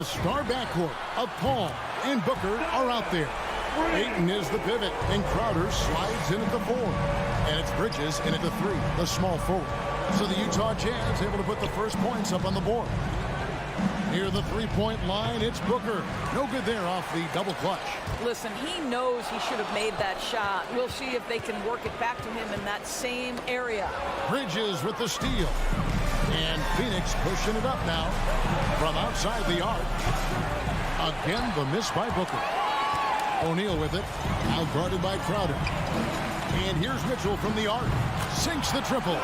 The star backcourt of Paul and Booker are out there. Ayton is the pivot, and Crowder slides in at the 4. And it's Bridges in at the 3, the small forward. So the Utah Jazz able to put the first points up on the board. Near the three-point line, it's Booker. No good there off the double clutch. Listen, he knows he should have made that shot. We'll see if they can work it back to him in that same area. Bridges with the steal. And Phoenix pushing it up now from outside the arc. Again, the miss by Booker. O'Neal with it. Now guarded by Crowder. And here's Mitchell from the arc. Sinks the triple.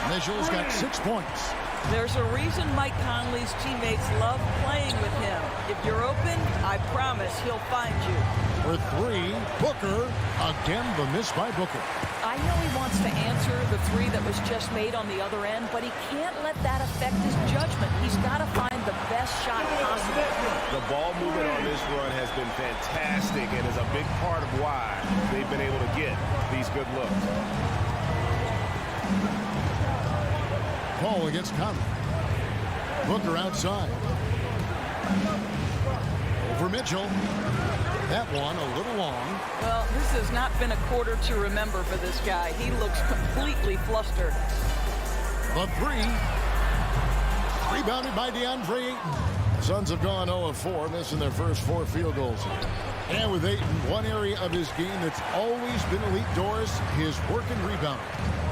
Mitchell's got 6 points. There's a reason Mike Conley's teammates love playing with him. If you're open, I promise he'll find you. For 3, Booker. Again, the miss by Booker. I know he wants to answer the 3 that was just made on the other end, but he can't let that affect his judgment. He's got to find the best shot possible. The ball movement on this run has been fantastic and is a big part of why they've been able to get these good looks. Paul against Conley. Booker outside. Over Mitchell. That one a little long. Well, this has not been a quarter to remember for this guy. He looks completely flustered. The 3. Rebounded by Deandre Ayton. Suns have gone 0 of 4, missing their first 4 field goals. And with Ayton, one area of his game that's always been elite, Doris, his work and rebound.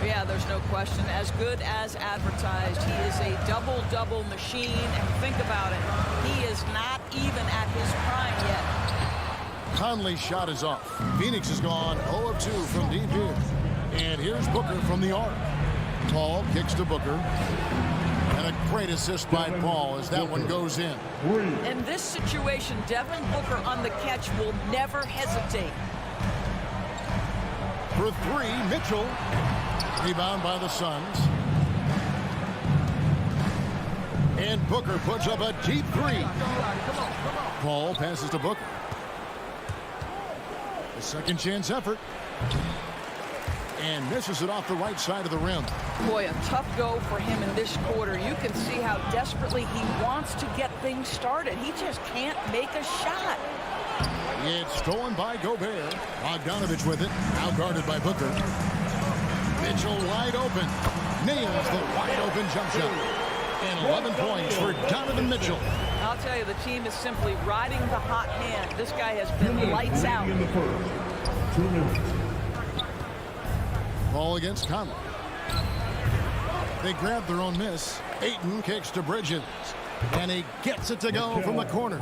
Yeah, there's no question. As good as advertised, he is a double-double machine. And think about it, he is not even at his prime yet. Conley's shot is off. Phoenix has gone 0 of 2 from deep in. And here's Booker from the arc. Paul kicks to Booker. And a great assist by Paul as that one goes in. In this situation, Devin Booker on the catch will never hesitate. For 3, Mitchell. Rebound by the Suns. And Booker puts up a deep 3. Paul passes to Booker. A second chance effort. And misses it off the right side of the rim. Boy, a tough go for him in this quarter. You can see how desperately he wants to get things started. He just can't make a shot. It's stolen by Gobert. Bogdanovich with it. Now guarded by Booker. Mitchell wide open. Nails the wide open jump shot. And 11 points for Donovan Mitchell. I'll tell you, the team is simply riding the hot hand. This guy has been lights out. Ball against Conley. They grab their own miss. Ayton kicks to Bridges. And he gets it to go from the corner.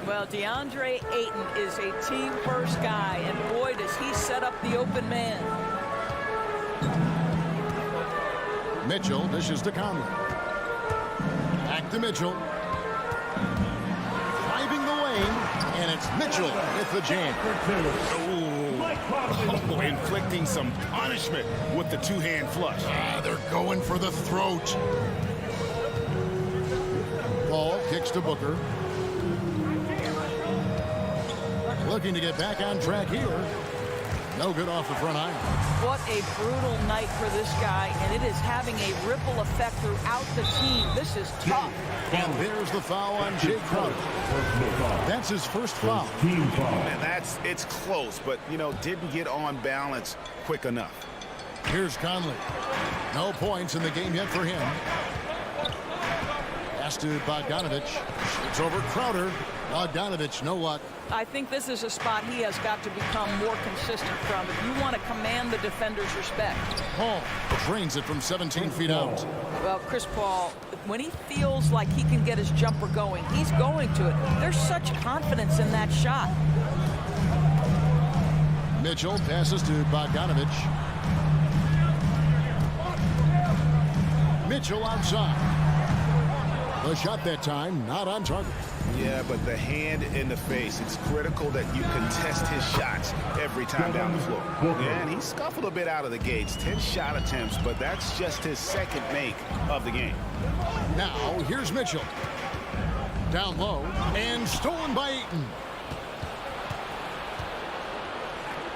Well, Deandre Ayton is a team-first guy, and boy, does he set up the open man. Mitchell dishes to Conley. Back to Mitchell. Driving the lane, and it's Mitchell with the jam. Oh, inflicting some punishment with the two-hand flush. They're going for the throat. Paul kicks to Booker. Looking to get back on track here. No good off the front iron. What a brutal night for this guy, and it is having a ripple effect throughout the team. This is tough. And there's the foul on Jay Crowder. That's his first foul. And it's close, but, you know, didn't get on balance quick enough. Here's Conley. No points in the game yet for him. Pass to Bogdanovich. It's over Crowder. Bogdanovich, no luck. I think this is a spot he has got to become more consistent from if you want to command the defender's respect. Paul drains it from 17 feet out. Well, Chris Paul, when he feels like he can get his jumper going, he's going to it. There's such confidence in that shot. Mitchell passes to Bogdanovich. Mitchell outside. The shot that time not on target. Yeah, but the hand in the face, it's critical that you contest his shots every time down the floor. Yeah, and he scuffled a bit out of the gates. 10 shot attempts, but that's just his second make of the game. Now, here's Mitchell. Down low, and stolen by Ayton.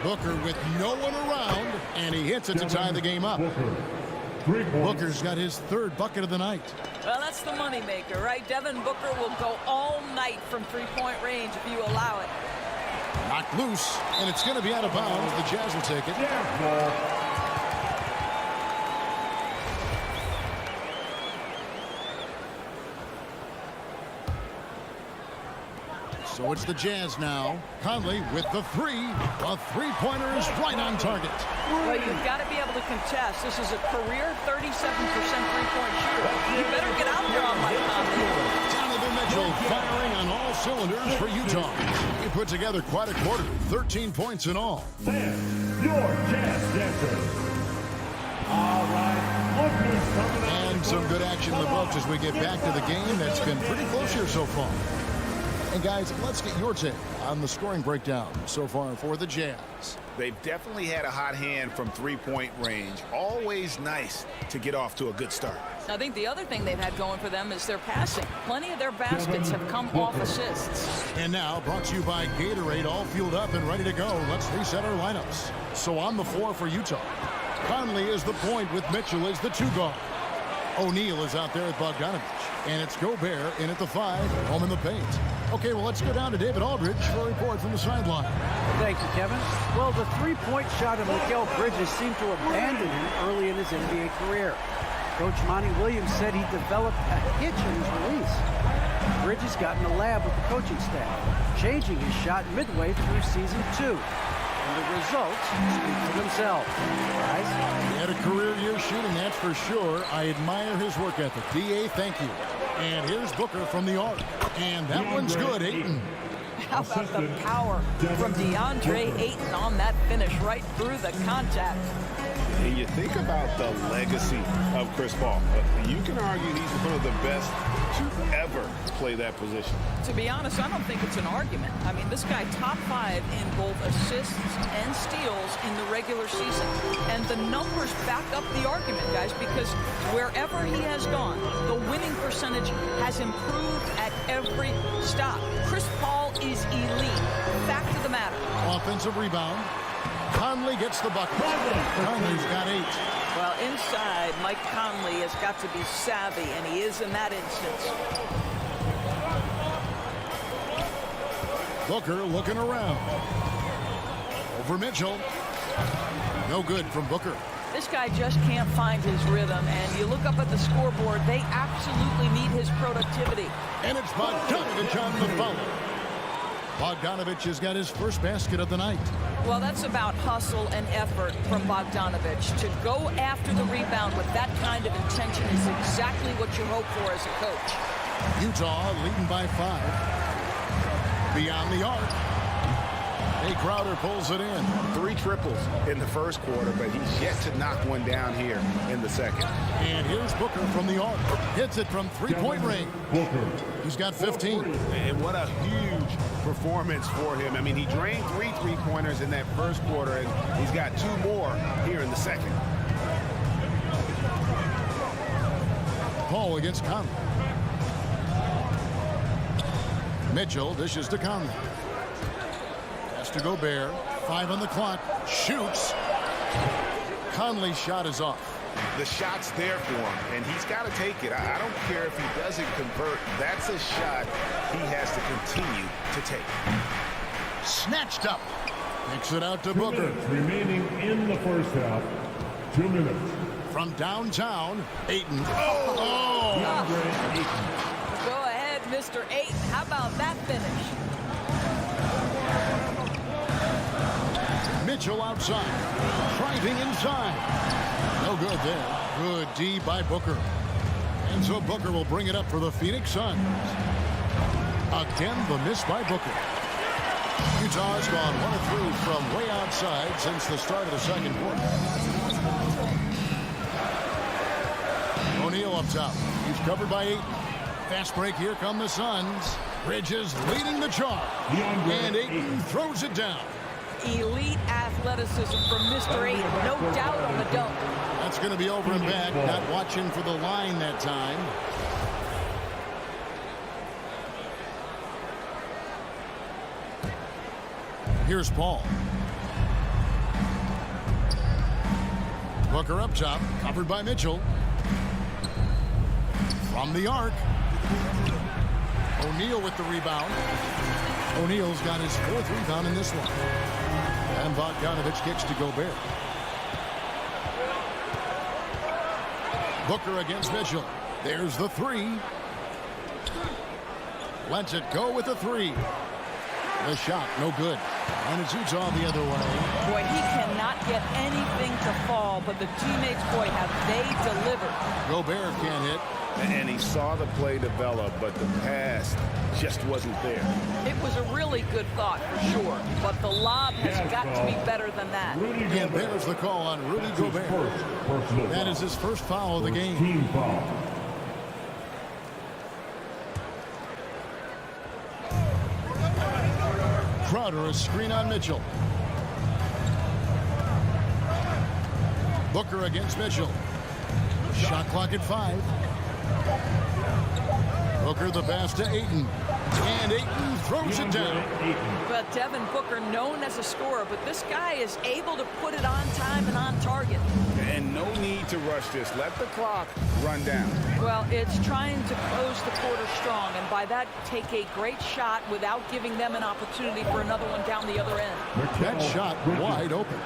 Booker with no one around, and he hits it to tie the game up. Booker's got his third bucket of the night. Well, that's the moneymaker, right? Devin Booker will go all night from three-point range if you allow it. Knocked loose, and it's going to be out of bounds. The Jazz will take it. So it's the Jazz now. Conley with the three. A three-pointer is right on target. Well, you've got to be able to contest. This is a career 37% three-point shooter. You better get out there on Mike Conley. Donovan Mitchell firing on all cylinders for Utah. He put together quite a quarter. 13 points in all. Sam, your Jazz dancers. All right. And some good action in the books as we get back to the game that's been pretty close here so far. And guys, let's get your take on the scoring breakdown so far for the Jazz. They've definitely had a hot hand from three-point range. Always nice to get off to a good start. I think the other thing they've had going for them is their passing. Plenty of their baskets have come off assists. And now, brought to you by Gatorade, all fueled up and ready to go. Let's reset our lineups. So on the floor for Utah, Conley is the point with Mitchell as the two guard. O'Neal is out there at Bogdanovich. And it's Gobert in at the 5, home in the paint. Okay, well, let's go down to David Aldridge for a report from the sideline. Thank you, Kevin. Well, the three-point shot of Mikal Bridges seemed to abandon him early in his NBA career. Coach Monty Williams said he developed a hitch in his release. Bridges got in the lab with the coaching staff, changing his shot midway through season 2. And the results speak for themselves. Guys? He had a career year shooting, that's for sure. I admire his work ethic. D.A., thank you. And here's Booker from the arc. And that one's good, Ayton. How about the power from Deandre Ayton on that finish right through the contact? And you think about the legacy of Chris Paul. You can argue he's one of the best to ever play that position. To be honest, I don't think it's an argument. I mean, this guy top 5 in both assists and steals in the regular season. And the numbers back up the argument, guys, because wherever he has gone, the winning percentage has improved at every stop. Chris Paul is elite. Fact of the matter. Offensive rebound. Conley gets the bucket. Conley's got 8. Well, inside, Mike Conley has got to be savvy, and he is in that instance. Booker looking around. Over Mitchell. No good from Booker. This guy just can't find his rhythm, and you look up at the scoreboard, they absolutely need his productivity. And it's Bogdanovich on the foul. Bogdanovich has got his first basket of the night. Well, that's about hustle and effort from Bogdanovich. To go after the rebound with that kind of intention is exactly what you hope for as a coach. Utah leading by 5. Beyond the arc. Jay Crowder pulls it in. 3 triples in the first quarter, but he's yet to knock one down here in the second. And here's Booker from the arc. Hits it from three-point range. He's got 15. And what a huge performance for him. I mean, he drained 3 three-pointers in that first quarter, and he's got 2 more here in the second. Paul against Conley. Mitchell dishes to Conley. Pass to Gobert. 5 on the clock. Shoots. Conley's shot is off. The shot's there for him, and he's got to take it. I don't care if he doesn't convert. That's a shot he has to continue to take. Snatched up. Kicks it out to Booker. Remaining in the first half. 2 minutes. From downtown, Ayton. Deandre Ayton. Go ahead, Mr. Ayton. How about that finish? Mitchell outside. Driving inside. No good there. Good D by Booker. And so Booker will bring it up for the Phoenix Suns. Again, the miss by Booker. Utah's gone 1 of 3 from way outside since the start of the second quarter. O'Neal up top. He's covered by 8. Fast break. Here come the Suns. Bridges leading the charge. And Ayton throws it down. Elite athleticism from Mr. Ayton. No doubt on the dunk. That's going to be over and back. Not watching for the line that time. Here's Paul. Booker up top, covered by Mitchell. From the arc. O'Neal with the rebound. O'Neal's got his 4th rebound in this one. And Bogdanovich kicks to Gobert. Booker against Mitchell. There's the 3. Lets it go with the 3. The shot, no good. And it's Utah the other way. Boy, he cannot get anything to fall, but the teammates, boy, have they delivered. Gobert can't hit. And he saw the play develop, but the pass just wasn't there. It was a really good thought, for sure, but the lob has got to be better than that. And there's the call on Rudy Gobert. That is his first foul of the game. Team foul. Crowder, a screen on Mitchell. Booker against Mitchell. Shot clock at 5. Booker the pass to Ayton. And Ayton throws it down. But Devin Booker, known as a scorer, but this guy is able to put it on time and on target. And no need to rush this. Let the clock run down. Well, it's trying to close the quarter strong, and by that, take a great shot without giving them an opportunity for another one down the other end. That shot wide open.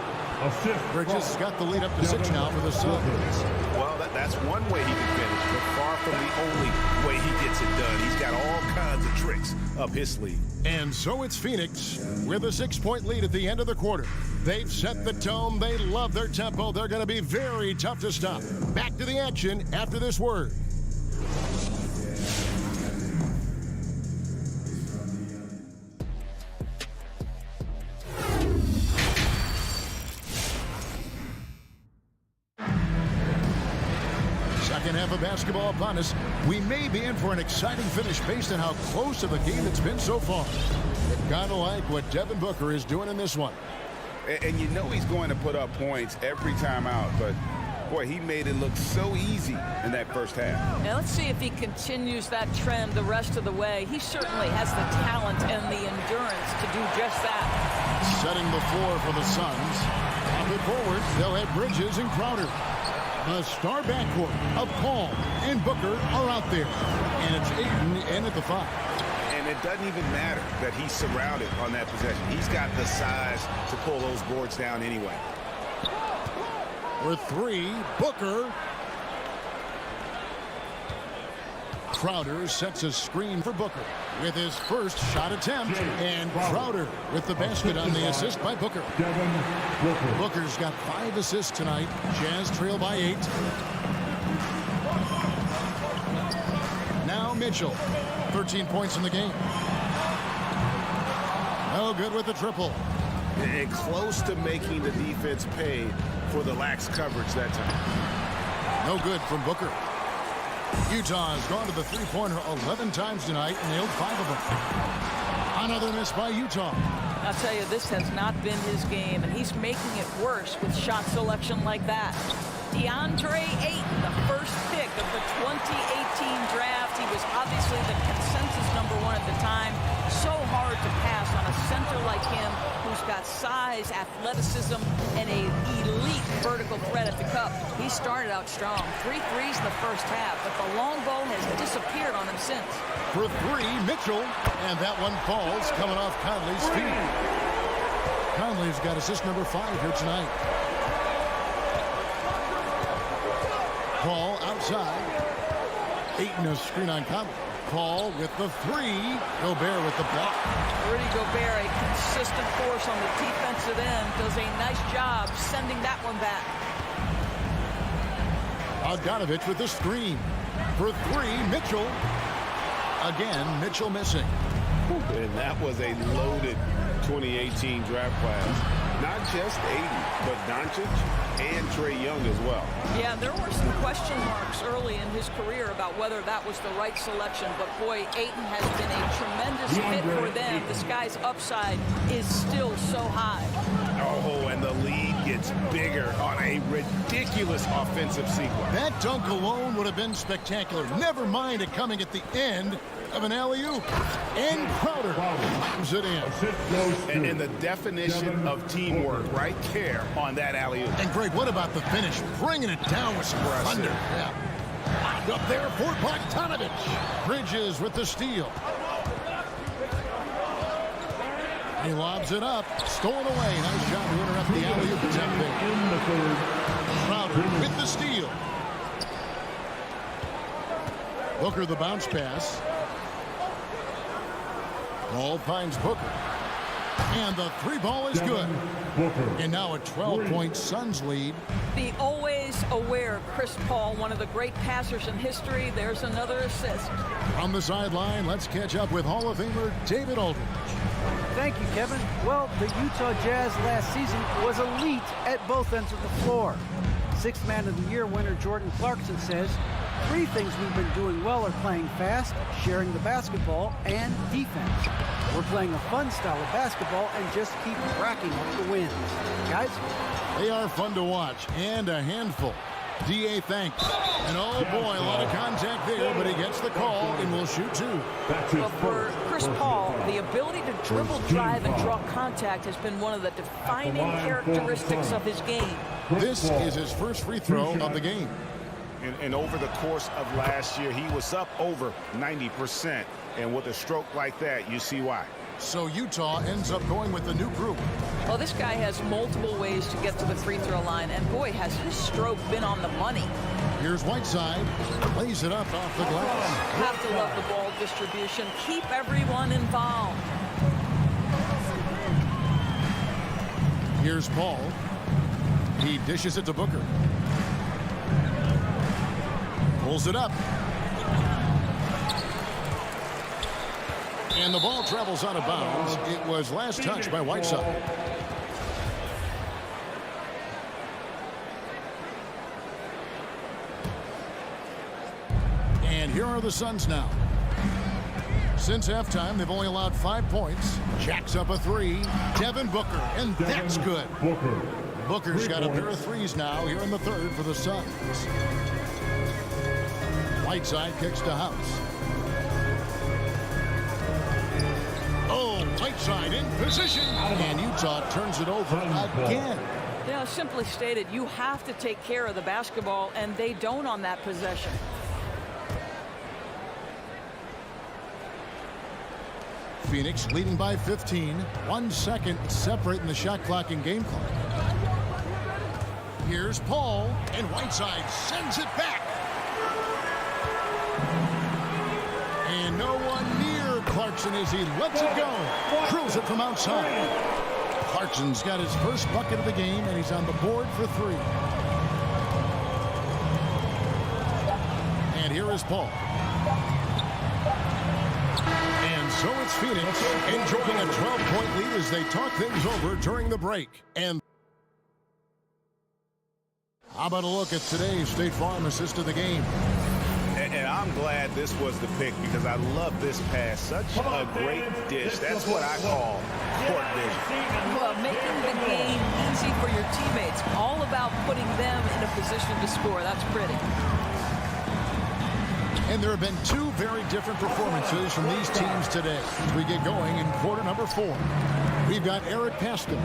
Bridges has got the lead up to 6 now for the Suns. Well, that's one way he can finish, but far from the only way he gets it done. He's got all kinds of tricks up his sleeve. And so it's Phoenix with a 6-point lead at the end of the quarter. They've set the tone. They love their tempo. They're going to be very tough to stop. Back to the action after this word. Second half of basketball upon us. We may be in for an exciting finish based on how close of a game it's been so far. But gotta like what Devin Booker is doing in this one. And you know he's going to put up points every time out, but boy, he made it look so easy in that first half. Now let's see if he continues that trend the rest of the way. He certainly has the talent and the endurance to do just that. Setting the floor for the Suns. Pop it forward. They'll have Bridges and Crowder. The star backcourt of Paul and Booker are out there. And it's Ayton in at the 5. And it doesn't even matter that he's surrounded on that possession. He's got the size to pull those boards down anyway. For 3, Booker. Crowder sets a screen for Booker with his first shot attempt. And Crowder with the basket on the assist by Booker. Devin Booker. Booker's got 5 assists tonight. Jazz trail by 8. Now Mitchell. 13 points in the game. No good with the triple. And close to making the defense pay for the lax coverage that time. No good from Booker. Utah has gone to the three-pointer 11 times tonight and nailed 5 of them. Another miss by Utah. I'll tell you, this has not been his game, and he's making it worse with shot selection like that. Deandre Ayton, the first pick of the 2018 draft. He was obviously the consensus #1 at the time. So hard to pass on a center like him who's got size, athleticism, and an elite vertical threat at the cup. He started out strong. 3 threes in the first half, but the long ball has disappeared on him since. For 3, Mitchell. And that one falls coming off Conley's feet. Conley's got assist #5 here tonight. Paul outside. Ayton a screen on Conley. Paul with the 3. Gobert with the block. Rudy Gobert, a consistent force on the defensive end, does a nice job sending that one back. Bogdanovich with the screen. For 3, Mitchell. Again, Mitchell missing. And that was a loaded 2018 draft class. Not just Ayton, but Doncic and Trae Young as well. Yeah, there were some question marks early in his career about whether that was the right selection, but boy, Ayton has been a tremendous fit for them. This guy's upside is still so high. Oh, and the lead gets bigger on a ridiculous offensive sequence. That dunk alone would have been spectacular. Never mind it coming at the end of an alley-oop. And Crowder It in. And the definition of teamwork right there on that alley-oop. And Greg, what about the finish? Bringing it down with some thunder. Yeah. Up there for Bogdanovich. Bridges with the steal. He lobs it up. Stolen away. Nice job to interrupt the alley-oop attempt there. In the third. Crowder with the steal. Booker the bounce pass. Ball finds Booker. And the three ball is good. And now a 12-point Suns lead. The always aware Chris Paul, one of the great passers in history. There's another assist. From the sideline, let's catch up with Hall of Famer David Aldridge. Thank you, Kevin. Well, the Utah Jazz last season was elite at both ends of the floor. Sixth Man of the Year winner Jordan Clarkson says, 3 things we've been doing well are playing fast, sharing the basketball, and defense. We're playing a fun style of basketball and just keep racking up the wins. Guys? They are fun to watch and a handful. D.A. thanks. And oh boy, a lot of contact there, but he gets the call and will shoot 2. Well, for Chris Paul, the ability to dribble, drive, and draw contact has been one of the defining characteristics of his game. This is his first free throw of the game. And over the course of last year, he was up over 90%. And with a stroke like that, you see why. So Utah ends up going with the new group. Well, this guy has multiple ways to get to the free throw line, and boy, has his stroke been on the money. Here's Whiteside. Lays it up off the glass. Have to love the ball distribution. Keep everyone involved. Here's Paul. He dishes it to Booker. Pulls it up. And the ball travels out of bounds. It was last touched by Whiteside. And here are the Suns now. Since halftime, they've only allowed 5 points. Jacks up a 3. Devin Booker, and that's good. Booker's got a pair of 3s now here in the third for the Suns. Whiteside kicks to House. Oh, Whiteside in position. And Utah turns it over again. Yeah, simply stated, you have to take care of the basketball, and they don't on that possession. Phoenix leading by 15. 1 second separating the shot clock and game clock. Here's Paul, and Whiteside sends it back. And no one near Clarkson as he lets it go. Drills it from outside. Clarkson's got his first bucket of the game, and he's on the board for 3. And here is Paul. And so it's Phoenix enjoying a 12-point lead as they talk things over during the break. And how about a look at today's State Farm assist of the game? And I'm glad this was the pick because I love this pass. Such a great dish. That's what I call court vision. Well, making the game easy for your teammates. All about putting them in a position to score. That's pretty. And there have been 2 very different performances from these teams today as we get going in quarter number 4. We've got Eric Paston,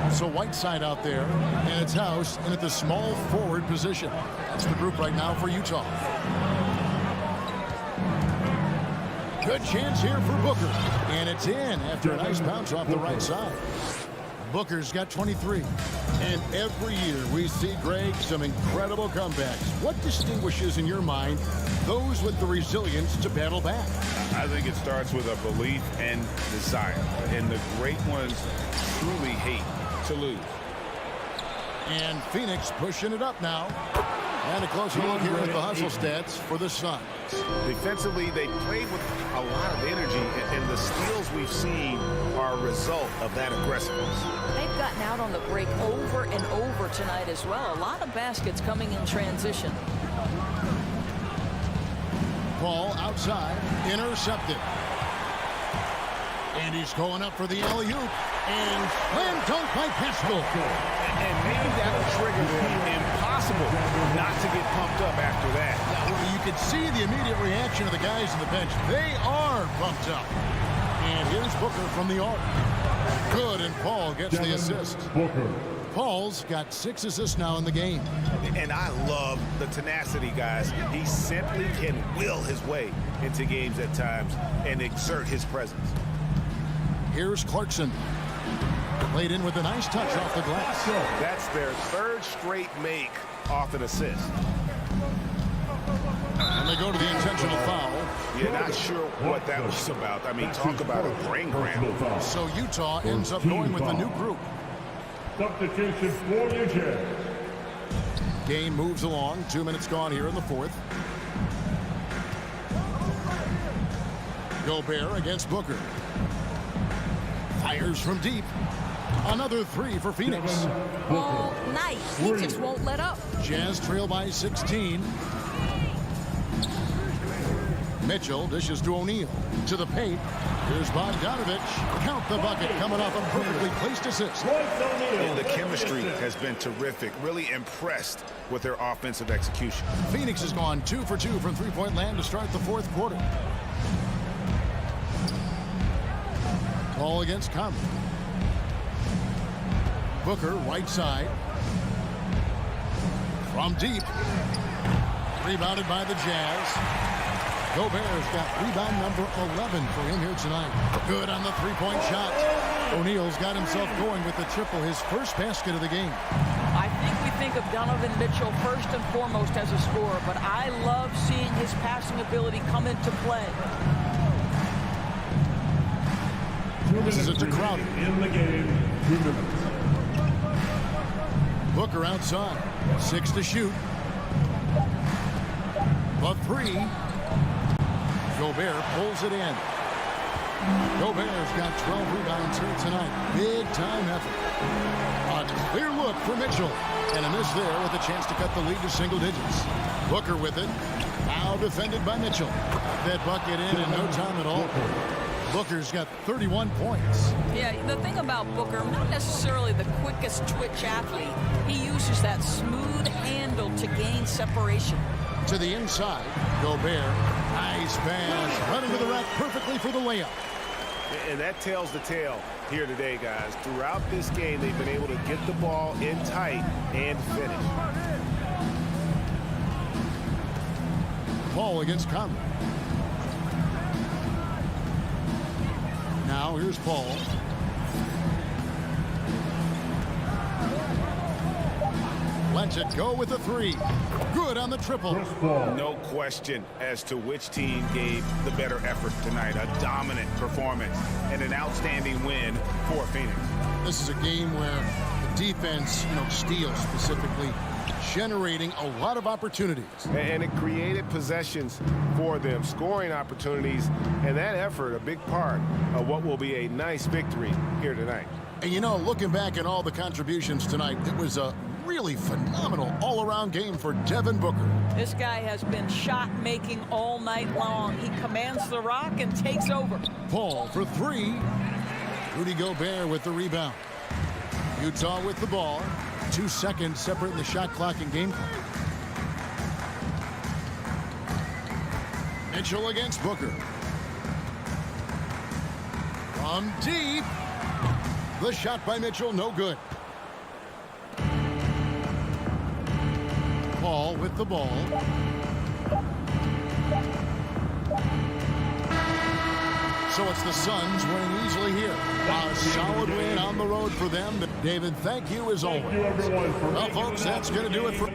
also Whiteside out there, and it's House in at the small forward position. That's the group right now for Utah. Good chance here for Booker, and it's in after a nice bounce off the right side. Booker's got 23. And every year we see, Greg, some incredible comebacks. What distinguishes, in your mind, those with the resilience to battle back? I think it starts with a belief and desire. And the great ones truly hate to lose. And Phoenix pushing it up now. And a closer look here at the hustle stats for the Suns. Defensively, they played with a lot of energy, and the steals we've seen are a result of that aggressiveness. They've gotten out on the break over and over tonight as well. A lot of baskets coming in transition. Ball outside, intercepted. And he's going up for the alley-oop. And slam dunk by Pascal. And maybe that will trigger them. Impossible not to get pumped up after that. Well, you can see the immediate reaction of the guys on the bench. They are pumped up. And here's Here's Booker from the arc. Good, and Paul gets the assist. Booker. Paul's got 6 assists now in the game. And I love the tenacity, guys. He simply can will his way into games at times and exert his presence. Here's Clarkson. Played in with a nice touch off the glass. That's their 3rd straight make off an assist. And they go to the intentional foul. You're not sure what that was about. I mean, talk about a brain cramp. So Utah ends up going with the new group. Substitution for the Jazz. Game moves along. 2 minutes gone here in the 4th. Gobert against Booker. Fires from deep. Another 3 for Phoenix. All night. He just won't let up. Jazz trail by 16. Mitchell dishes to O'Neal. To the paint. Here's Bogdanovich. Count the bucket, coming off a perfectly placed assist. And the chemistry has been terrific. Really impressed with their offensive execution. Phoenix has gone 2 for 2 from three-point land to start the 4th quarter. Ball against Conley. Booker, right side. From deep. Rebounded by the Jazz. Gobert's got rebound number 11 for him here tonight. Good on the three-point shot. O'Neal's got himself going with the triple, his first basket of the game. I think we think of Donovan Mitchell first and foremost as a scorer, but I love seeing his passing ability come into play. This is it to Crowder. In the game, 2 minutes. Booker outside. 6 to shoot. The 3. Gobert pulls it in. Gobert's got 12 rebounds here tonight. Big time effort. A clear look for Mitchell. And a miss there with a chance to cut the lead to single digits. Booker with it. Now defended by Mitchell. That bucket in no time at all. Booker's got 31 points. Yeah, the thing about Booker, not necessarily the quickest twitch athlete. He uses that smooth handle to gain separation. To the inside, Gobert. Nice pass. Running to the rack perfectly for the layup. And that tells the tale here today, guys. Throughout this game, they've been able to get the ball in tight and finish. Paul against Conley. Now here's Paul. Lets it go with the 3. Good on the triple. No question as to which team gave the better effort tonight. A dominant performance and an outstanding win for Phoenix. This is a game where the defense, steals specifically, generating a lot of opportunities. And it created possessions for them, scoring opportunities, and that effort, a big part of what will be a nice victory here tonight. And looking back at all the contributions tonight, it was a really phenomenal all-around game for Devin Booker. This guy has been shot-making all night long. He commands the rock and takes over. Paul for 3. Rudy Gobert with the rebound. Utah with the ball. 2 seconds separating the shot clock and game clock. Mitchell against Booker. From deep. The shot by Mitchell, no good. Paul with the ball. So it's the Suns winning easily here. A solid win on the road for them. David, thank you as always. Thank you, everyone. Well, folks, that's going to do it for...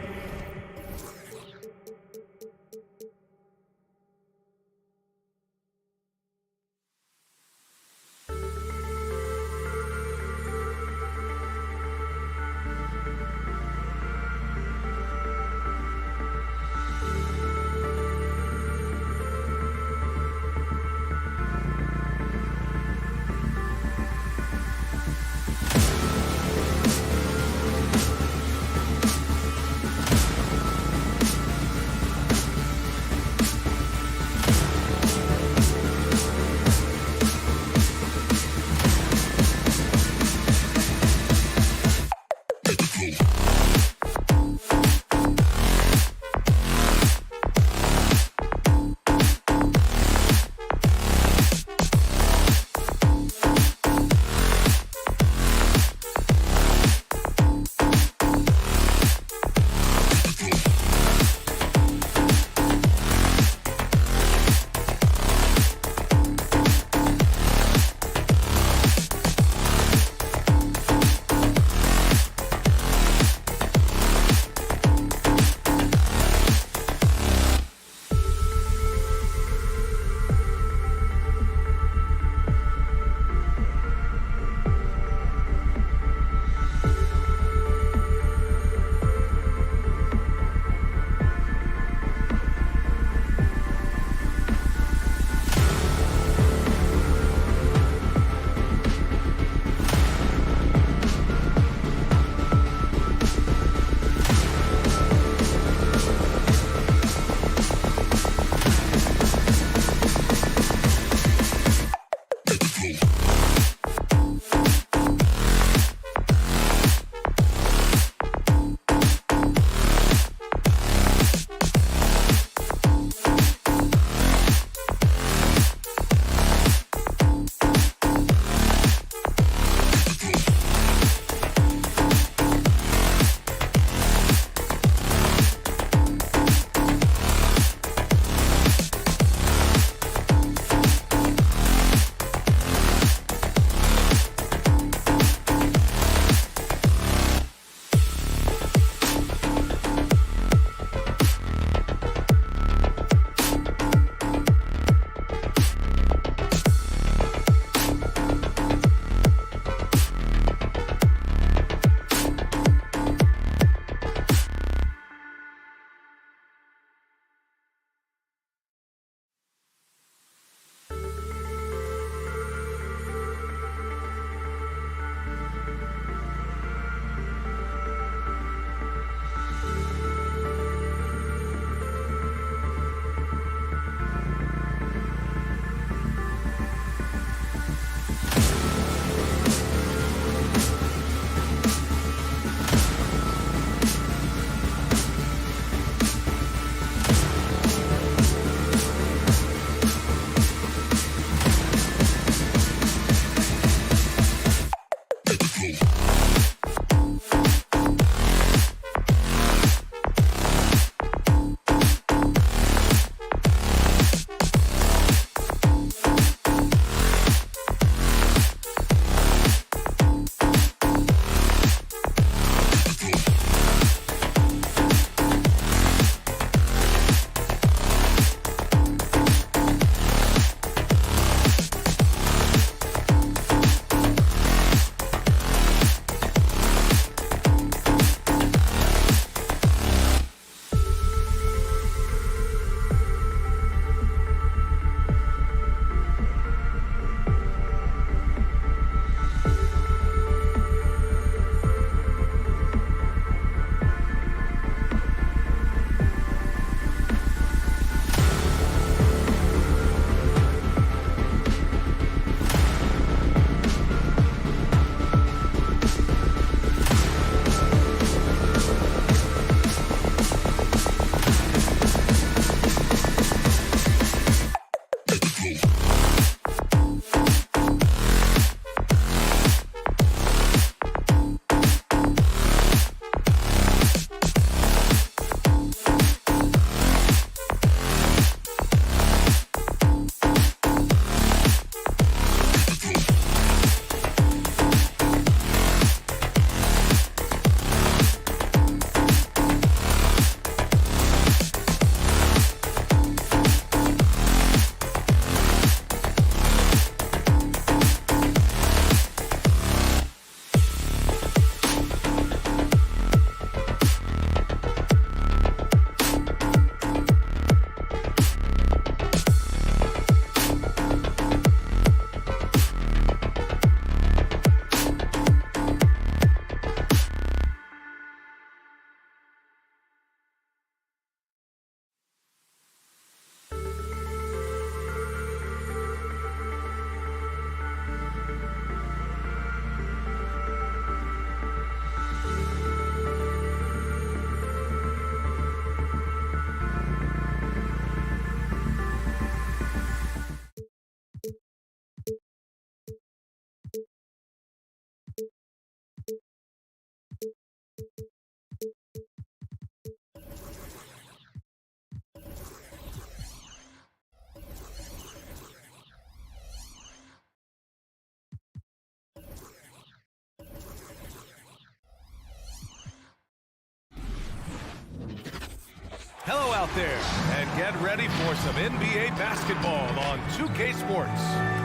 Hello out there, and get ready for some NBA basketball on 2K Sports.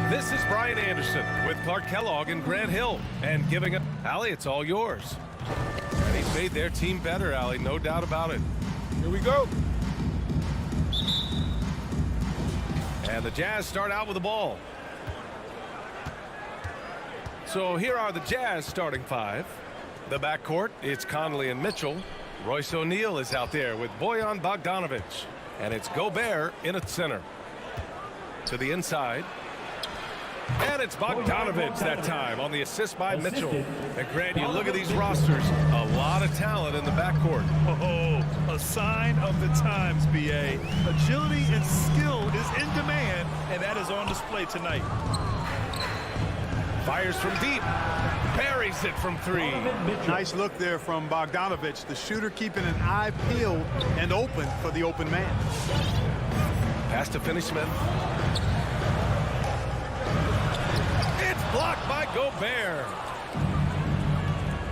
This is Brian Anderson with Clark Kellogg and Grant Hill, and giving it, Allie, it's all yours. And he's made their team better, Allie, no doubt about it. Here we go. And the Jazz start out with the ball. So here are the Jazz starting five. The backcourt, it's Conley and Mitchell. Royce O'Neal is out there with Bojan Bogdanovic. And it's Gobert in at center. To the inside. And it's Bogdanovich that time on the assist by Mitchell. And Grant, you look at these rosters, a lot of talent in the backcourt. Oh, a sign of the times, BA. Agility and skill is in demand, and that is on display tonight. Fires from deep. Buries it from three. Nice look there from Bogdanovich. The shooter keeping an eye peeled and open for the open man. Pass to Finney Smith. It's blocked by Gobert.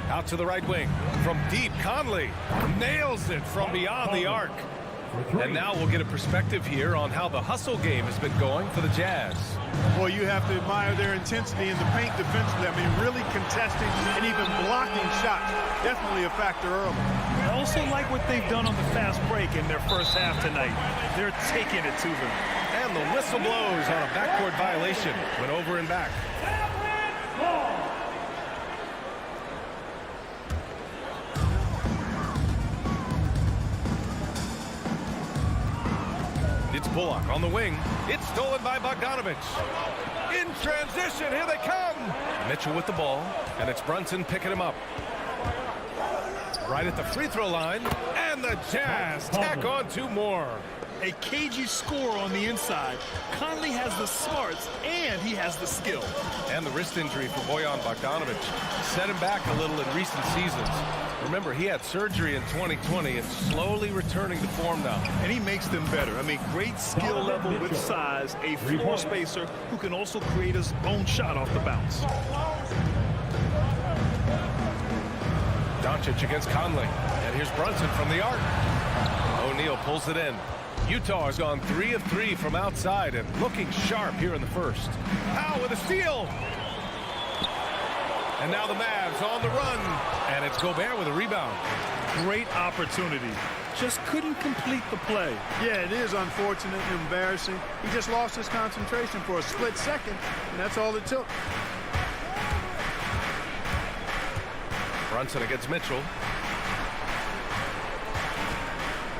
Out to the right wing. From deep, Conley nails it from beyond the arc. And now we'll get a perspective here on how the hustle game has been going for the Jazz. Well, you have to admire their intensity in the paint defensively. I mean, really contesting and even blocking shots. Definitely a factor early. I also like what they've done on the fast break in their first half tonight. They're taking it to them. And the whistle blows on a backcourt violation. Went over and back. It's Bullock on the wing. It's stolen by Bogdanovich. In transition, here they come. Mitchell with the ball, and it's Brunson picking him up. Right at the free throw line, and the Jazz tack on two more. A cagey score on the inside. Conley has the smarts, and he has the skill. And the wrist injury for Bojan Bogdanovich set him back a little in recent seasons. Remember, he had surgery in 2020 and slowly returning to form now. And he makes them better. I mean, great skill level with size, a floor spacer who can also create his own shot off the bounce. Doncic against Conley. And here's Brunson from the arc. O'Neal pulls it in. Utah has gone 3 of 3 from outside and looking sharp here in the first. Powell with a steal. And now the Mavs on the run. And it's Gobert with a rebound. Great opportunity. Just couldn't complete the play. Yeah, it is unfortunate and embarrassing. He just lost his concentration for a split second, and that's all it took. Brunson against Mitchell.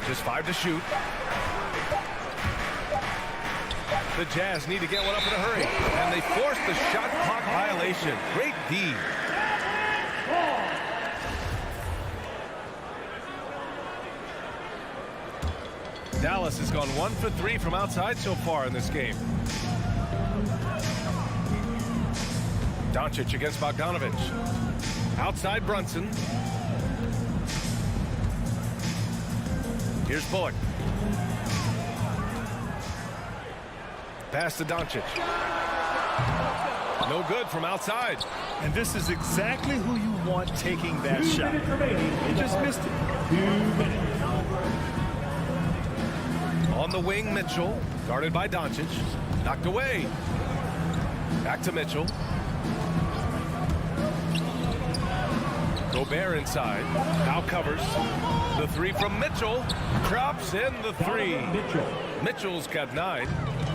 Just 5 to shoot. The Jazz need to get one up in a hurry. And they force the shot clock violation. Great D. Dallas has gone 1 for 3 from outside so far in this game. Doncic against Bogdanovich. Outside Brunson. Here's Bullock. Pass to Doncic. No good from outside. And this is exactly who you want taking that shot. He just missed it. On the wing, Mitchell. Guarded by Doncic. Knocked away. Back to Mitchell. Gobert inside. Now covers. The three from Mitchell. Drops in the three. Mitchell's got 9.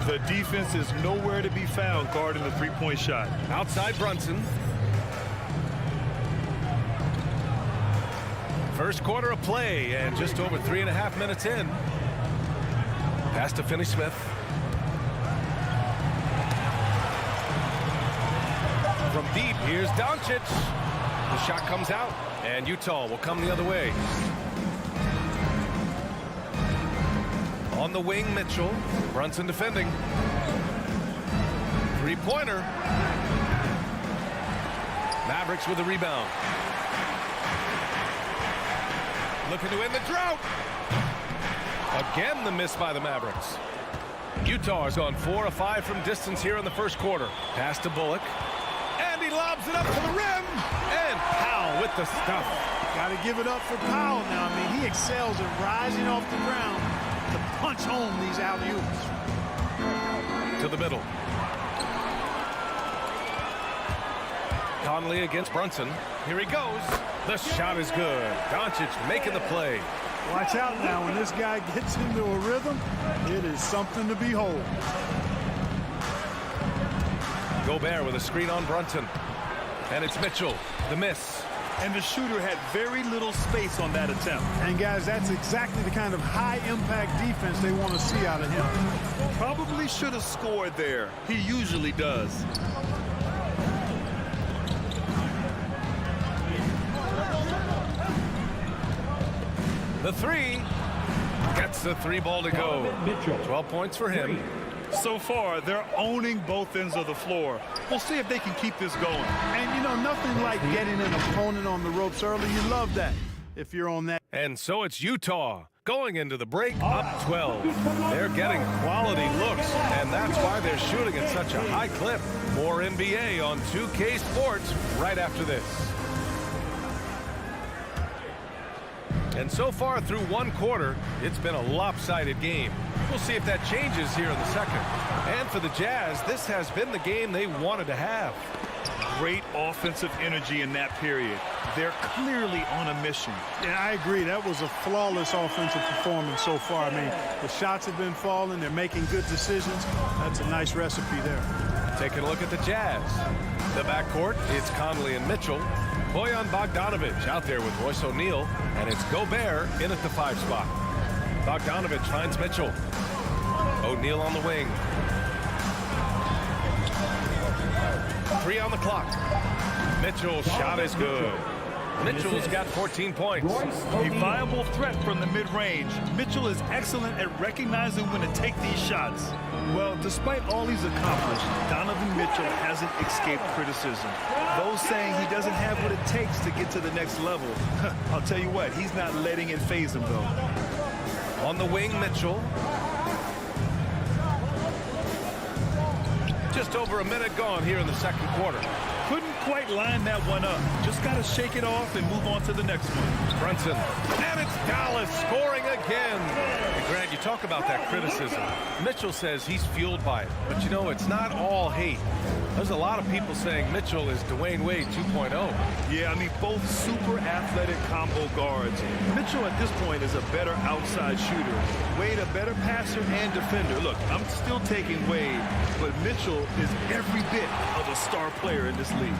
The defense is nowhere to be found guarding the three-point shot. Outside Brunson. First quarter of play and just over 3.5 minutes in. Pass to Finney Smith. From deep, here's Doncic. The shot comes out, and Utah will come the other way. On the wing, Mitchell. Brunson defending. Three-pointer. Mavericks with the rebound. Looking to end the drought. Again, the miss by the Mavericks. Utah has gone 4 of 5 from distance here in the first quarter. Pass to Bullock. And he lobs it up to the rim. And Powell with the stuff. Got to give it up for Powell now. I mean, he excels at rising off the ground to punch home these alley-oops. To the middle. Conley against Brunson. Here he goes. The shot is good. Doncic making the play. Watch out now. When this guy gets into a rhythm, it is something to behold. Gobert with a screen on Brunson. And it's Mitchell. The miss. and the shooter had very little space on that attempt. And guys, that's exactly the kind of high-impact defense they want to see out of him. Probably should have scored there. He usually does. The three gets the three ball to go. 12 points for him. So far, they're owning both ends of the floor. We'll see if they can keep this going. And, you know, nothing like getting an opponent on the ropes early. You love that if you're on that. And so it's Utah going into the break up 12. They're getting quality looks, and that's why they're shooting at such a high clip. More NBA on 2K Sports right after this. And so far through one quarter, it's been a lopsided game. We'll see if that changes here in the second. And for the Jazz, this has been the game they wanted to have. Great offensive energy in that period. They're clearly on a mission. Yeah, I agree. That was a flawless offensive performance so far. I mean, the shots have been falling. They're making good decisions. That's a nice recipe there. Taking a look at the Jazz. The backcourt, it's Conley and Mitchell. Bojan Bogdanovic out there with Royce O'Neal, and it's Gobert in at the 5 spot. Bogdanovic finds Mitchell. O'Neal on the wing. 3 on the clock. Mitchell's shot is good. Mitchell's got 14 points. A viable threat from the mid-range. Mitchell is excellent at recognizing when to take these shots. Well, despite all he's accomplished, Donovan Mitchell hasn't escaped criticism. Those saying he doesn't have what it takes to get to the next level. I'll tell you what, he's not letting it faze him, though. On the wing, Mitchell. Just over a minute gone here in the second quarter. Couldn't quite line that one up. Just got to shake it off and move on to the next one. Brunson. And it's Dallas scoring again. And Grant, you talk about that criticism. Mitchell says he's fueled by it. But, you know, it's not all hate. There's a lot of people saying Mitchell is Dwayne Wade 2.0. Yeah, I mean, both super athletic combo guards. Mitchell at this point is a better outside shooter. Wade a better passer and defender. Look, I'm still taking Wade, but Mitchell is every bit of a star player in this league.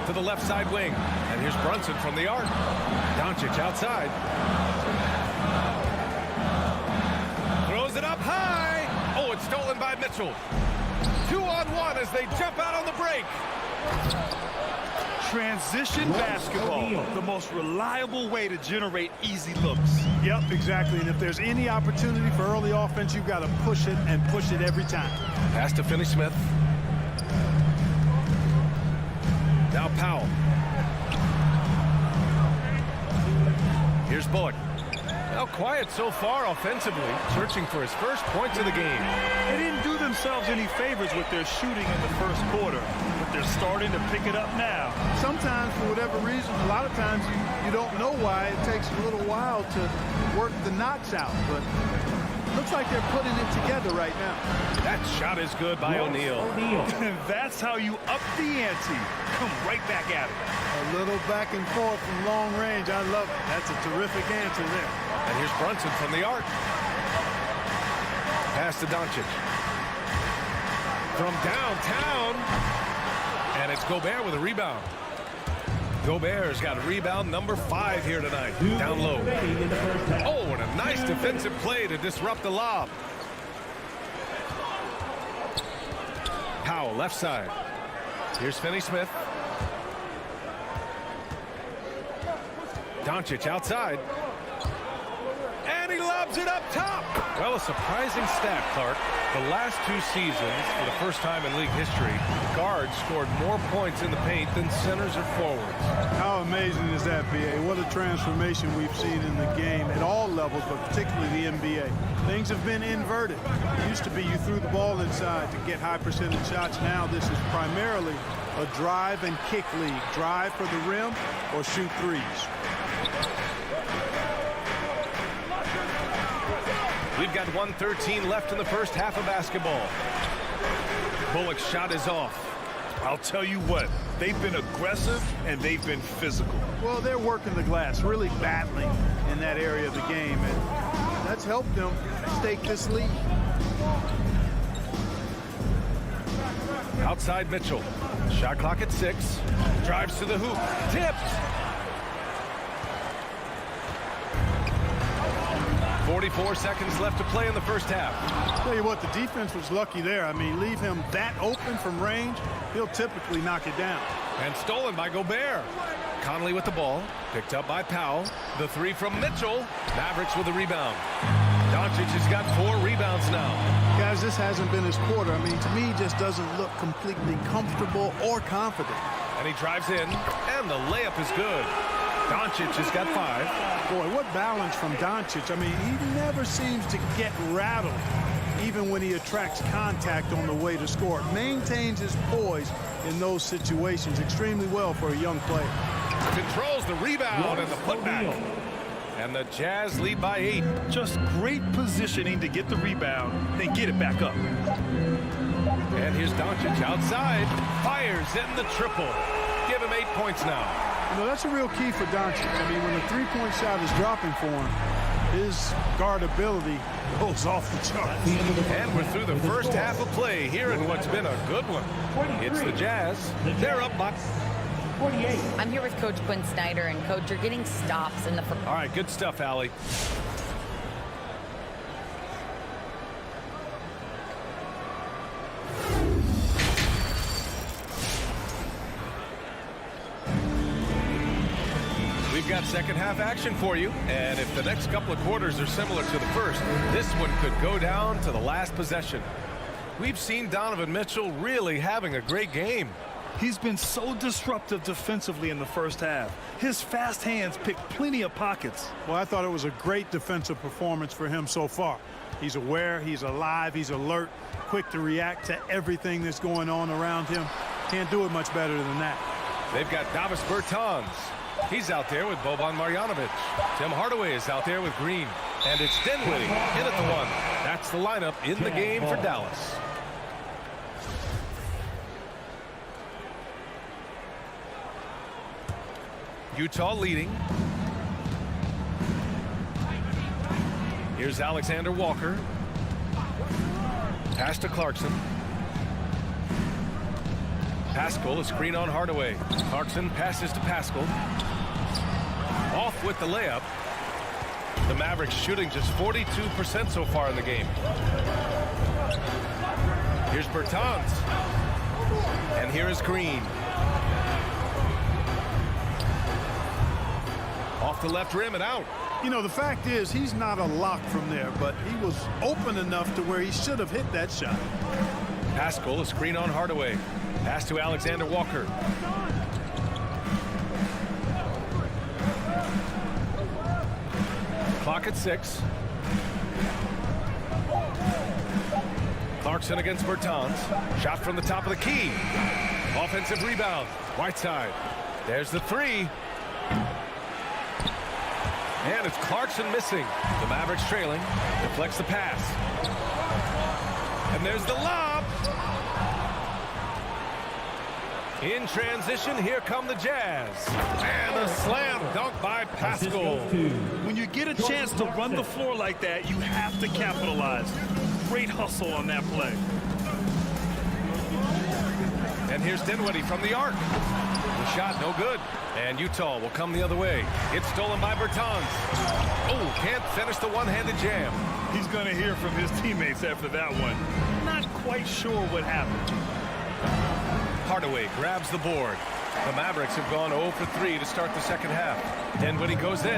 To the left side wing. And here's Brunson from the arc. Doncic outside. Throws it up high. Oh, it's stolen by Mitchell. 2-on-1 as they jump out on the break. Transition basketball, the most reliable way to generate easy looks. Yep, exactly. And if there's any opportunity for early offense, you've got to push it and push it every time. Pass to Finney Smith. Now Powell. Here's Bullock. Now quiet so far offensively, searching for his first points of the game. They didn't do themselves any favors with their shooting in the first quarter, but they're starting to pick it up now. Sometimes, for whatever reason, a lot of times you don't know why. It takes a little while to work the knocks out, but looks like they're putting it together right now. That shot is good by O'Neal. And that's how you up the ante. Come right back at it. A little back and forth from long range. I love it. That's a terrific answer there. And here's Brunson from the arc. Pass to Doncic. From downtown. And it's Gobert with a rebound. Gobert's got a rebound number 5 here tonight. Down low. Oh, and a nice defensive play to disrupt the lob. Powell, left side. Here's Finney Smith. Doncic outside. And he lobs it up top. Well, a surprising stat, Clark. The last 2 seasons, for the first time in league history, guards scored more points in the paint than centers or forwards. How amazing is that, B.A.? What a transformation we've seen in the game at all levels, but particularly the NBA. Things have been inverted. It used to be you threw the ball inside to get high percentage shots. Now this is primarily a drive and kick league. Drive for the rim or shoot threes. We've got 1:13 left in the first half of basketball. Bullock's shot is off. I'll tell you what, they've been aggressive and they've been physical. Well, they're working the glass, really battling in that area of the game, and that's helped them stake this lead. Outside Mitchell. Shot clock at 6. Drives to the hoop. Tipped. 44 seconds left to play in the first half. Tell you what, the defense was lucky there. I mean, leave him that open from range, he'll typically knock it down. And stolen by Gobert. Conley with the ball. Picked up by Powell. The three from Mitchell. Mavericks with the rebound. Doncic has got 4 rebounds now. Guys, this hasn't been his quarter. I mean, to me, he just doesn't look completely comfortable or confident. And he drives in, and the layup is good. Doncic has got 5. Boy, what balance from Doncic. I mean, he never seems to get rattled, even when he attracts contact on the way to score. Maintains his poise in those situations extremely well for a young player. Controls the rebound and the putback. And the Jazz lead by 8. Just great positioning to get the rebound, then get it back up. And here's Doncic outside. Fires in the triple. Give him 8 points now. You know, that's a real key for Doncic. I mean, when the three-point shot is dropping for him, his guardability goes off the charts. And we're through the first half of play here in what's been a good one. It's the Jazz. They're up by 48. I'm here with Coach Quinn Snyder, and Coach, you're getting stops in the first. All right, good stuff, Allie. We've got second half action for you, and if the next couple of quarters are similar to the first, this one could go down to the last possession. We've seen Donovan Mitchell really having a great game. He's been so disruptive defensively in the first half. His fast hands pick plenty of pockets. Well, I thought it was a great defensive performance for him so far. He's aware, he's alive, he's alert, quick to react to everything that's going on around him. Can't do it much better than that. They've got Davis Bertans. He's out there with Boban Marjanovic. Tim Hardaway is out there with Green. And it's Dinwiddie in at the 1. That's the lineup in the game for Dallas. Utah leading. Here's Alexander Walker. Pass to Clarkson. Pascal, a screen on Hardaway. Clarkson passes to Pascal. Off with the layup. The Mavericks shooting just 42% so far in the game. Here's Bertans. And here is Green. Off the left rim and out. You know, the fact is he's not a lock from there, but he was open enough to where he should have hit that shot. Pascal, a screen on Hardaway. Pass to Alexander Walker. Clock at 6. Clarkson against Bertans. Shot from the top of the key. Offensive rebound. Whiteside. There's the 3. And it's Clarkson missing. The Mavericks trailing. Deflects the pass. And there's the lob. In transition, here come the Jazz. And a slam dunk by Pascal. When you get a chance to run the floor like that, you have to capitalize. Great hustle on that play. And here's Dinwiddie from the arc. The shot no good. And Utah will come the other way. It's stolen by Bertans. Oh, can't finish the one-handed jam. He's going to hear from his teammates after that one. Not quite sure what happened. Hardaway grabs the board. The Mavericks have gone 0 for 3 to start the second half. Dinwiddie goes in.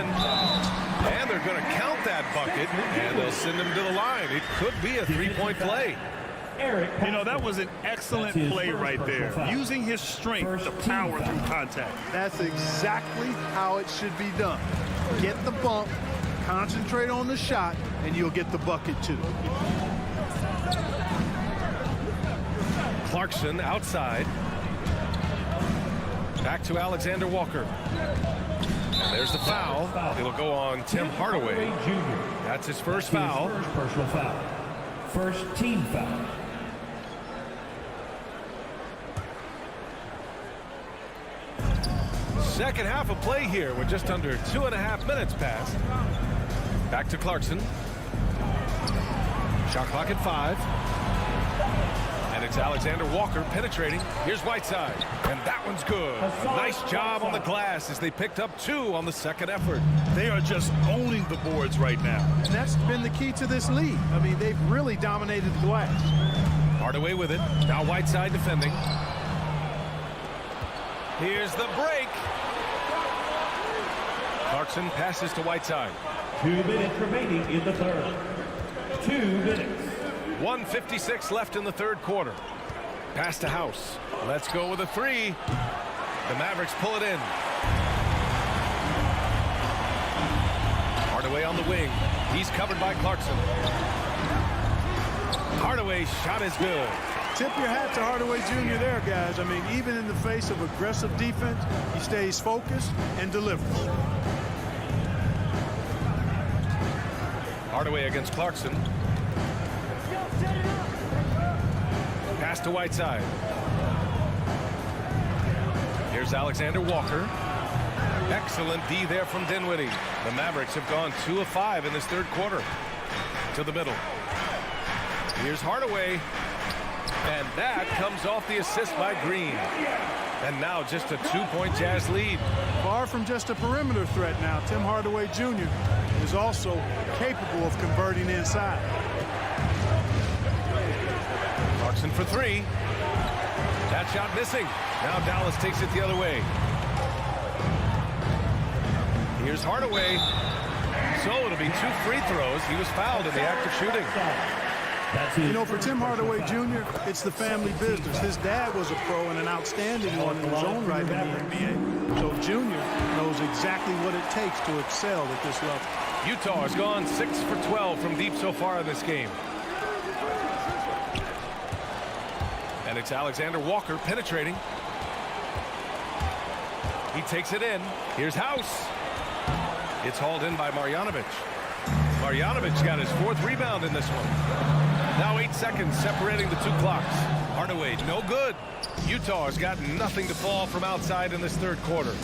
And they're going to count that bucket. And they'll send him to the line. It could be a three-point play. You know, that was an excellent play right there. Using his strength to power through contact. That's exactly how it should be done. Get the bump, concentrate on the shot, and you'll get the bucket too. Clarkson outside. Back to Alexander Walker. And there's the foul. It'll go on Tim Hardaway. That's his first foul. First personal foul. First team foul. Second half of play here with just under 2.5 minutes passed. Back to Clarkson. Shot clock at 5. And And it's Alexander Walker penetrating. Here's Whiteside. And that one's good. Nice job on the glass as they picked up 2 on the second effort. They are just owning the boards right now. And that's been the key to this lead. I mean, they've really dominated the glass. Hardaway with it. Now Whiteside defending. Here's the break. Clarkson passes to Whiteside. 2 minutes remaining in the third. 2 minutes. 1:56 left in the third quarter. Pass to House. Let's go with a 3. The Mavericks pull it in. Hardaway on the wing. He's covered by Clarkson. Hardaway's shot is good. Tip your hat to Hardaway Jr. there, guys. I mean, even in the face of aggressive defense, he stays focused and delivers. Hardaway against Clarkson. Pass to Whiteside. Here's Alexander Walker. Excellent D there from Dinwiddie. The Mavericks have gone 2 of 5 in this third quarter. To the middle. Here's Hardaway. And that comes off the assist by Green. And now just a 2-point Jazz lead. Far from just a perimeter threat now, Tim Hardaway Jr. is also capable of converting inside. Clarkson for 3. That shot missing. Now Dallas takes it the other way. Here's Hardaway. So it'll be 2 free throws. He was fouled in the act of shooting. You know, for Tim Hardaway Jr., it's the family business. His dad was a pro and an outstanding one in his own right in the NBA. So Jr. knows exactly what it takes to excel at this level. Utah has gone 6 for 12 from deep so far in this game. And it's Alexander Walker penetrating. He takes it in. Here's House. It's hauled in by Marjanovic. Marjanovic got his 4th rebound in this one. Now 8 seconds separating the 2 clocks. Hardaway, no good. Utah has got nothing to fall from outside in this third quarter.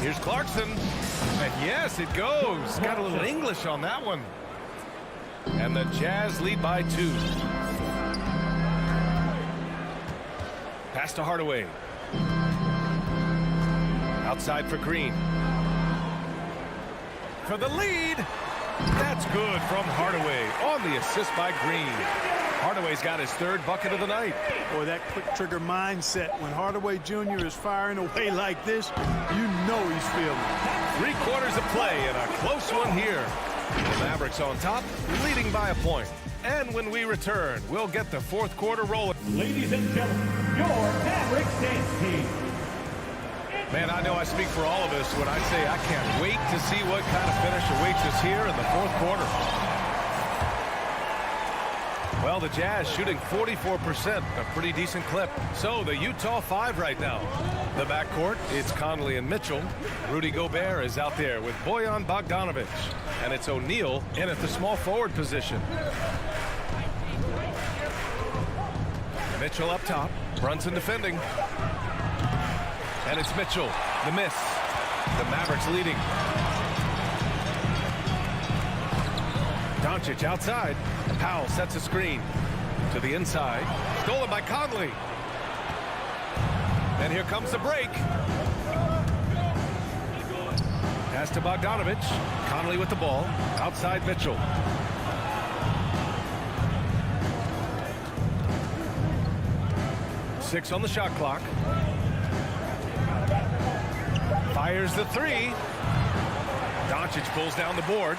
Here's Clarkson. And yes, it goes. Got a little English on that one. And the Jazz lead by 2. Pass to Hardaway. Outside for Green. For the lead. That's good from Hardaway on the assist by Green. Hardaway's got his 3rd bucket of the night. Boy, that quick trigger mindset. When Hardaway Jr. is firing away like this, you know he's feeling it. 3 quarters of play and a close one here. The Mavericks on top, leading by a point. And when we return, we'll get the 4th quarter rolling. Ladies and gentlemen, your Mavericks dance team. Man, I know I speak for all of us when I say I can't wait to see what kind of finish awaits us here in the 4th quarter. Well, the Jazz shooting 44%, a pretty decent clip. So the Utah 5 right now. The backcourt, it's Conley and Mitchell. Rudy Gobert is out there with Bojan Bogdanovic. And it's O'Neal in at the small forward position. Mitchell up top. Brunson defending. And it's Mitchell. The miss. The Mavericks leading. Doncic outside. Powell sets a screen. To the inside. Stolen by Conley. And here comes the break. Pass to Bogdanovic. Conley with the ball. Outside Mitchell. Six on the shot clock. Fires the 3. Doncic pulls down the board.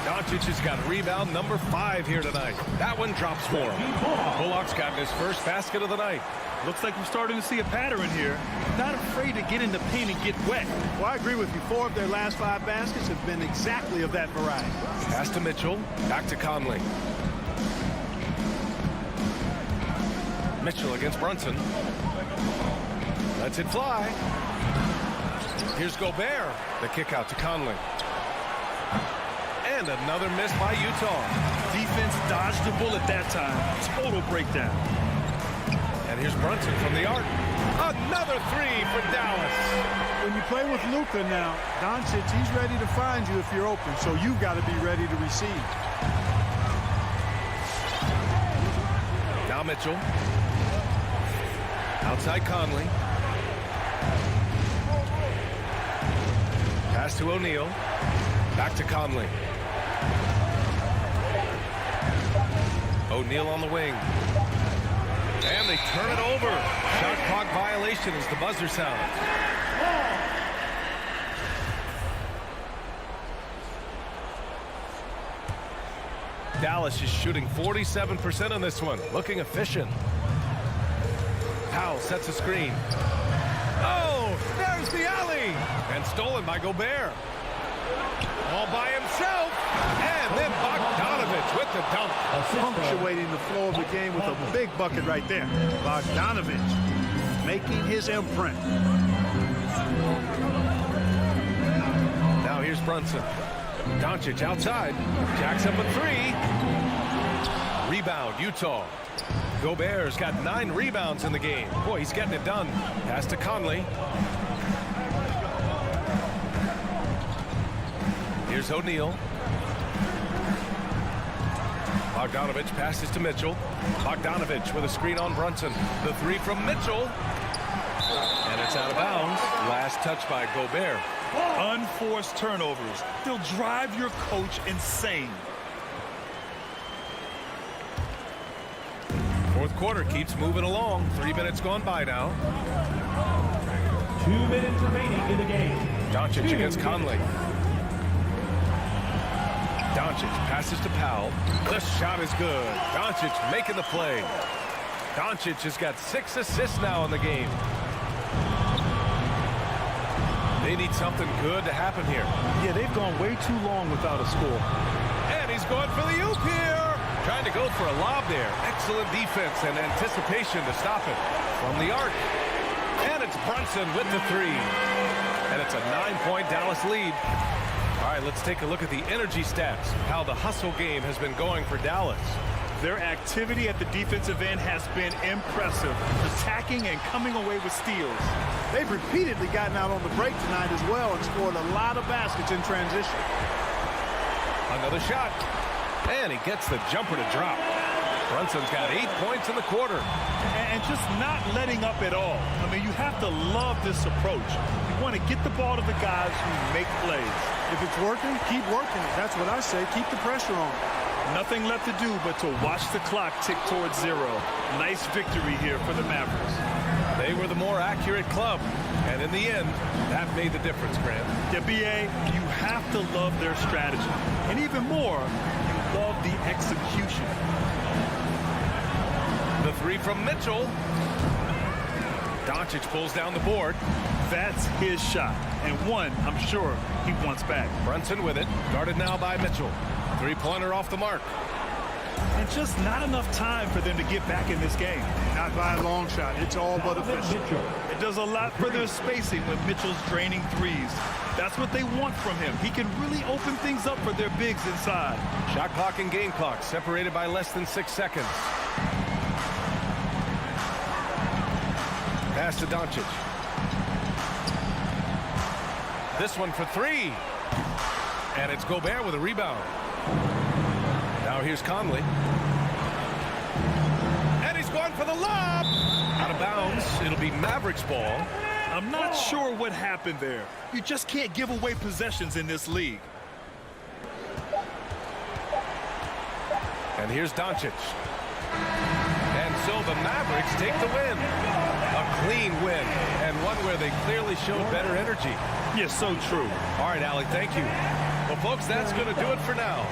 Doncic has got rebound number 5 here tonight. That one drops for him. Bullock's gotten his first basket of the night. Looks like we're starting to see a pattern here. Not afraid to get in the paint and get wet. Well, I agree with you. 4 of their last 5 baskets have been exactly of that variety. Pass to Mitchell. Back to Conley. Mitchell against Brunson. Lets it fly. Here's Gobert. The kick out to Conley. And another miss by Utah. Defense dodged the bullet that time. Total breakdown. And here's Brunson from the arc. Another 3 for Dallas. When you play with Luka now, Doncic, he's ready to find you if you're open, so you've got to be ready to receive. Now Mitchell. Outside Conley. Pass to O'Neal. Back to Conley. O'Neal on the wing. And they turn it over. Shot clock violation as the buzzer sounds. Dallas is shooting 47% on this one. Looking efficient. Powell sets a screen. Oh, there's the alley. And stolen by Gobert. All by himself. And then Bogdanovich with the dunk. Punctuating the flow of the game with a big bucket right there. Bogdanovich making his imprint. Now here's Brunson. Doncic outside. Jacks up a three. Rebound, Utah. Gobert's got 9 rebounds in the game. Boy, he's getting it done. Pass to Conley. Here's O'Neal. Bogdanovich passes to Mitchell. Bogdanovich with a screen on Brunson. The three from Mitchell. And it's out of bounds. Last touch by Gobert. Unforced turnovers. They'll drive your coach insane. Fourth quarter keeps moving along. 3 minutes gone by now. 2 minutes remaining in the game. Doncic against Conley. Doncic passes to Powell. The shot is good. Doncic making the play. Doncic has got 6 assists now in the game. They need something good to happen here. Yeah, they've gone way too long without a score. And he's going for the oop here. Trying to go for a lob there. Excellent defense and anticipation to stop it from the arc. And it's Brunson with the three. And it's a 9-point Dallas lead. All right, let's take a look at the energy stats. How the hustle game has been going for Dallas. Their activity at the defensive end has been impressive. Attacking and coming away with steals. They've repeatedly gotten out on the break tonight as well and scored a lot of baskets in transition. Another shot. And he gets the jumper to drop. Brunson's got 8 points in the quarter. And just not letting up at all. I mean, you have to love this approach. You want to get the ball to the guys who make plays. If it's working, keep working it. That's what I say. Keep the pressure on. Nothing left to do but to watch the clock tick towards 0. Nice victory here for the Mavericks. They were the more accurate club. And in the end, that made the difference, Grant. Yeah, B.A., you have to love their strategy. And even more, you love the execution. The three from Mitchell. Doncic pulls down the board. That's his shot. And one, I'm sure, he wants back. Brunson with it. Guarded now by Mitchell. Three-pointer off the mark. And just not enough time for them to get back in this game. Not by a long shot. It's all but official. It does a lot for their spacing when Mitchell's draining threes. That's what they want from him. He can really open things up for their bigs inside. Shot clock and game clock separated by less than 6 seconds. Pass to Doncic. This one for three. And it's Gobert with a rebound. Now here's Conley. And he's going for the lob. Out of bounds. It'll be Mavericks ball. I'm not sure what happened there. You just can't give away possessions in this league. And here's Doncic. And so the Mavericks take the win. A clean win. And one where they clearly showed better energy. Yeah, so true. All right, Allie, thank you. Well, folks, that's going to do it for now.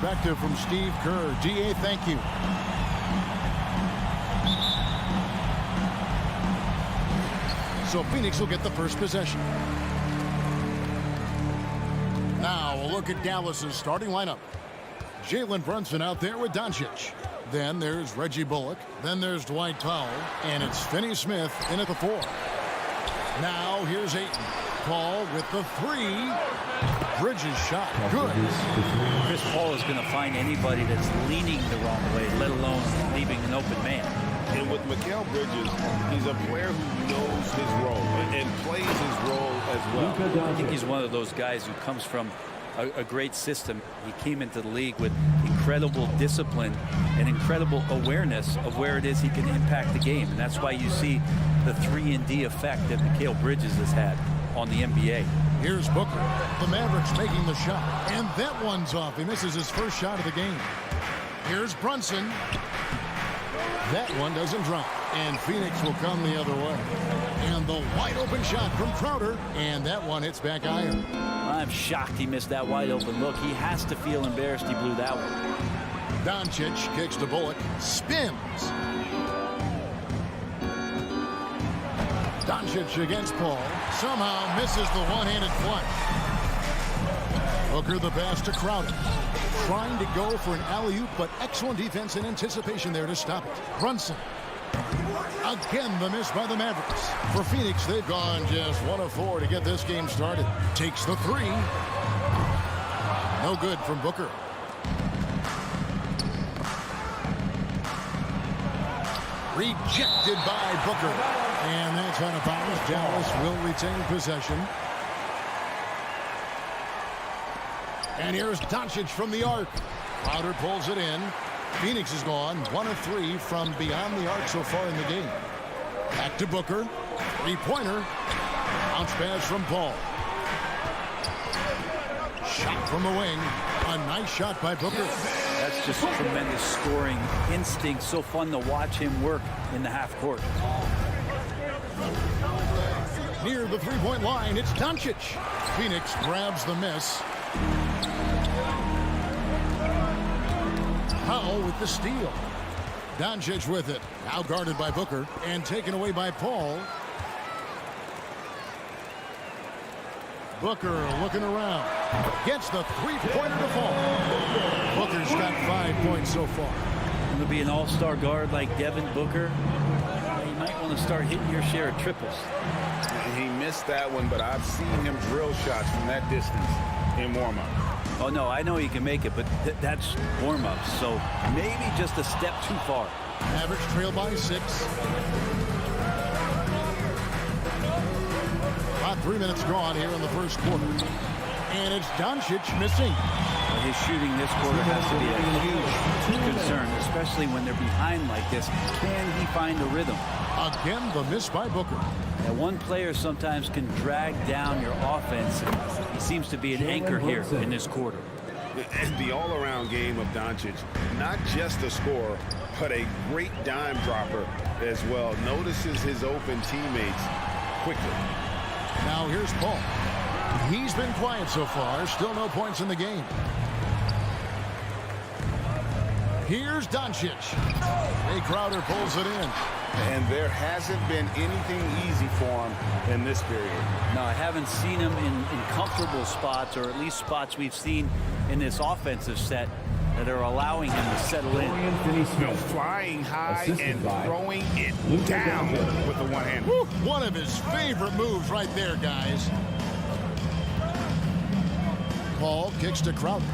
perspective from Steve Kerr. DA, thank you. So Phoenix will get the first possession. Now we'll look at Dallas's starting lineup. Jalen Brunson out there with Doncic. Then there's Reggie Bullock. Then there's Dwight Powell. And it's Finney Smith in at the 4. Now here's Ayton. Paul with the 3. Bridges shot. Good. Chris Paul is going to find anybody that's leaning the wrong way, let alone leaving an open man. And with Mikal Bridges, he's a player who knows his role and plays his role as well. I think he's one of those guys who comes from a great system. He came into the league with incredible discipline and incredible awareness of where it is he can impact the game. And that's why you see the 3-and-D effect that Mikal Bridges has had on the NBA. Here's Booker. The Mavericks making the shot. And that one's off. He misses his first shot of the game. Here's Brunson. That one doesn't drop. And Phoenix will come the other way. And the wide open shot from Crowder. And that one hits back iron. I'm shocked he missed that wide open look. He has to feel embarrassed he blew that one. Doncic kicks to Bullock. Spins. Doncic against Paul. Somehow misses the one-handed flush. Booker the pass to Crowder. Trying to go for an alley-oop, but excellent defense and anticipation there to stop it. Brunson. Again, the miss by the Mavericks. For Phoenix, they've gone just 1 of 4 to get this game started. Takes the 3. No good from Booker. Rejected by Booker. And that's out of bounds. Dallas will retain possession. And here's Doncic from the arc. Crowder pulls it in. Phoenix is gone 1 of 3 from beyond the arc so far in the game. Back to Booker. 3-pointer. Bounce pass from Paul. Shot from the wing. A nice shot by Booker. That's just tremendous scoring instinct. So fun to watch him work in the half court. Near the 3-point line, it's Doncic. Phoenix grabs the miss. Powell with the steal. Doncic with it. Now guarded by Booker and taken away by Paul. Booker looking around. Gets the 3-pointer to fall. Booker's got 5 points so far. Going to be an all-star guard like Devin Booker. You might want to start hitting your share of triples. He missed that one, but I've seen him drill shots from that distance in warm-up. Oh, no, I know he can make it, but that's warm-up, so maybe just a step too far. Mavericks trail by 6. About 3 minutes gone here in the first quarter. And it's Doncic missing. Well, his shooting this quarter has to be a huge concern, especially when they're behind like this. Can he find a rhythm? Again, the miss by Booker. And one player sometimes can drag down your offense. He seems to be an anchor here in this quarter. And the all-around game of Doncic, not just a scorer, but a great dime dropper as well. Notices his open teammates quickly. Now here's Paul. He's been quiet so far. Still no points in the game. Here's Doncic. Jay Crowder pulls it in. And there hasn't been anything easy for him in this period. No, I haven't seen him in comfortable spots, or at least spots we've seen in this offensive set that are allowing him to settle in. Flying high and throwing it down with the one hand. Woo, one of his favorite moves right there, guys. Paul kicks to Crowder.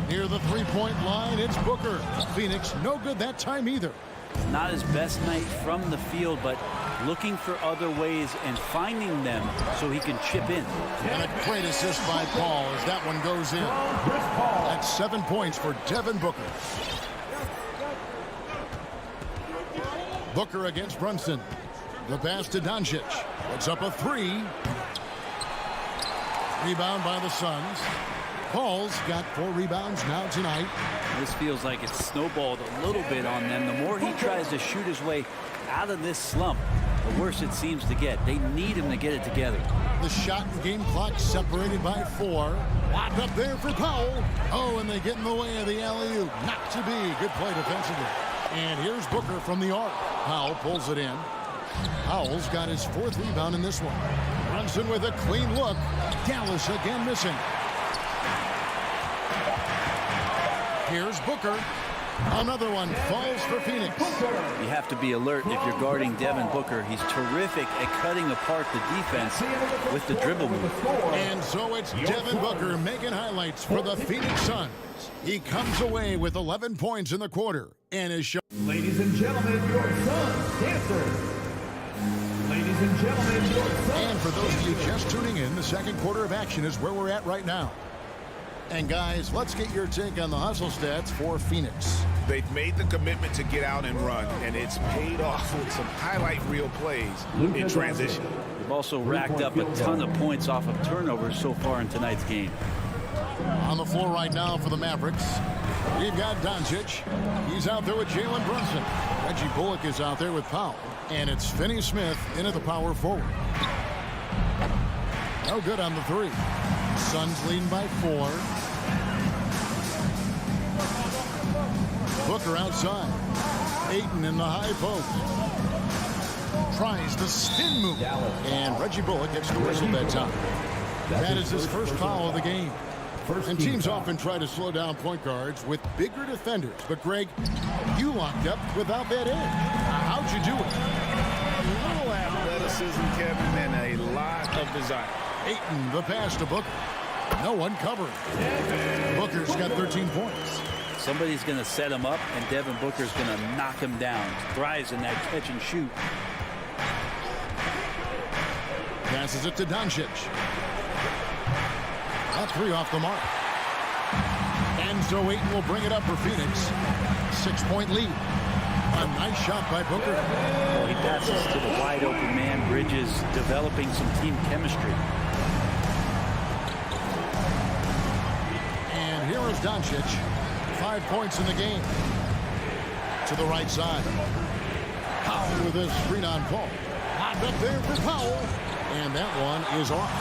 Near the 3-point line, it's Booker. Phoenix, no good that time either. Not his best night from the field, but looking for other ways and finding them so he can chip in. And a great assist by Paul as that one goes in. That's 7 points for Devin Booker. Booker against Brunson. The pass to Doncic. Puts up a 3. Rebound by the Suns. Paul's got 4 rebounds now tonight. This feels like it's snowballed a little bit on them. The more he tries to shoot his way out of this slump, the worse it seems to get. They need him to get it together. The shot and game clock separated by 4. Locked up there for Powell. Oh, and they get in the way of the alley-oop. Not to be. Good play defensively. And here's Booker from the arc. Powell pulls it in. Powell's got his 4th rebound in this one. Brunson with a clean look. Dallas again missing. Here's Booker. Another one falls for Phoenix. You have to be alert if you're guarding Devin Booker. He's terrific at cutting apart the defense with the dribble move. And so it's Devin Booker making highlights for the Phoenix Suns. He comes away with 11 points in the quarter and is shown. Ladies and gentlemen, your Suns dancers. Ladies and gentlemen, your Suns. And for those of you just tuning in, the second quarter of action is where we're at right now. And guys, let's get your take on the hustle stats for Phoenix. They've made the commitment to get out and run, and it's paid off with some highlight reel plays in transition. They've also racked up a ton of points off of turnovers so far in tonight's game. On the floor right now for the Mavericks, we've got Doncic. He's out there with Jalen Brunson. Reggie Bullock is out there with Powell. And it's Finney Smith in at the power forward. No good on the 3. Suns leading by 4. Booker outside. Ayton in the high post. Tries the spin move. And Reggie Bullock gets the whistle that time. That is his first foul of the game. And teams often try to slow down point guards with bigger defenders. But, Greg, you locked up without that edge. How'd you do it? A little athleticism, Kevin, and a lot of desire. Ayton, the pass to Booker. No one covering. Booker's got 13 points. Somebody's going to set him up, and Devin Booker's going to knock him down. Thrives in that catch and shoot. Passes it to Doncic. That's 3 off the mark. And so Ayton will bring it up for Phoenix. 6-point lead. A nice shot by Booker. He passes to the wide open man. Bridges developing some team chemistry. And here is Doncic. 5 points in the game. To the right side. Powell with a screen on Paul. Hot up there for Powell. And that one is off.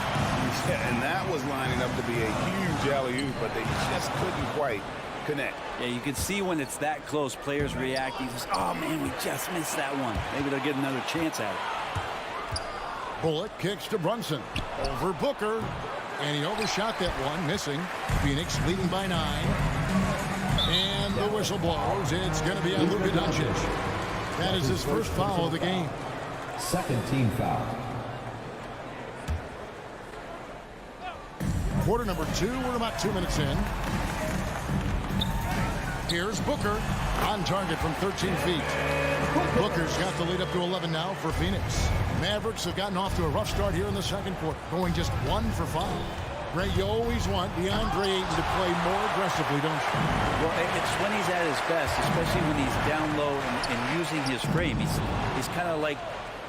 Yeah, and that was lining up to be a huge alley-oop, but they just couldn't quite connect. Yeah, you can see when it's that close, players reacting. Just, oh, man, we just missed that one. Maybe they'll get another chance at it. Bullock kicks to Brunson. Over Booker. And he overshot that one, missing. Phoenix leading by 9. And the whistle blows. It's going to be on Luka Doncic. That is his first foul of the game. Second team foul. Quarter number 2. We're about 2 minutes in. Here's Booker on target from 13 feet. Booker's got the lead up to 11 now for Phoenix. Mavericks have gotten off to a rough start here in the second quarter, going just 1 for 5. Ray, you always want Deandre Ayton to play more aggressively, don't you? Well, it's when he's at his best, especially when he's down low and using his frame. He's kind of like,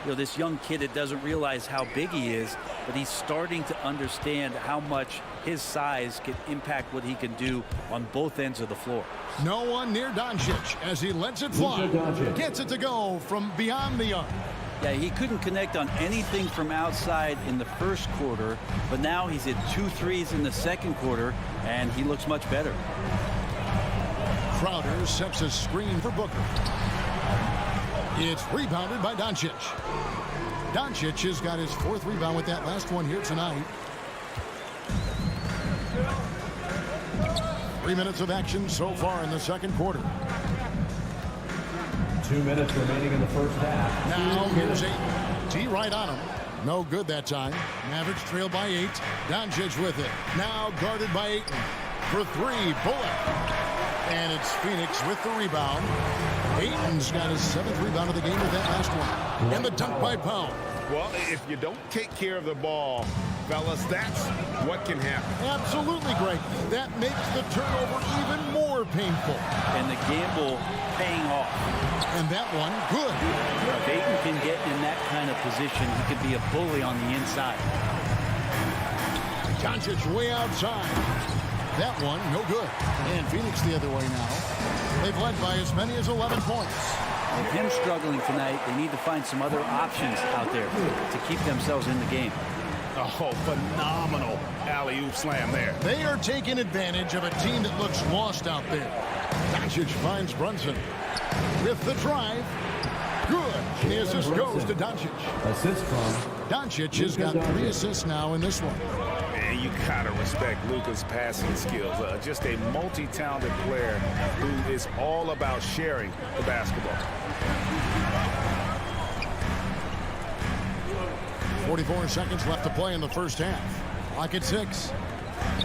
you know, this young kid that doesn't realize how big he is, but he's starting to understand how much his size can impact what he can do on both ends of the floor. No one near Doncic as he lets it fly. Gets it to go from beyond the arc. Yeah, he couldn't connect on anything from outside in the first quarter, but now he's hit 2 threes in the second quarter, and he looks much better. Crowder sets a screen for Booker. It's rebounded by Doncic. Doncic has got his 4th rebound with that last one here tonight. 3 minutes of action so far in the second quarter. 2 minutes remaining in the first half. Now here's Ayton. T right on him. No good that time. Mavericks trail by 8. Doncic with it. Now guarded by Ayton. For 3, Bullock. And it's Phoenix with the rebound. Ayton's got his 7th rebound of the game with that last one. And the dunk by Powell. Well, if you don't take care of the ball, fellas, that's what can happen. Absolutely, Greg. That makes the turnover even more painful. And the gamble paying off. And that one, good. If Ayton can get in that kind of position, he could be a bully on the inside. Doncic way outside. That one, no good. And Phoenix the other way now. They've led by as many as 11 points. With him struggling tonight, they need to find some other options out there to keep themselves in the game. Oh, phenomenal alley-oop slam there. They are taking advantage of a team that looks lost out there. Doncic finds Brunson with the drive. Good. The assist goes to Doncic. Assist from Doncic has got 3 assists now in this one. And you gotta respect Luka's passing skills. Just a multi-talented player who is all about sharing the basketball. 44 seconds left to play in the first half. Clock at 6.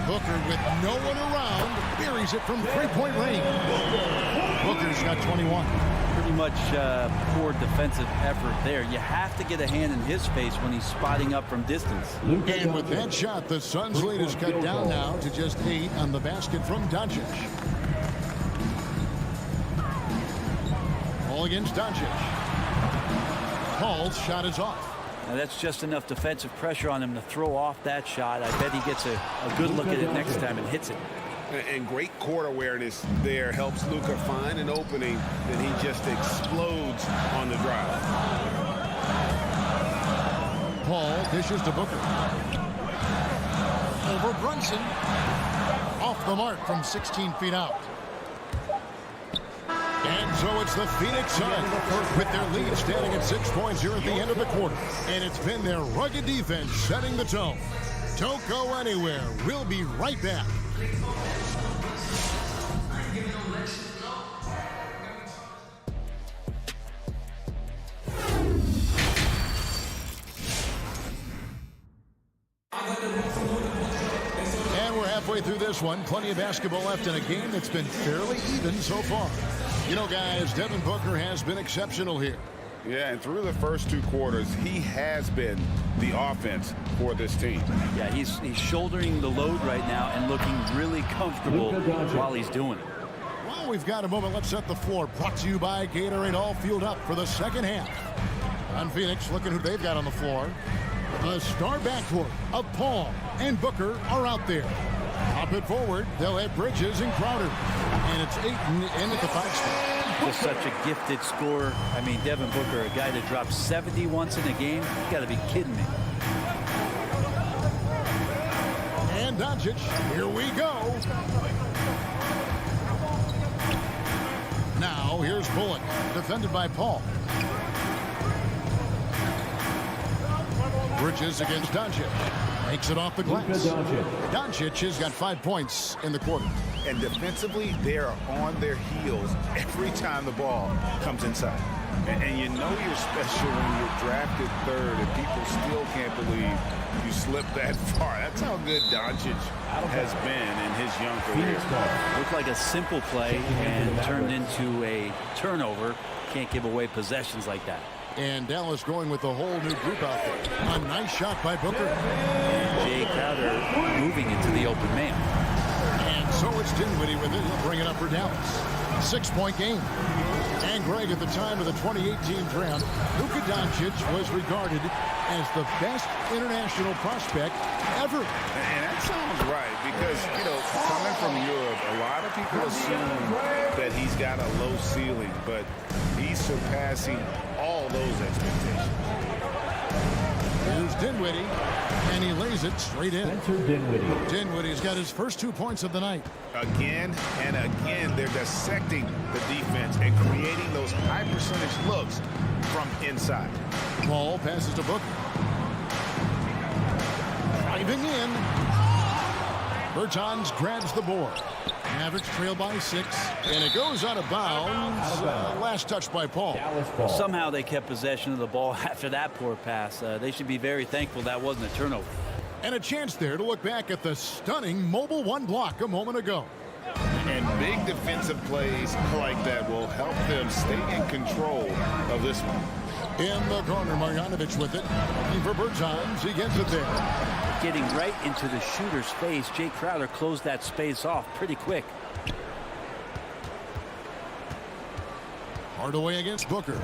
Booker with no one around buries it from 3-point range. Booker's got 21. Pretty much poor defensive effort there. You have to get a hand in his face when he's spotting up from distance. And with that shot, the Suns' lead is cut down now to just 8 on the basket from Doncic. Ball against Doncic. Paul's shot is off. Now that's just enough defensive pressure on him to throw off that shot. I bet he gets a good look at it next time and hits it. And great court awareness there helps Luka find an opening, and he just explodes on the drive. Paul dishes to Booker. Over Brunson. Off the mark from 16 feet out. And so it's the Phoenix Suns with their lead standing at 6 points here at the end of the quarter. And it's been their rugged defense setting the tone. Don't go anywhere. We'll be right back. And we're halfway through this one. Plenty of basketball left in a game that's been fairly even so far. You know, guys, Devin Booker has been exceptional here. Yeah, and through the first 2 quarters, he has been the offense for this team. Yeah, he's shouldering the load right now and looking really comfortable while he's doing it. Well, we've got a moment. Let's set the floor. Brought to you by Gatorade, all fueled up for the second half. On Phoenix, looking who they've got on the floor. The star backcourt of Paul and Booker are out there. Pop it forward. They'll have Bridges and Crowder. And it's Ayton in at the 5 spot. Just such a gifted scorer. I mean, Devin Booker, a guy that dropped 70 once in a game. You got to be kidding me. And Doncic, here we go. Now, here's Bullock, defended by Paul. Bridges against Doncic. Makes it off the glass. Doncic has got 5 points in the quarter. And defensively, they are on their heels every time the ball comes inside. And you know you're special when you're drafted 3rd and people still can't believe you slipped that far. That's how good Doncic has been in his young career. Looked like a simple play and turned into a turnover. Can't give away possessions like that. And Dallas going with a whole new group out there. A nice shot by Booker. And Jay Crowder moving into the open man. And so it's Dinwiddie with it. He'll bring it up for Dallas. 6-point game. And Greg, at the time of the 2018 draft, Luka Doncic was regarded as the best international prospect ever. And that sounds right because, you know, coming from Europe, a lot of people assume that he's got a low ceiling, but he's surpassing all those expectations. Here's Dinwiddie, and he lays it straight in. Dinwiddie's got his first 2 points of the night. Again and again, they're dissecting the defense and creating those high percentage looks from inside. Paul passes to Booker. Driving in. Bertans grabs the board. Mavericks trail by 6, and it goes out of bounds. Last touch by Paul. Somehow they kept possession of the ball after that poor pass. They should be very thankful that wasn't a turnover. And a chance there to look back at the stunning mobile 1 block a moment ago. And big defensive plays like that will help them stay in control of this one. In the corner, Marjanovic with it. Looking for Bertans. He gets it there. Getting right into the shooter's face. Jay Crowder closed that space off pretty quick. Hardaway against Booker.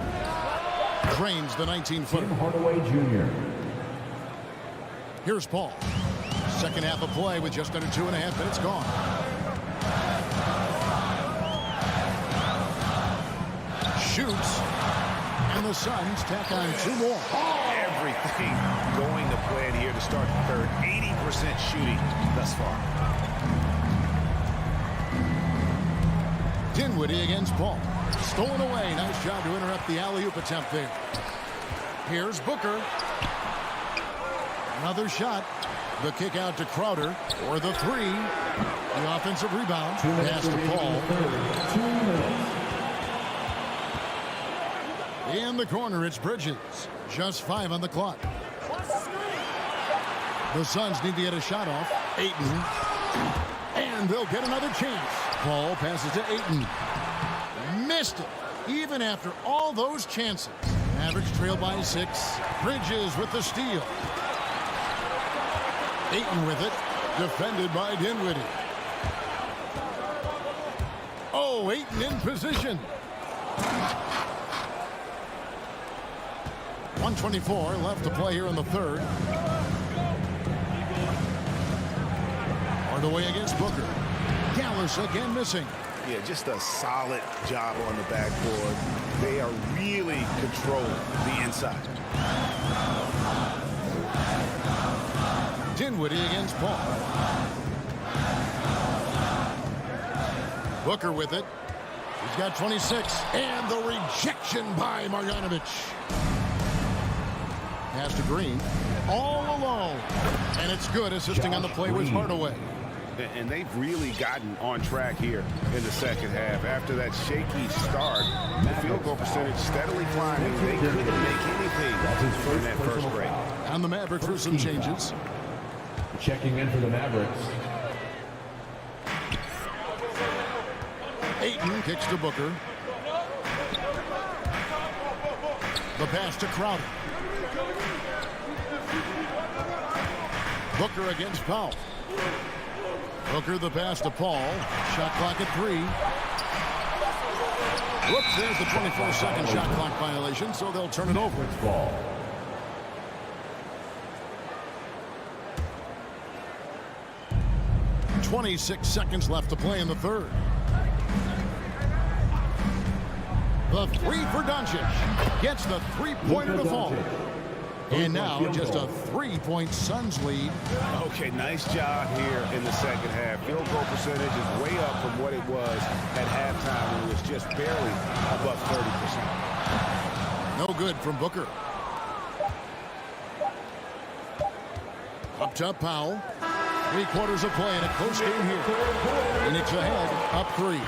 Trains the 19-footer. Hardaway Jr. Here's Paul. Second half of play with just under 2.5 minutes gone. Shoots. the Suns tack on 2 more. Everything going to plan here to start the third. 80% shooting thus far. Dinwiddie against Paul. Stolen away. Nice job to interrupt the alley-oop attempt there. Here's Booker. Another shot. The kick out to Crowder for the 3. The offensive rebound. Pass to Paul. 2 minutes. In the corner, it's Bridges. Just 5 on the clock. The Suns need to get a shot off. Ayton. And they'll get another chance. Paul passes to Ayton. Missed it. Even after all those chances. Mavericks trail by 6. Bridges with the steal. Ayton with it. Defended by Dinwiddie. Oh, Ayton in position. 1:24 left to play here in the third. Hardaway against Booker. Dallas again missing. Yeah, just a solid job on the backboard. They are really controlling the inside. Dinwiddie against Paul. Booker with it. He's got 26. And the rejection by Marjanovic. Pass to Green. All alone. And it's good. Assisting on the play was Hardaway. And they've really gotten on track here in the second half. After that shaky start, the field goal percentage steadily climbing. They couldn't make anything in that first break. And the Mavericks through some changes. Checking in for the Mavericks. Ayton kicks to Booker. The pass to Crowder. Booker against Powell. Booker the pass to Paul. Shot clock at 3. Whoops, there's the 24-second shot clock violation, so they'll turn it over. It's ball. .26 seconds left to play in the third. The 3 for Doncic. Gets the 3-pointer to fall. And now just a 3-point Suns lead. Okay, nice job here in the second half. Field goal percentage is way up from what it was at halftime when it was just barely above 30%. No good from Booker. Up top, Powell. 3 quarters of play in a close game here. Phoenix ahead, up 3.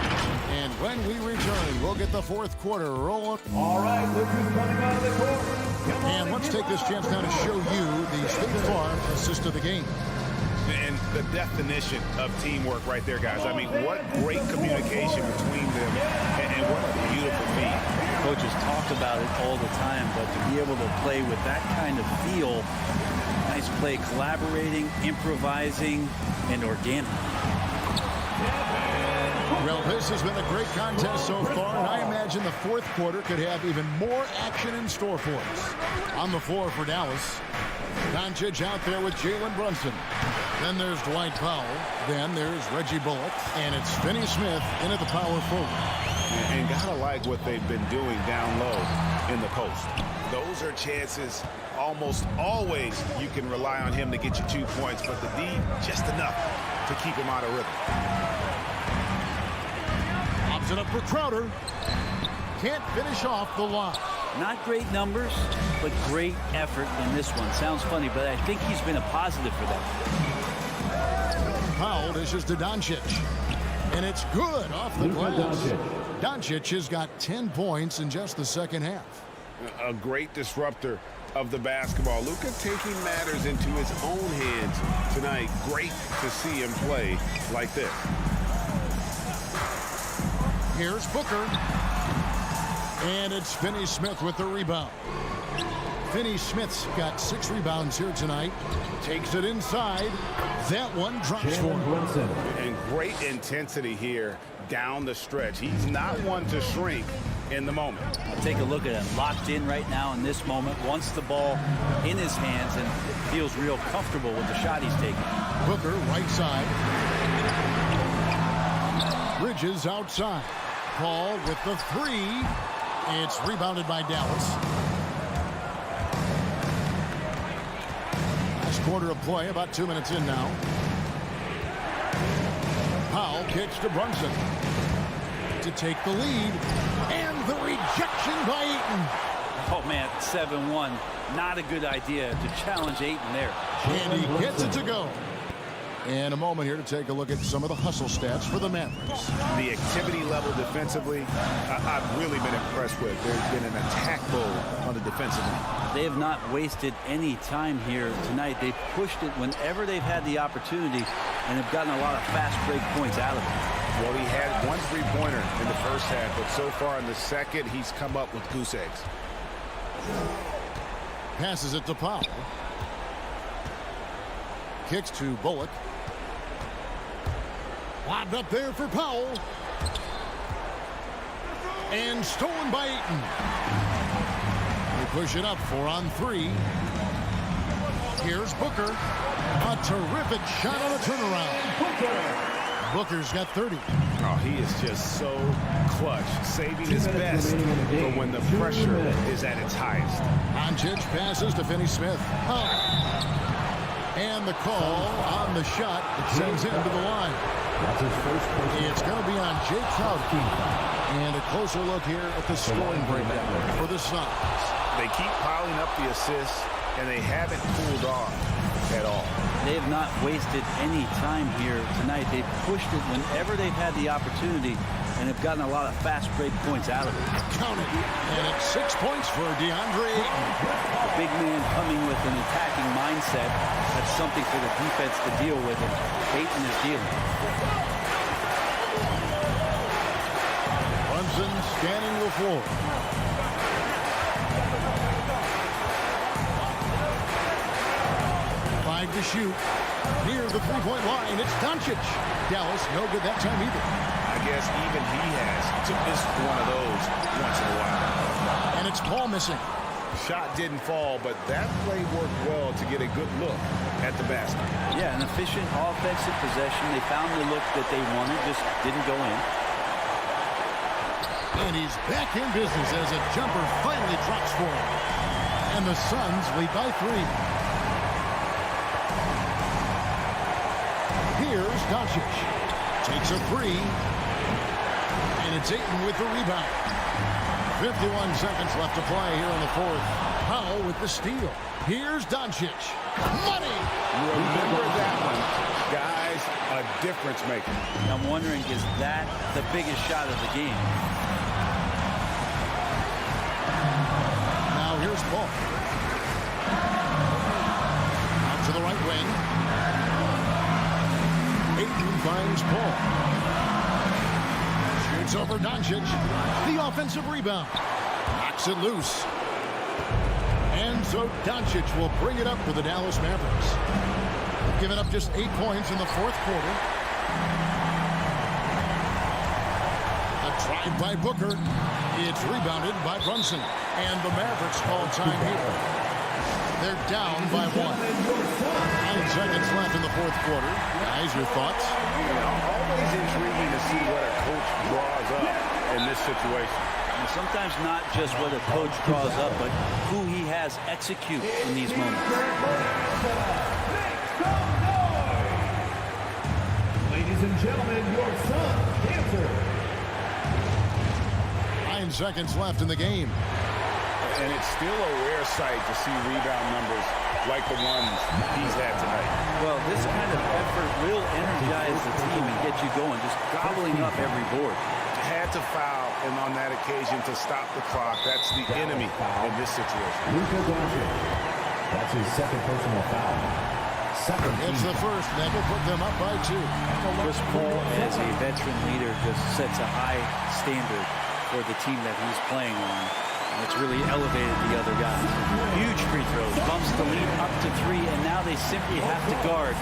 And when we return, we'll get the fourth quarter roll up. All right, look who's coming out of the court. And let's take this chance now to show you the State Farm assist of the game. And the definition of teamwork right there, guys. I mean, what great communication between them, and what a beautiful feat. Coaches talk about it all the time, but to be able to play with that kind of feel, nice play, collaborating, improvising, and organic. Well, this has been a great contest so far, and I imagine the fourth quarter could have even more action in store for us. On the floor for Dallas, Doncic out there with Jalen Brunson. Then there's Dwight Powell. Then there's Reggie Bullock. And it's Finney Smith in at the power forward. And gotta like what they've been doing down low in the post. Those are chances almost always you can rely on him to get you 2 points, but the D just enough to keep him out of rhythm. Pops it up for Crowder. Can't finish off the line. Not great numbers, but great effort in this one. Sounds funny, but I think he's been a positive for them. Powell dishes to Doncic. And it's good off the glass. Doncic has got 10 points in just the second half. A great disruptor of the basketball. Luka taking matters into his own hands tonight. Great to see him play like this. Here's Booker. And it's Finney Smith with the rebound. Finney Smith's got 6 rebounds here tonight. Takes it inside. That one drops for him. And great intensity here down the stretch. He's not one to shrink in the moment. I'll take a look at him. Locked in right now in this moment. Wants the ball in his hands and feels real comfortable with the shot he's taking. Booker right side. Bridges outside. Paul with the 3. It's rebounded by Dallas. Last quarter of play, about 2 minutes in now. Powell kicks to Brunson to take the lead, and the rejection by Ayton. Oh man, 7-1. Not a good idea to challenge Ayton there. And he gets it to go. And a moment here to take a look at some of the hustle stats for the Mavericks. The activity level defensively, I've really been impressed with. There's been an attack mode on the defensive end. They have not wasted any time here tonight. They've pushed it whenever they've had the opportunity and have gotten a lot of fast break points out of it. Well, he had one three-pointer in the first half, but so far in the second, he's come up with goose eggs. Passes it to Powell. Kicks to Bullock. Lobbed up there for Powell. And stolen by Ayton. They push it up 4-on-3. Here's Booker. A terrific shot on a turnaround. Booker's got 30. Oh, he is just so clutch, saving his best for when the pressure is at its highest. Doncic passes to Finney Smith. And the call on the shot that sends him to the line. That's his first personal. It's going to be on Jay Crowder. And a closer look here at the scoring breakdown for the Suns. They keep piling up the assists, and they haven't cooled off at all. They have not wasted any time here tonight. They've pushed it whenever they've had the opportunity and have gotten a lot of fast break points out of it. Count it. And it's 6 points for Deandre Ayton. The big man coming with an attacking mindset. That's something for the defense to deal with, and Ayton is dealing. Brunson scanning the floor. To shoot near the three-point line. It's Doncic. Dallas no good that time either. I guess even he has to miss one of those once in a while. And it's Paul missing. Shot didn't fall, but that play worked well to get a good look at the basket. Yeah, an efficient offensive possession. They found the look that they wanted, just didn't go in. And he's back in business as a jumper finally drops for him. And the Suns lead by 3. Here's Doncic. Takes a 3. And it's Ayton with the rebound. 51 seconds left to play here in the fourth. Powell with the steal. Here's Doncic. Money! Remember that one. Guys, a difference maker. I'm wondering, is that the biggest shot of the game? Now here's Paul. Out to the right wing. Ayton finds Paul. Shoots over Doncic. The offensive rebound. Knocks it loose. And so Doncic will bring it up for the Dallas Mavericks. Giving up just 8 points in the fourth quarter. A drive by Booker. It's rebounded by Brunson. And the Mavericks call time here. They're down by 1. 9 seconds left in the fourth quarter. Guys, your thoughts? Always intriguing to see what a coach draws up in this situation. And sometimes not just what a coach draws up, but who he has execute in these moments. Ladies and gentlemen, your son, Dancer. 9 seconds left in the game. And it's still a rare sight to see rebound numbers like the ones he's had tonight. Well, this kind of effort will energize the team and get you going, just gobbling up every board. Had to foul, and on that occasion to stop the clock. That's the enemy in this situation. That's his second personal foul. It's the first, and that will put them up by 2. Chris Paul, as a veteran leader, just sets a high standard for the team that he's playing on. And it's really elevated the other guys. Huge free throws, bumps the lead up to 3, and now they simply have to guard.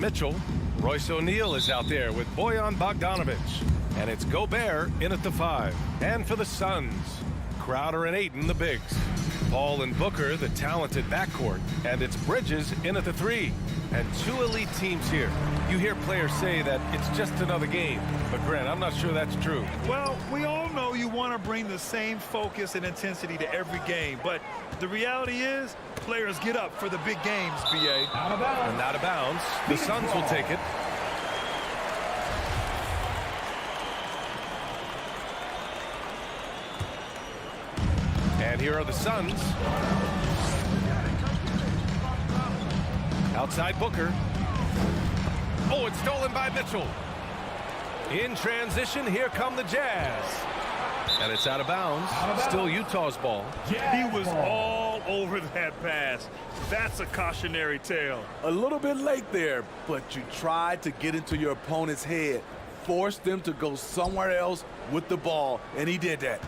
Mitchell. Royce O'Neal is out there with Bojan Bogdanovic. And it's Gobert in at the 5. And for the Suns, Crowder and Ayton, the bigs. Paul and Booker, the talented backcourt. And it's Bridges in at the 3. And 2 elite teams here. You hear players say that it's just another game. But Grant, I'm not sure that's true. Well, we all know you want to bring the same focus and intensity to every game. But the reality is, players get up for the big games, B.A. And out of bounds. The Suns will take it. And here are the Suns. Outside Booker. Oh, it's stolen by Mitchell. In transition, here come the Jazz. And it's out of bounds. Still Utah's ball. He was all over that pass. That's a cautionary tale. A little bit late there, but you tried to get into your opponent's head. Forced them to go somewhere else with the ball, and he did that.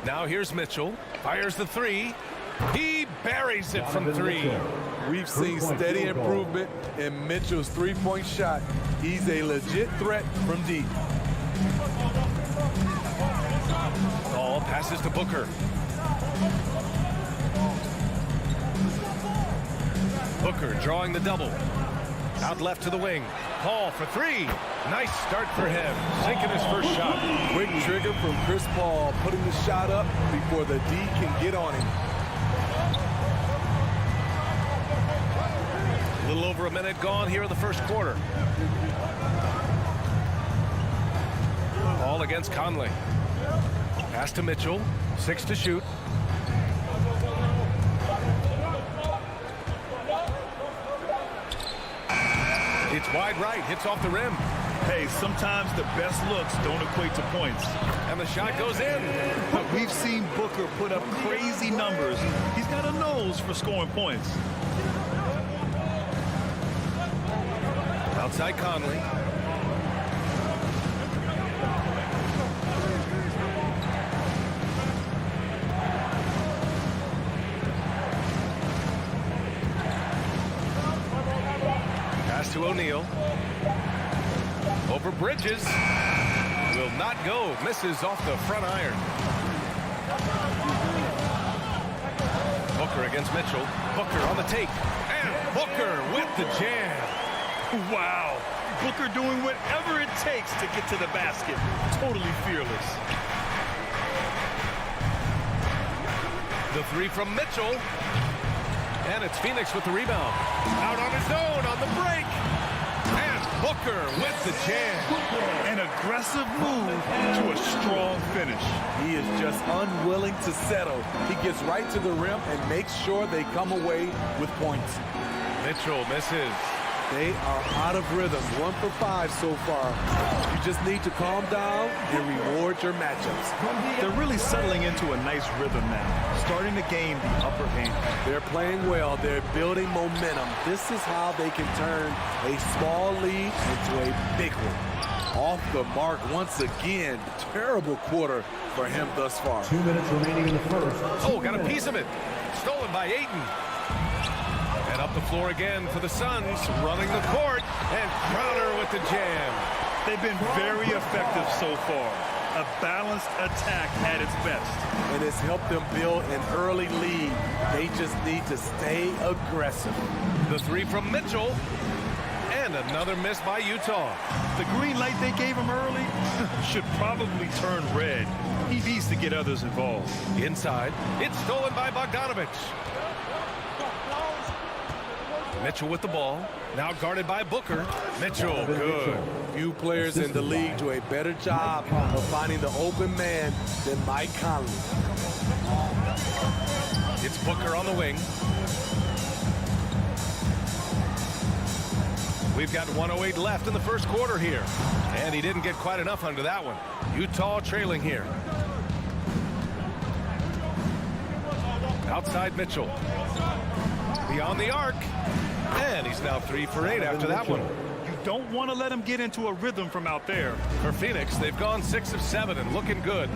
Now here's Mitchell. Fires the 3. He buries it from 3. We've seen steady improvement in Mitchell's three-point shot. He's a legit threat from deep. Ball passes to Booker. Booker drawing the double. Out left to the wing. Paul for 3. Nice start for him. Sinking his first shot. Quick trigger from Chris Paul, putting the shot up before the D can get on him. A little over a minute gone here in the first quarter. Paul against Conley. Pass to Mitchell. 6 to shoot. It's wide right. Hits off the rim. Hey, sometimes the best looks don't equate to points. And the shot goes in. But we've seen Booker put up crazy numbers. He's got a nose for scoring points. Outside Conley. Pass to O'Neal. Over Bridges. Will not go. Misses off the front iron. Booker against Mitchell. Booker on the take. And Booker with the jam. Wow. Booker doing whatever it takes to get to the basket. Totally fearless. The 3 from Mitchell. And it's Phoenix with the rebound. Out on his own on the break. And Booker with the jam. An aggressive move to a strong finish. He is just unwilling to settle. He gets right to the rim and makes sure they come away with points. Mitchell misses. They are out of rhythm. 1 for 5 so far. You just need to calm down and reward your matchups. They're really settling into a nice rhythm now, starting to gain the upper hand. They're playing well. They're building momentum. This is how they can turn a small lead into a big one. Off the mark once again. Terrible quarter for him thus far. 2 minutes remaining in the first. Oh, got a piece of it. Stolen by Ayton. And up the floor again for the Suns, running the court, and Crowder with the jam. They've been very effective so far. A balanced attack at its best. And it's helped them build an early lead. They just need to stay aggressive. The 3 from Mitchell, and another miss by Utah. The green light they gave him early should probably turn red. He needs to get others involved. Inside, it's stolen by Bogdanovic. Mitchell with the ball, now guarded by Booker. Mitchell, good. Few players in the league do a better job of finding the open man than Mike Conley. It's Booker on the wing. We've got 1:08 left in the first quarter here. And he didn't get quite enough under that one. Utah trailing here. Outside Mitchell. Beyond the arc. And he's now 3 for 8 after that one. You don't want to let him get into a rhythm from out there. For Phoenix, they've gone 6 of 7 and looking good.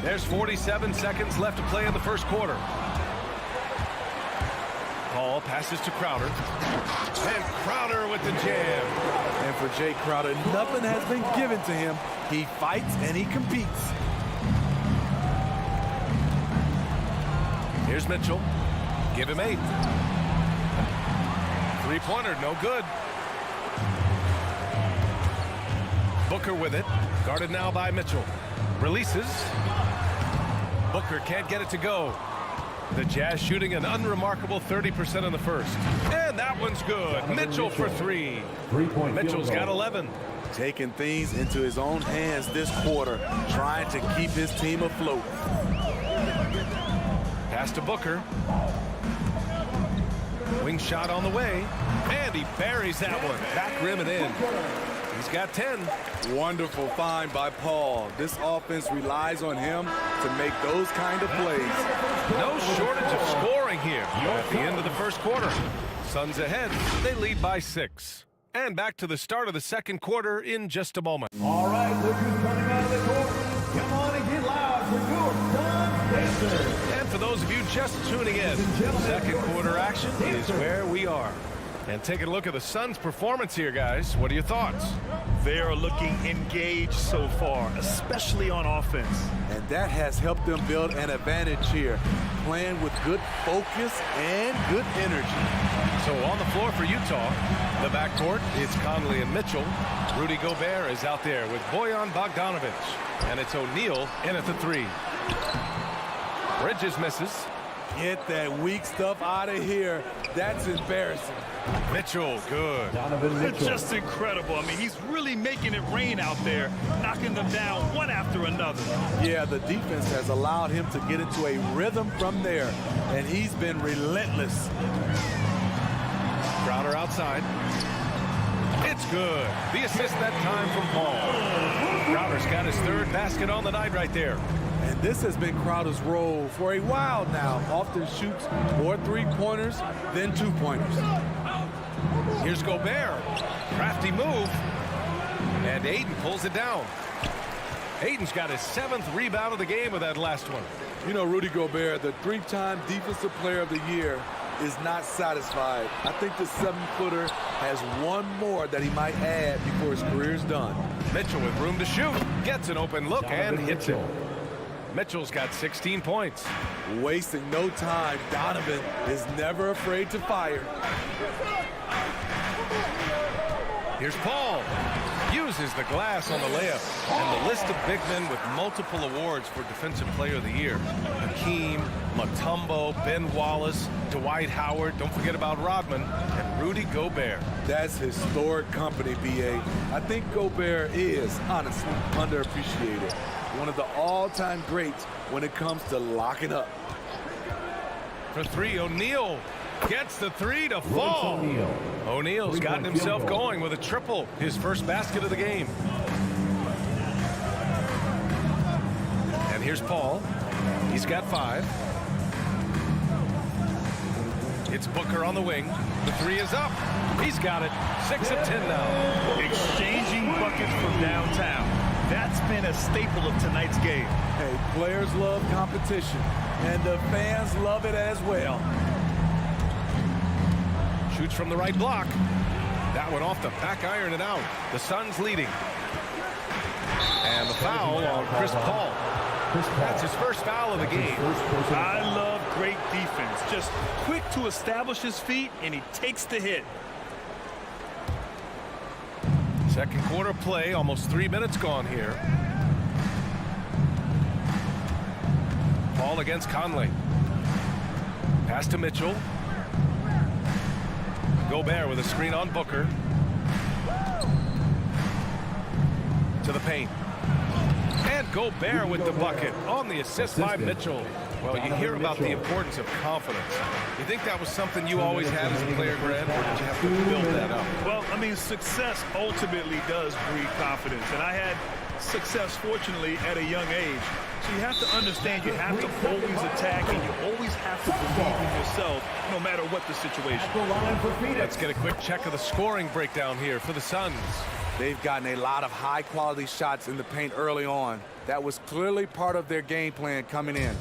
There's 47 seconds left to play in the first quarter. Paul passes to Crowder. And Crowder with the jam. And for Jay Crowder, nothing has been given to him. He fights and he competes. Here's Mitchell. Give him 8. Three-pointer, no good. Booker with it. Guarded now by Mitchell. Releases. Booker can't get it to go. The Jazz shooting an unremarkable 30% in the first. And that one's good. Mitchell for 3. Mitchell's got 11. Taking things into his own hands this quarter, trying to keep his team afloat. Pass to Booker. Wing shot on the way. And he buries that one. Back rim and in. He's got 10. Wonderful find by Paul. This offense relies on him to make those kind of plays. No shortage of scoring here at the end of the first quarter. Suns ahead. They lead by 6. And back to the start of the second quarter in just a moment. All right, look who's coming out of the court. Come on and get loud for your Suns Dancers. And for those of you just tuning in, second quarter action is where we are. And taking a look at the Suns' performance here, guys. What are your thoughts? They are looking engaged so far, especially on offense. And that has helped them build an advantage here, playing with good focus and good energy. So on the floor for Utah, the backcourt, it's Conley and Mitchell. Rudy Gobert is out there with Bojan Bogdanovic. And it's O'Neal in at the 3. Bridges misses. Get that weak stuff out of here. That's embarrassing. Mitchell, good. It's just incredible. I mean, he's really making it rain out there, knocking them down one after another. Yeah, the defense has allowed him to get into a rhythm from there, and he's been relentless. Crowder outside. It's good. The assist that time from Paul. Crowder's got his 3rd basket on the night right there. And this has been Crowder's role for a while now. Often shoots more 3-pointers than 2-pointers. Here's Gobert. Crafty move. And Ayton pulls it down. Ayton's got his 7th rebound of the game with that last one. You know, Rudy Gobert, the 3-time Defensive Player of the Year, is not satisfied. I think the 7-footer has one more that he might add before his career's done. Mitchell with room to shoot. Gets an open look and hits it. Mitchell's got 16 points. Wasting no time. Donovan is never afraid to fire. Here's Paul. Uses the glass on the layup. And the list of big men with multiple awards for Defensive Player of the Year. Hakeem, Mutombo, Ben Wallace, Dwight Howard. Don't forget about Rodman and Rudy Gobert. That's historic company, B.A. I think Gobert is, honestly, underappreciated. One of the all-time greats when it comes to locking up. For 3, O'Neal gets the 3 to fall. O'Neal's gotten himself going with a triple, his first basket of the game. And here's Paul. He's got 5. It's Booker on the wing. The 3 is up. He's got it. 6 of 10 now. Exchanging buckets from downtown. That's been a staple of tonight's game. Hey, players love competition, and the fans love it as well. Shoots from the right block. That one off the back iron and out. The Suns leading. And the foul on Chris Paul. That's his first foul of the game. I love great defense. Just quick to establish his feet, and he takes the hit. Second quarter play, almost 3 minutes gone here. Paul against Conley. Pass to Mitchell. Gobert with a screen on Booker. To the paint. And Gobert with the bucket on the assist by Mitchell. Well, you hear about the importance of confidence. You think that was something you always had as a player, Grant, or did you have to build that up? Well, I mean, success ultimately does breed confidence. And I had success, fortunately, at a young age. So you have to understand you have to always attack, and you always have to believe in yourself, no matter what the situation. Let's get a quick check of the scoring breakdown here for the Suns. They've gotten a lot of high-quality shots in the paint early on. That was clearly part of their game plan coming in.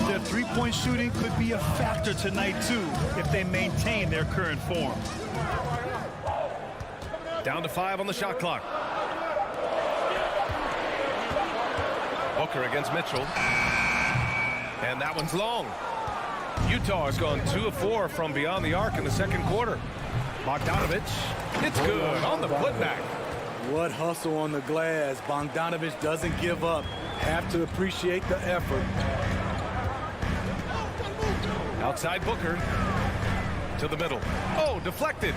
Their three-point shooting could be a factor tonight, too, if they maintain their current form. Down to 5 on the shot clock. Booker against Mitchell. And that one's long. Utah has gone 2 of 4 from beyond the arc in the second quarter. Bogdanovic, it's good on the putback. What hustle on the glass. Bogdanovic doesn't give up. Have to appreciate the effort. Outside Booker to the middle. Oh, deflected.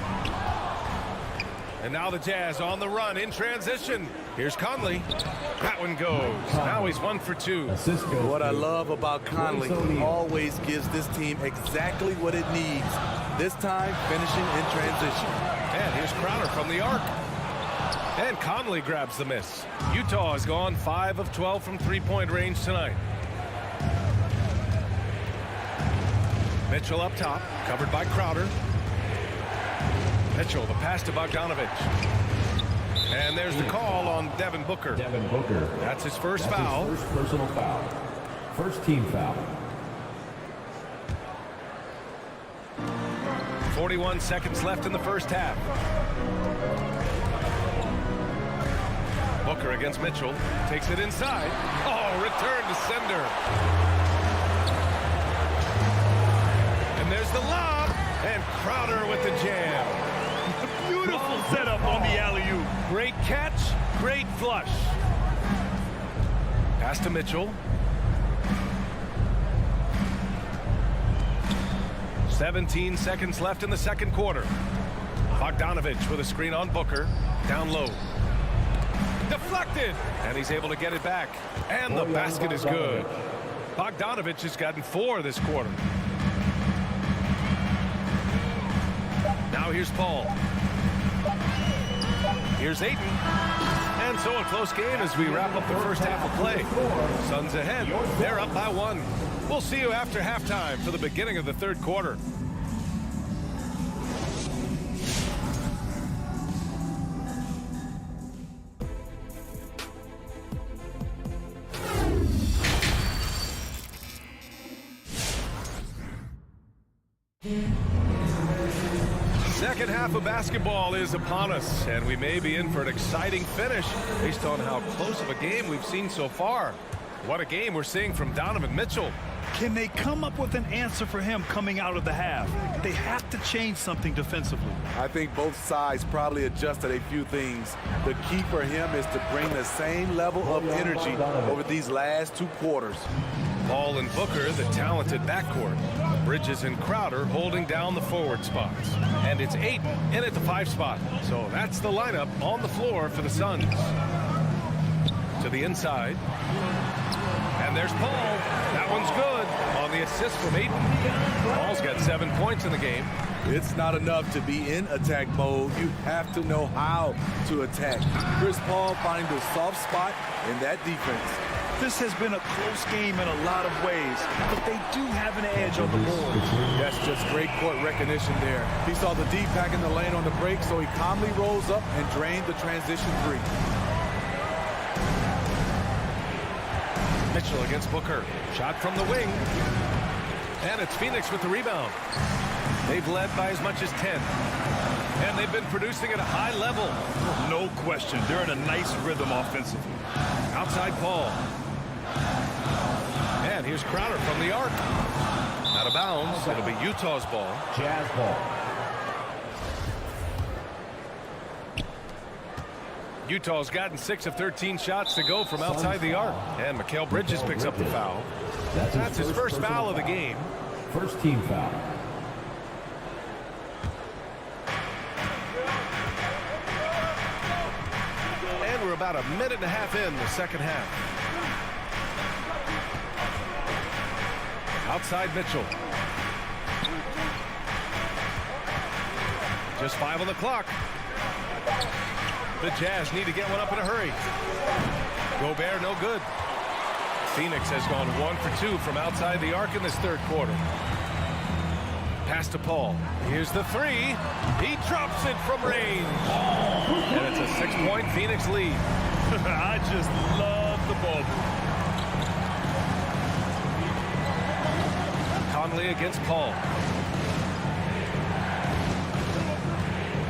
And now the Jazz on the run in transition. Here's Conley. That one goes. Now he's 1 for 2. What I love about Conley, he always gives this team exactly what it needs. This time, finishing in transition. And here's Crowder from the arc. And Conley grabs the miss. Utah has gone 5 of 12 from three-point range tonight. Mitchell up top, covered by Crowder. Mitchell, the pass to Bogdanovic. And there's the call on Devin Booker. Devin Booker. That's his first foul. His first personal foul. First team foul. 41 seconds left in the first half. Booker against Mitchell. Takes it inside. Oh, return to sender. And there's the lob. And Crowder with the jam. Beautiful setup on the alley-oop. Great catch, great flush. Pass to Mitchell. 17 seconds left in the second quarter. Bogdanovic with a screen on Booker. Down low. Deflected. And he's able to get it back. And the basket is good. Bogdanovic has gotten 4 this quarter. Now here's Paul. Here's Ayton. And so a close game as we wrap up the first half of play. Suns ahead. They're up by 1. We'll see you after halftime for the beginning of the third quarter. Second half of basketball is upon us, and we may be in for an exciting finish based on how close of a game we've seen so far. What a game we're seeing from Donovan Mitchell. Can they come up with an answer for him coming out of the half? They have to change something defensively. I think both sides probably adjusted a few things. The key for him is to bring the same level of energy over these last 2 quarters. Paul and Booker, the talented backcourt. Bridges and Crowder holding down the forward spots. And it's Ayton in at the 5 spot. So that's the lineup on the floor for the Suns. To the inside. And there's Paul. That one's good on the assist from Ayton. Paul's got 7 points in the game. It's not enough to be in attack mode. You have to know how to attack. Chris Paul finding the soft spot in that defense. This has been a close game in a lot of ways, but they do have an edge on the board. That's just great court recognition there. He saw the D pack in the lane on the break, so he calmly rolls up and drained the transition 3. Mitchell against Booker. Shot from the wing. And it's Phoenix with the rebound. They've led by as much as 10. And they've been producing at a high level. No question. They're in a nice rhythm offensively. Outside Paul. And here's Crowder from the arc. Out of bounds. It'll be Utah's ball. Jazz ball. Utah's gotten 6 of 13 shots to go from outside the arc. And Mikal Bridges picks up the foul. That's his first foul of the game. First team foul. And we're about a minute and a half in the second half. Outside Mitchell. Just 5 on the clock. The Jazz need to get one up in a hurry. Gobert, no good. Phoenix has gone 1 for 2 from outside the arc in this third quarter. Pass to Paul. Here's the 3. He drops it from range. And it's a 6-point Phoenix lead. I just love the ball. Conley against Paul.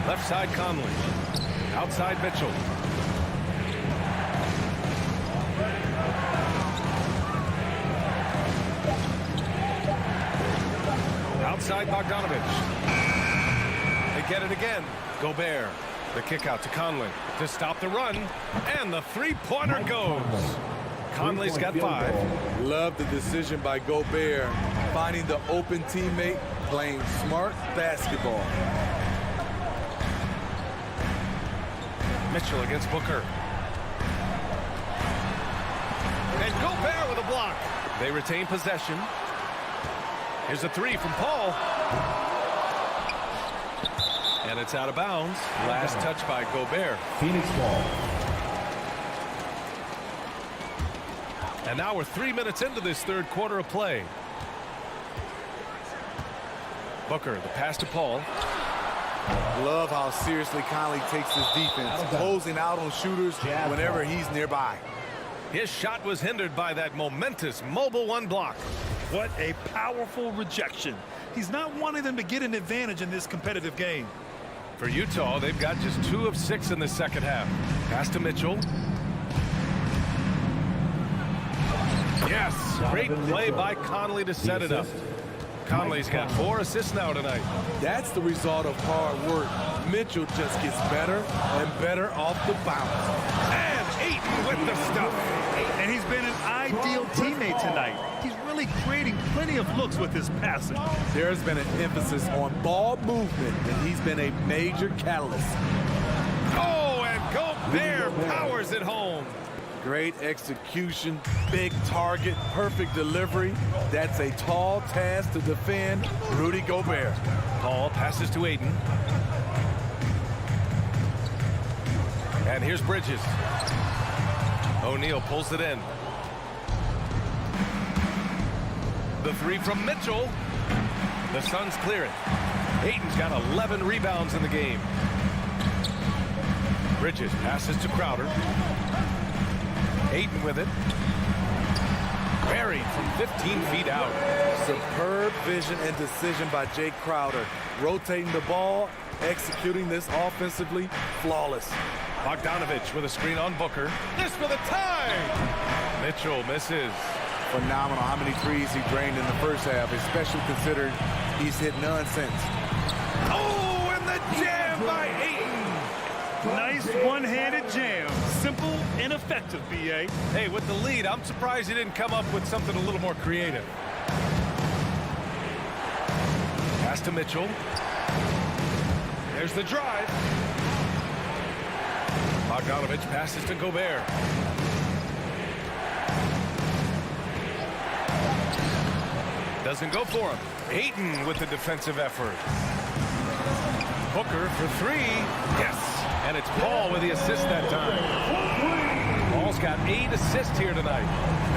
Left side Conley. Outside Mitchell. Outside Bogdanovich. They get it again. Gobert. The kick out to Conley to stop the run. And the three-pointer goes. Conley's got 5. Love the decision by Gobert, finding the open teammate, playing smart basketball. Mitchell against Booker. And Gobert with a block. They retain possession. Here's a 3 from Paul. And it's out of bounds. Last touch by Gobert. Phoenix ball. And now we're 3 minutes into this third quarter of play. Booker, the pass to Paul. Love how seriously Conley takes his defense, closing out on shooters whenever he's nearby. His shot was hindered by that momentous mobile 1 block. What a powerful rejection. He's not wanting them to get an advantage in this competitive game. For Utah, they've got just 2 of 6 in the second half. Pass to Mitchell. Yes, great play by Conley to set it up. Conley's got 4 assists now tonight. That's the result of hard work. Mitchell just gets better and better off the bounce. And Ayton with the stuff. And he's been an ideal teammate tonight. He's really creating plenty of looks with his passing. There's been an emphasis on ball movement, and he's been a major catalyst. Oh, and Gobert powers it home. Great execution, big target, perfect delivery. That's a tall task to defend Rudy Gobert. Paul passes to Ayton. And here's Bridges. O'Neal pulls it in. The 3 from Mitchell. The Suns clear it. Ayton's got 11 rebounds in the game. Bridges passes to Crowder. Ayton with it. Buried from 15 feet out. Superb vision and decision by Jay Crowder. Rotating the ball, executing this offensively, flawless. Bogdanovich with a screen on Booker. This for the tie! Mitchell misses. Phenomenal how many threes he drained in the first half, especially considering he's hit none since. Oh, and the jam by Ayton! Nice one-handed jam. Simple and effective, B.A. Hey, with the lead, I'm surprised he didn't come up with something a little more creative. Pass to Mitchell. There's the drive. Bogdanovich passes to Gobert. Doesn't go for him. Ayton with the defensive effort. Booker for 3. Yes. And it's Paul with the assist that time. Paul's got 8 assists here tonight.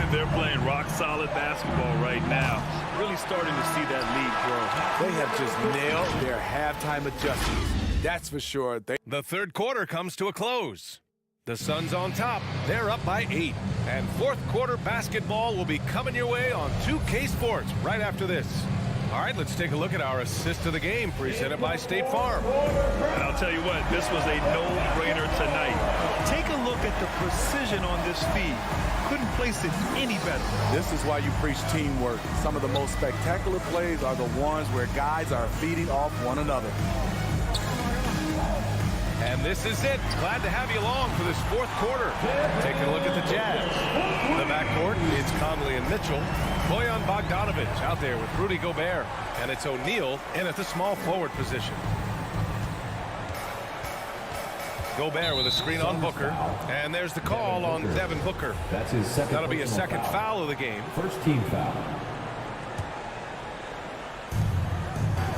And they're playing rock-solid basketball right now. Really starting to see that lead grow. They have just nailed their halftime adjustments. That's for sure. The third quarter comes to a close. The Suns on top. They're up by 8. And fourth quarter basketball will be coming your way on 2K Sports right after this. All right, let's take a look at our assist of the game presented by State Farm. And I'll tell you what, this was a no-brainer tonight. Take a look at the precision on this feed. Couldn't place it any better. This is why you preach teamwork. Some of the most spectacular plays are the ones where guys are feeding off one another. And this is it. Glad to have you along for this fourth quarter. Taking a look at the Jazz. The backcourt, it's Conley and Mitchell. Bojan Bogdanovich out there with Rudy Gobert. And it's O'Neal in at the small forward position. Gobert with a screen on Booker. And there's the call on Devin Booker. That's his second. That'll be a second foul of the game. First team foul.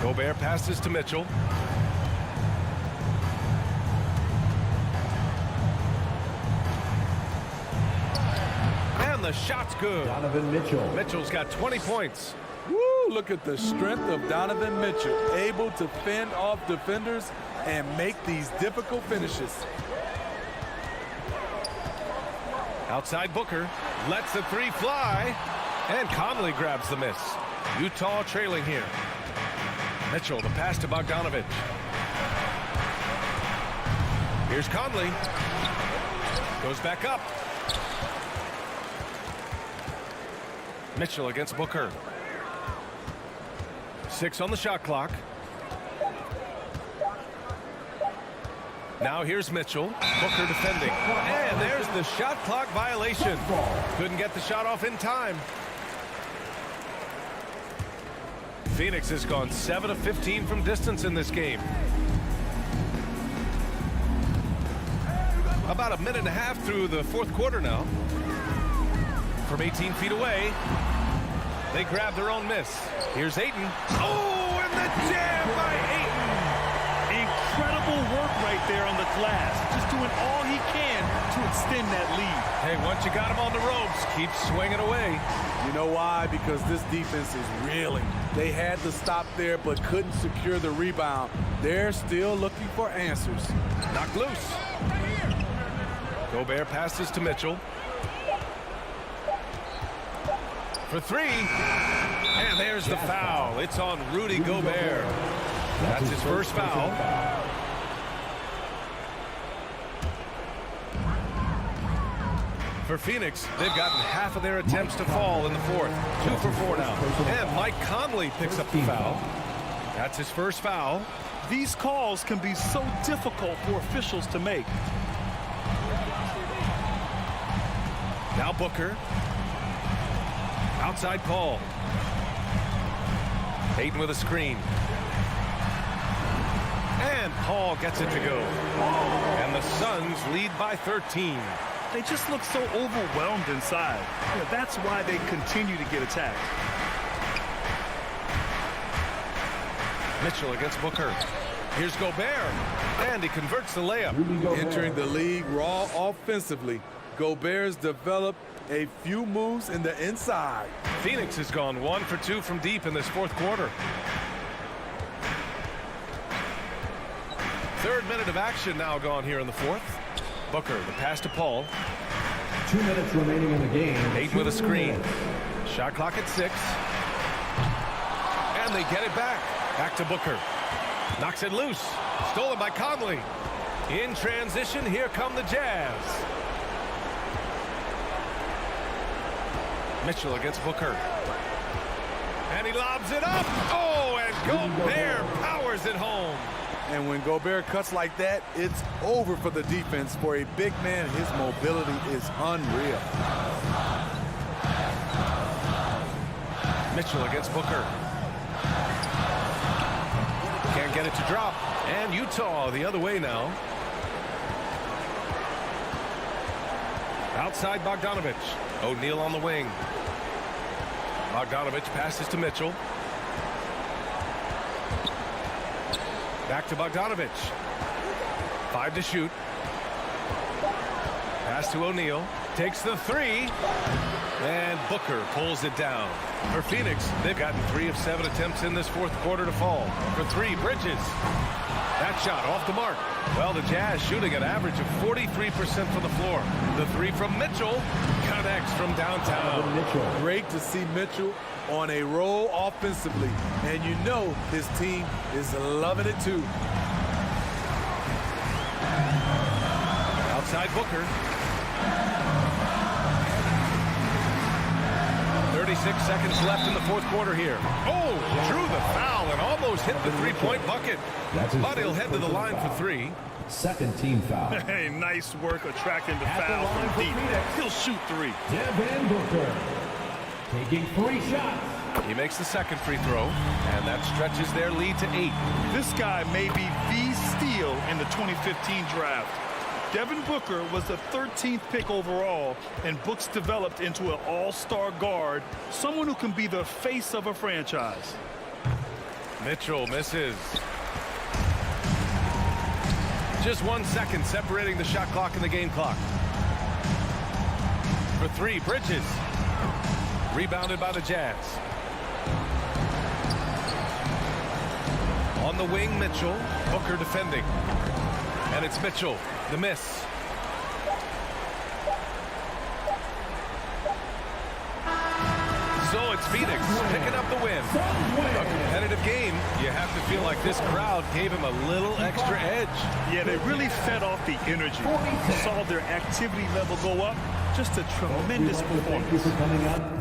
Gobert passes to Mitchell. The shot's good. Donovan Mitchell. Mitchell's got 20 points. Woo, look at the strength of Donovan Mitchell. Able to fend off defenders and make these difficult finishes. Outside Booker lets the three fly, and Conley grabs the miss. Utah trailing here. Mitchell, the pass to Bogdanovich. Here's Conley. Goes back up. Mitchell against Booker. 6 on the shot clock. Now here's Mitchell. Booker defending. And there's the shot clock violation. Couldn't get the shot off in time. Phoenix has gone 7 of 15 from distance in this game. About a minute and a half through the fourth quarter now. From 18 feet away, they grab their own miss. Here's Ayton. Oh, and the jam by Ayton. Incredible work right there on the glass. Just doing all he can to extend that lead. Hey, once you got him on the ropes, keep swinging away. You know why? Because this defense is reeling. They had to stop there but couldn't secure the rebound. They're still looking for answers. Knocked loose. Gobert passes to Mitchell. For 3. And there's the foul. It's on Rudy Gobert. That's his first foul. For Phoenix, they've gotten half of their attempts to fall in the fourth. 2 for 4 now. And Mike Conley picks up the foul. That's his first foul. These calls can be so difficult for officials to make. Now Booker. Outside call. Ayton with a screen. And Paul gets it to go. And the Suns lead by 13. They just look so overwhelmed inside. That's why they continue to get attacked. Mitchell against Booker. Here's Gobert. And he converts the layup. Entering the league raw offensively, Gobert's developed a few moves in the inside. Phoenix has gone 1 for 2 from deep in this fourth quarter. Third minute of action now gone here in the fourth. Booker, the pass to Paul. 2 minutes remaining in the game. Ayton with a screen. Shot clock at 6. And they get it back. Back to Booker. Knocks it loose. Stolen by Conley. In transition, here come the Jazz. Mitchell against Booker. And he lobs it up. Oh, and Gobert powers it home. And when Gobert cuts like that, it's over for the defense. For a big man, his mobility is unreal. Mitchell against Booker. Can't get it to drop. And Utah the other way now. Outside Bogdanovich. O'Neal on the wing. Bogdanovich passes to Mitchell. Back to Bogdanovich. 5 to shoot. Pass to O'Neal. Takes the 3. And Booker pulls it down. For Phoenix, they've gotten 3 of 7 attempts in this fourth quarter to fall. For 3, Bridges. That shot off the mark. Well, the Jazz shooting an average of 43% from the floor. The 3 from Mitchell connects from downtown. Great to see Mitchell on a roll offensively. And you know his team is loving it too. Outside Booker. 36 seconds left in the fourth quarter here. Oh, drew the foul and almost hit the three-point bucket. But he'll head to the line for 3. Second team foul. Hey, nice work attracting the foul from deep. He'll shoot 3. Devin Booker taking 3 shots. He makes the second free throw, and that stretches their lead to 8. This guy may be the steal in the 2015 draft. Devin Booker was the 13th pick overall, and Books developed into an all-star guard, someone who can be the face of a franchise. Mitchell misses. Just 1 second separating the shot clock and the game clock. For 3, Bridges. Rebounded by the Jazz. On the wing, Mitchell. Booker defending. And it's Mitchell. The miss. So it's Phoenix picking up the win. A competitive game. You have to feel like this crowd gave him a little extra edge. Yeah, they really fed off the energy. Saw their activity level go up. Just a tremendous performance.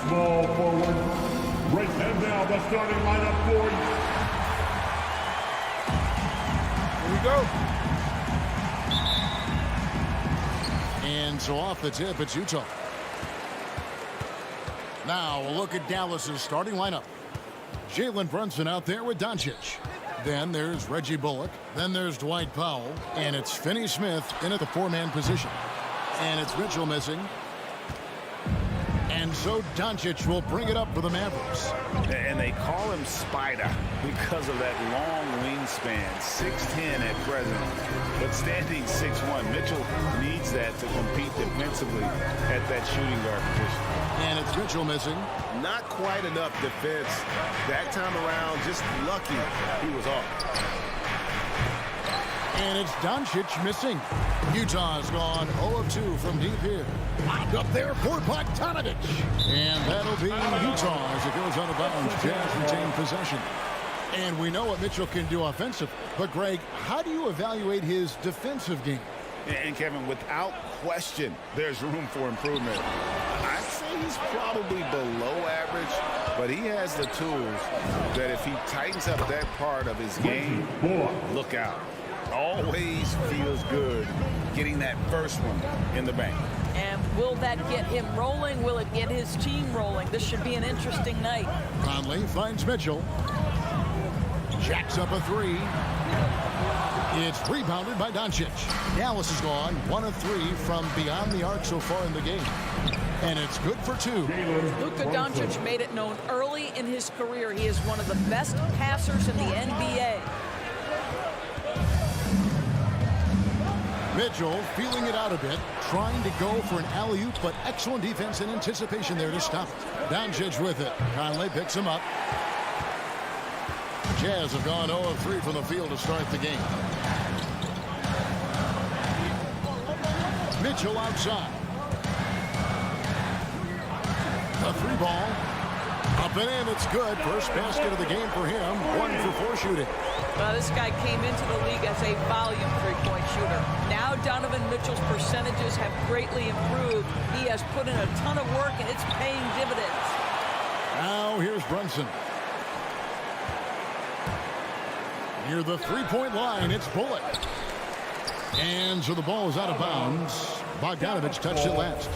Small forward. Right, and now the starting lineup for Here we go. And so off the tip, it's Utah. Now a look at Dallas's starting lineup. Jalen Brunson out there with Doncic. Then there's Reggie Bullock. Then there's Dwight Powell. And it's Finney Smith in at the four-man position. And it's Mitchell missing. And so Doncic will bring it up for the Mavericks. And they call him Spider because of that long wingspan, 6'10" at present, but standing 6'1". Mitchell needs that to compete defensively at that shooting guard position. And it's Mitchell missing. Not quite enough defense that time around, just lucky he was off. And it's Doncic missing. Utah's gone 0 of 2 from deep here. Lined up there for Bogdanovich. And that'll be Utah as it goes out of bounds. Jazz retain possession. And we know what Mitchell can do offensive. But, Greg, how do you evaluate his defensive game? And, Kevin, without question, there's room for improvement. I'd say he's probably below average, but he has the tools that if he tightens up that part of his game, look out. Always feels good getting that first one in the bank. And will that get him rolling? Will it get his team rolling? This should be an interesting night. Conley finds Mitchell. Jacks up a three. It's rebounded by Doncic. Dallas is gone 1 of 3 from beyond the arc so far in the game. And it's good for 2. Luka Doncic made it known early in his career he is one of the best passers in the NBA. Mitchell feeling it out a bit, trying to go for an alley-oop, but excellent defense and anticipation there to stop it. Doncic with it. Conley picks him up. Jazz have gone 0 of 3 from the field to start the game. Mitchell outside. A 3-ball. Up and in, it's good. First basket of the game for him. 1 for 4 shooting. Well, this guy came into the league as a volume three-point shooter. Now Donovan Mitchell's percentages have greatly improved. He has put in a ton of work, and it's paying dividends. Now here's Brunson. Near the three-point line, it's Bullock. And so the ball is out of bounds. Bogdanovich touched it last.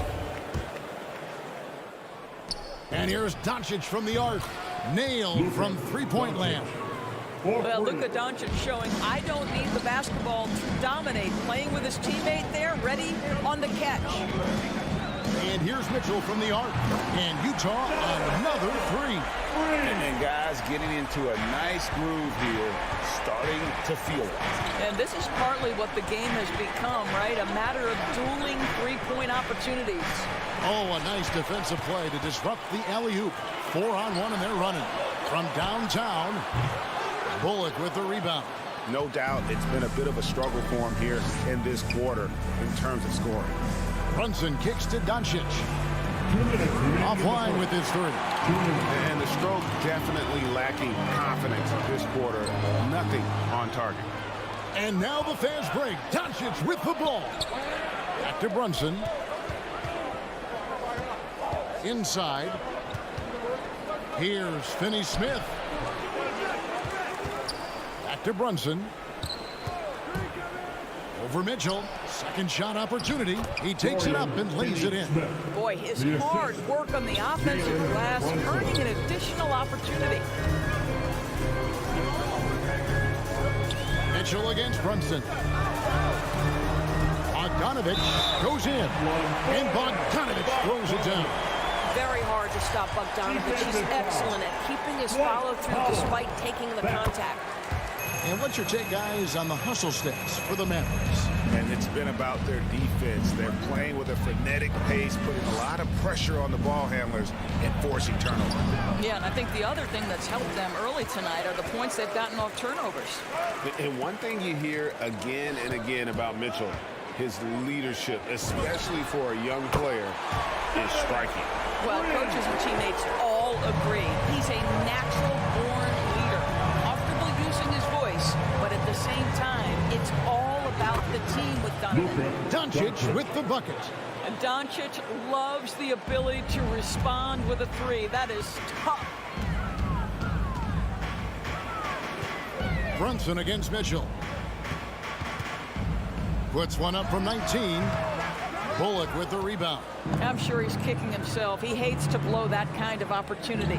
And here's Doncic from the arc. Nailed from three-point land. Well, Luka Doncic showing I don't need the basketball to dominate. Playing with his teammate there, ready on the catch. And here's Mitchell from the arc. And Utah on another 3. And guys getting into a nice groove here, starting to feel it. And this is partly what the game has become, right? A matter of dueling three-point opportunities. Oh, a nice defensive play to disrupt the alley-oop. 4-on-1, and they're running. From downtown, Bullock with the rebound. No doubt it's been a bit of a struggle for him here in this quarter in terms of scoring. Brunson kicks to Doncic. Offline with his 3. And the stroke definitely lacking confidence this quarter. Nothing on target. And now the fans break. Doncic with the ball. Back to Brunson. Inside. Here's Finney Smith. Back to Brunson. Over Mitchell. Second shot opportunity. He takes it up and lays it in. Boy, his hard work on the offensive glass, earning an additional opportunity. Mitchell against Brunson. Bogdanovich goes in. And Bogdanovich throws it down. Very hard to stop Bogdanovich. He's excellent at keeping his follow-through despite taking the contact. And what's your take, guys, on the hustle stats for the Mavericks? And it's been about their defense. They're playing with a frenetic pace, putting a lot of pressure on the ball handlers and forcing turnovers. Yeah, and I think the other thing that's helped them early tonight are the points they've gotten off turnovers. And one thing you hear again and again about Mitchell, his leadership, especially for a young player, is striking. Well, coaches and teammates all agree. He's a natural-born leader, comfortable using his voice, but at the same time, it's all about the team with Donovan. Doncic with the bucket. And Doncic loves the ability to respond with a three. That is tough. Brunson against Mitchell. Puts one up from 19. Bullock with the rebound. I'm sure he's kicking himself. He hates to blow that kind of opportunity.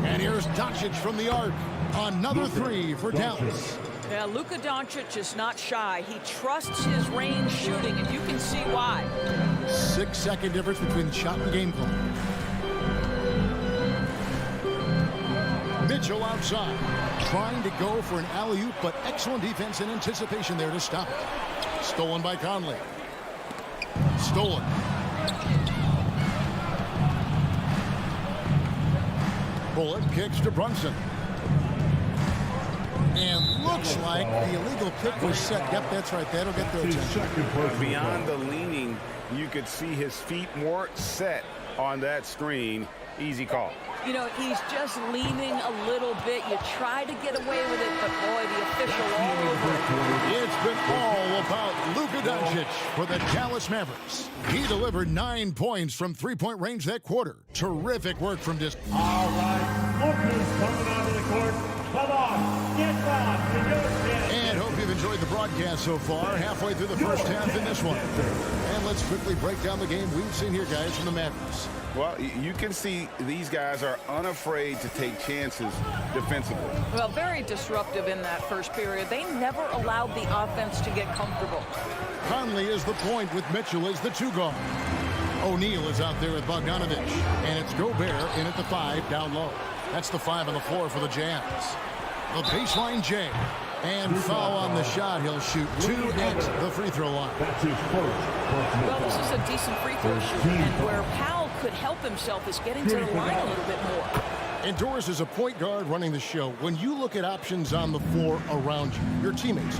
And here's Doncic from the arc. Another three for Dallas. Yeah, Luka Doncic is not shy. He trusts his range shooting, and you can see why. 6-second difference between the shot and game clock. Mitchell outside, trying to go for an alley-oop, but excellent defense and anticipation there to stop it. Stolen by Conley. Stolen. Bullock kicks to Brunson. And looks like the illegal pick was set. Yep, that's right. That'll get their attention. Beyond the leaning, you could see his feet more set on that screen. Easy call. You know, he's just leaning a little bit. You try to get away with it, but boy, the official all over it. It's been all about Luka Doncic for the Dallas Mavericks. He delivered 9 points from three-point range that quarter. Terrific work from distance. All right, Luka's coming onto the court. Come on, get lost in your chest. And hope you've enjoyed the broadcast so far. Halfway through the first half in this one. And let's quickly break down the game we've seen here, guys, from the Mavericks. Well, you can see these guys are unafraid to take chances defensively. Well, very disruptive in that first period. They never allowed the offense to get comfortable. Conley is the point with Mitchell as the two guard. O'Neal is out there with Bogdanovich. And it's Gobert in at the 5 down low. That's the 5 on the floor for the Jazz. The baseline J. And foul on the shot. He'll shoot 2 at the free throw line. Well, this is a decent free throw shoot. And where Powell could help himself is getting to the line a little bit more. And Doris is a point guard running the show. When you look at options on the floor around you, your teammates,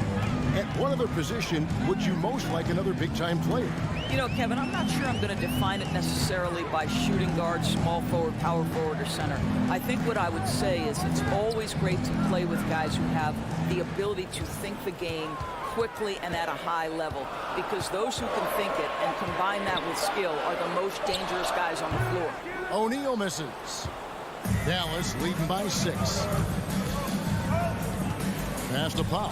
at what other position would you most like another big-time player? You know, Kevin, I'm not sure I'm going to define it necessarily by shooting guard, small forward, power forward, or center. I think what I would say is it's always great to play with guys who have the ability to think the game quickly and at a high level, because those who can think it and combine that with skill are the most dangerous guys on the floor. O'Neal misses. Dallas leading by 6. Pass to Powell.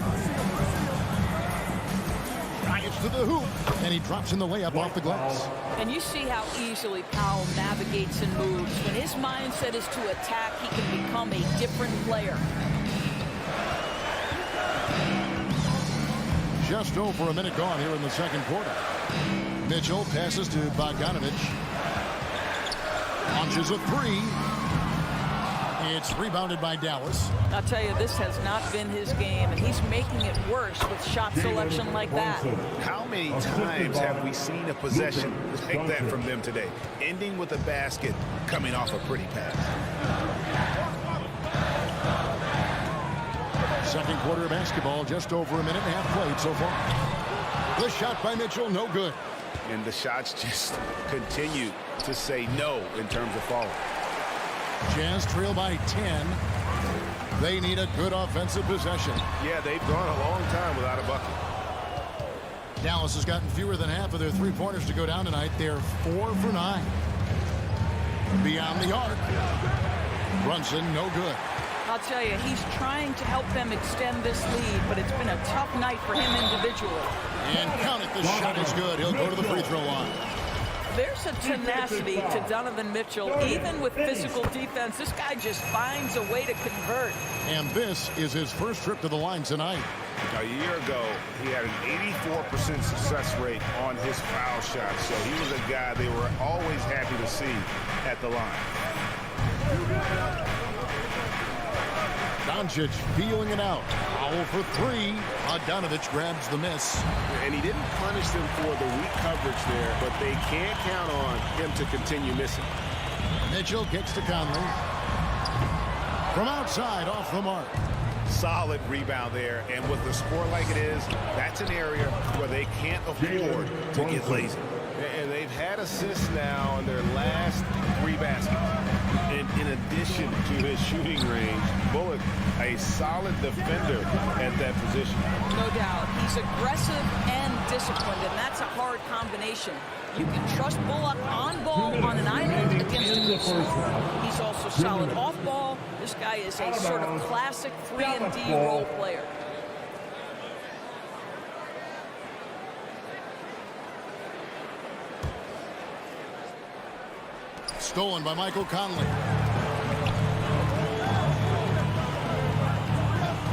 Gets to the hoop, and he drops in the layup off the glass. And you see how easily Powell navigates and moves. When his mindset is to attack, he can become a different player. Just over a minute gone here in the second quarter. Mitchell passes to Bogdanovich. Launches a 3. It's rebounded by Dallas. I'll tell you, this has not been his game, and he's making it worse with shot selection like that. How many times have we seen a possession like that from them today? Ending with a basket, coming off a pretty pass. Second quarter of basketball, just over a minute and a half played so far. The shot by Mitchell, no good. And the shots just continue to say no in terms of falling. Jazz trail by 10. They need a good offensive possession. Yeah, they've gone a long time without a bucket. Dallas has gotten fewer than half of their three-pointers to go down tonight. They're 4 for 9. Beyond the arc. Brunson, no good. I'll tell you, he's trying to help them extend this lead, but it's been a tough night for him individually. And count it, the shot is good. He'll go to the free throw line. There's a tenacity to Donovan Mitchell. Even with physical defense, this guy just finds a way to convert. And this is his first trip to the line tonight. A year ago, he had an 84% success rate on his foul shot, so he was a guy they were always happy to see at the line. Doncic feeling it out. Foul for 3. Bogdanovich grabs the miss. And he didn't punish them for the weak coverage there, but they can't count on him to continue missing. Mitchell kicks to Conley. From outside, off the mark. Solid rebound there, and with the score like it is, that's an area where they can't afford to get lazy. And they've had assists now in their last 3 baskets. And in addition to his shooting range, Bullock, a solid defender at that position. No doubt. He's aggressive and disciplined, and that's a hard combination. You can trust Bullock on ball on an island against a good scorer. He's also solid off ball. This guy is a sort of classic 3-and-D role player. Stolen by Michael Conley.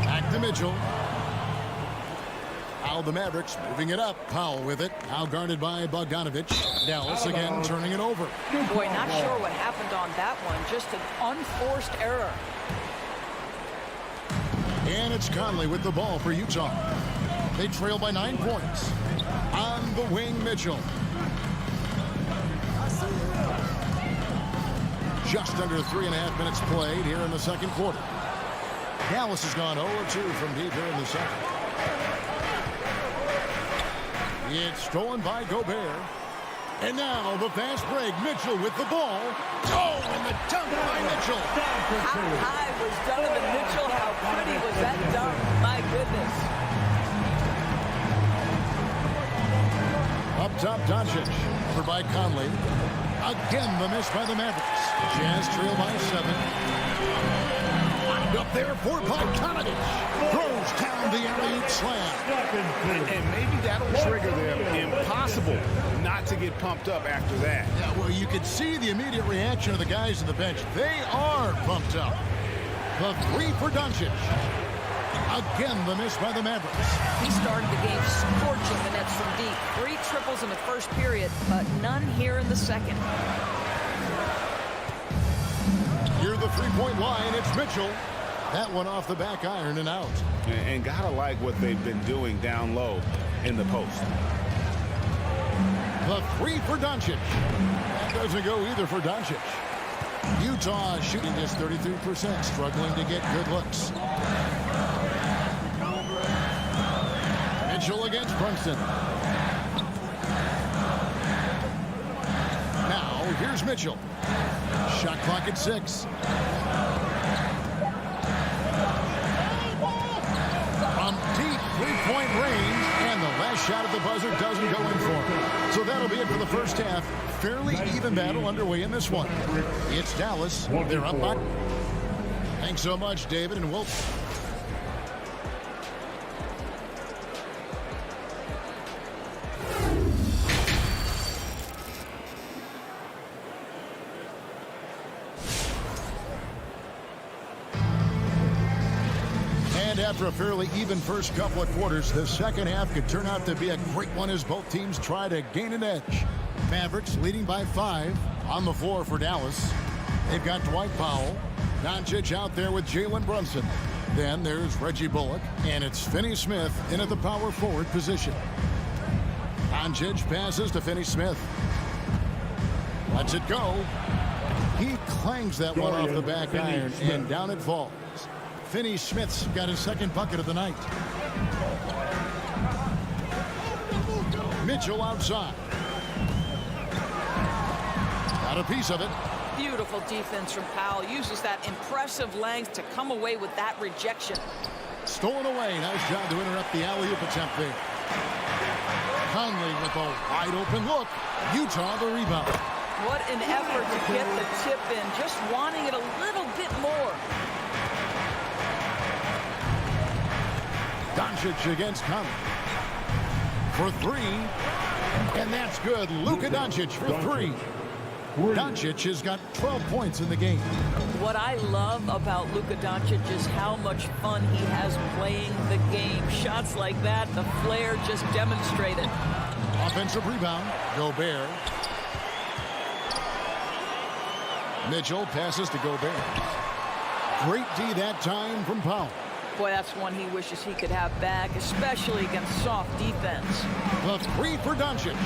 Back to Mitchell. Now the Mavericks moving it up. Powell with it. Now guarded by Bogdanovic. Dallas again turning it over. Boy, not sure what happened on that one. Just an unforced error. And it's Conley with the ball for Utah. They trail by 9 points. On the wing, Mitchell. Just under 3.5 minutes played here in the second quarter. Dallas has gone 0-2 from deep here in the second. It's stolen by Gobert. And now the fast break. Mitchell with the ball. Oh, and the dunk by Mitchell. How high was Donovan Mitchell? How pretty was that dunk? My goodness. Up top, Doncic. Over by Conley. Again, the miss by the Mavericks. Jazz trail by 7. Up there for Bogdanovic. Throws down the alley-oop slam. And maybe that'll trigger them. Impossible not to get pumped up after that. Yeah, well, you could see the immediate reaction of the guys on the bench. They are pumped up. The 3 for Doncic. Again, the miss by the Mavericks. He started the game scorching the nets from deep. 3 triples in the first period, but none here in the second. Near the 3-point line, it's Mitchell. That one off the back iron and out. And gotta like what they've been doing down low in the post. The 3 for Doncic. That doesn't go either for Doncic. Utah shooting just 33%, struggling to get good looks. Mitchell against Brunson. Now, here's Mitchell. Shot clock at 6. From deep 3-point range, and the last shot at the buzzer doesn't go in for him. So that'll be it for the first half. Fairly even battle underway in this one. It's Dallas. They're up by. Thanks so much, David, and we'll. After a fairly even first couple of quarters, the second half could turn out to be a great one as both teams try to gain an edge. Mavericks leading by 5 on the floor for Dallas. They've got Dwight Powell. Doncic out there with Jalen Brunson. Then there's Reggie Bullock, and it's Finney Smith in at the power forward position. Doncic passes to Finney Smith. Lets it go. He clangs that one off the back iron, and down it falls. Finney Smith's got his second bucket of the night. Mitchell outside. Got a piece of it. Beautiful defense from Powell. Uses that impressive length to come away with that rejection. Stolen away. Nice job to interrupt the alley-oop attempt there. Conley with a wide open look. Utah the rebound. What an effort to get the tip in. Just wanting it a little bit more. Doncic against Conley for 3, and that's good. Luka Doncic for 3. Doncic has got 12 points in the game. What I love about Luka Doncic is how much fun he has playing the game. Shots like that, the flair just demonstrated. Offensive rebound, Gobert. Mitchell passes to Gobert. Great D that time from Powell. Boy, that's one he wishes he could have back, especially against soft defense. The 3 for Doncic.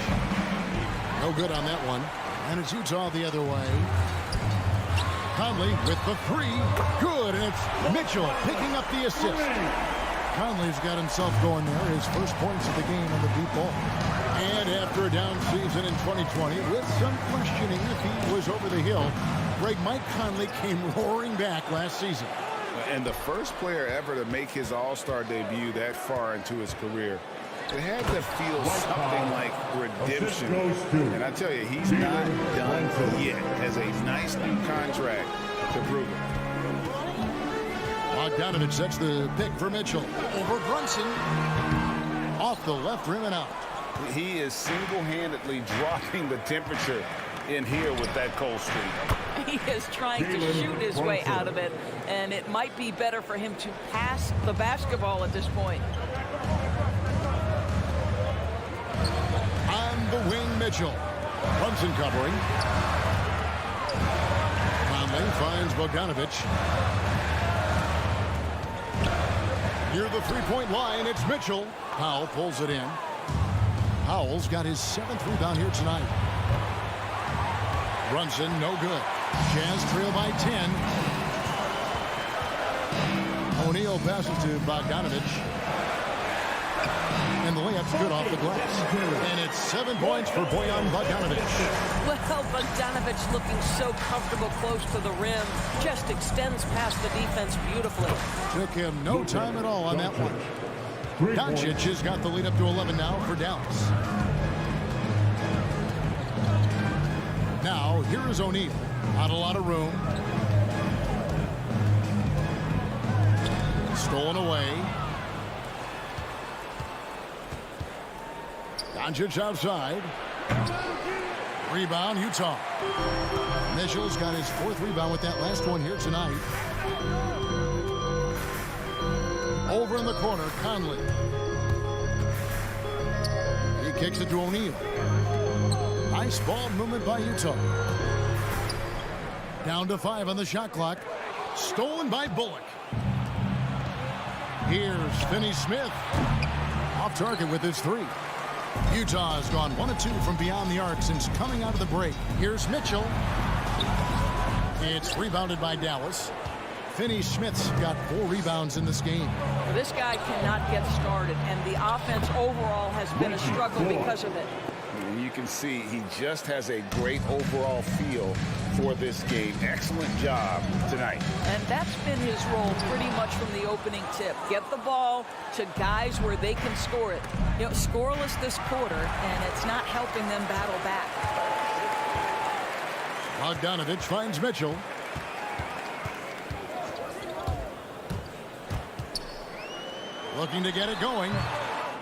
No good on that one. And it's Utah the other way. Conley with the 3. Good, and it's Mitchell picking up the assist. Conley's got himself going there. His first points of the game on the deep ball. And after a down season in 2020, with some questioning if he was over the hill, Mike Conley came roaring back last season. And the first player ever to make his All-Star debut that far into his career, it had to feel something like redemption. And I tell you, he's not done yet. Has a nice new contract to prove it. Bogdanovich sets the pick for Mitchell. Over Brunson. Off the left rim and out. He is single-handedly dropping the temperature in here with that cold streak. He is trying to shoot his way out of it, and it might be better for him to pass the basketball at this point. On the wing, Mitchell. Brunson covering. Conley finds Bogdanovich. Near the three-point line, it's Mitchell. Powell pulls it in. Powell's got his 7th rebound here tonight. Brunson, no good. Jazz trail by 10. O'Neal passes to Bogdanovich. And the layup's good off the glass. And it's 7 points for Bojan Bogdanovich. Well, Bogdanovich looking so comfortable close to the rim. Just extends past the defense beautifully. Took him no time at all on that one. Doncic has got the lead up to 11 now for Dallas. Now, here is O'Neal. Not a lot of room. Stolen away. Doncic outside. Rebound, Utah. Mitchell's got his 4th rebound with that last one here tonight. Over in the corner, Conley. He kicks it to O'Neal. Nice ball movement by Utah. Down to 5 on the shot clock. Stolen by Bullock. Here's Finney Smith. Off target with his 3. Utah has gone 1 of 2 from beyond the arc since coming out of the break. Here's Mitchell. It's rebounded by Dallas. Finney Smith's got 4 rebounds in this game. This guy cannot get started, and the offense overall has been a struggle because of it. And you can see he just has a great overall feel for this game. Excellent job tonight. And that's been his role pretty much from the opening tip. Get the ball to guys where they can score it. You know, scoreless this quarter, and it's not helping them battle back. Bogdanovich finds Mitchell. Looking to get it going.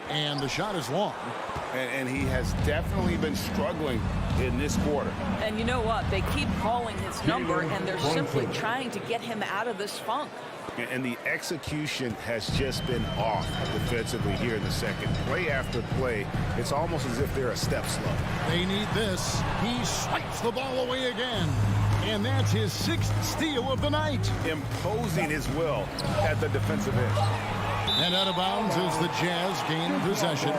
And the shot is long. And he has definitely been struggling in this quarter. And you know what? They keep calling his number, and they're simply trying to get him out of this funk. And the execution has just been off defensively here in the second. Play after play, it's almost as if they're a step slow. They need this. He swipes the ball away again. And that's his 6th steal of the night. Imposing his will at the defensive end. And out of bounds as the Jazz gain possession.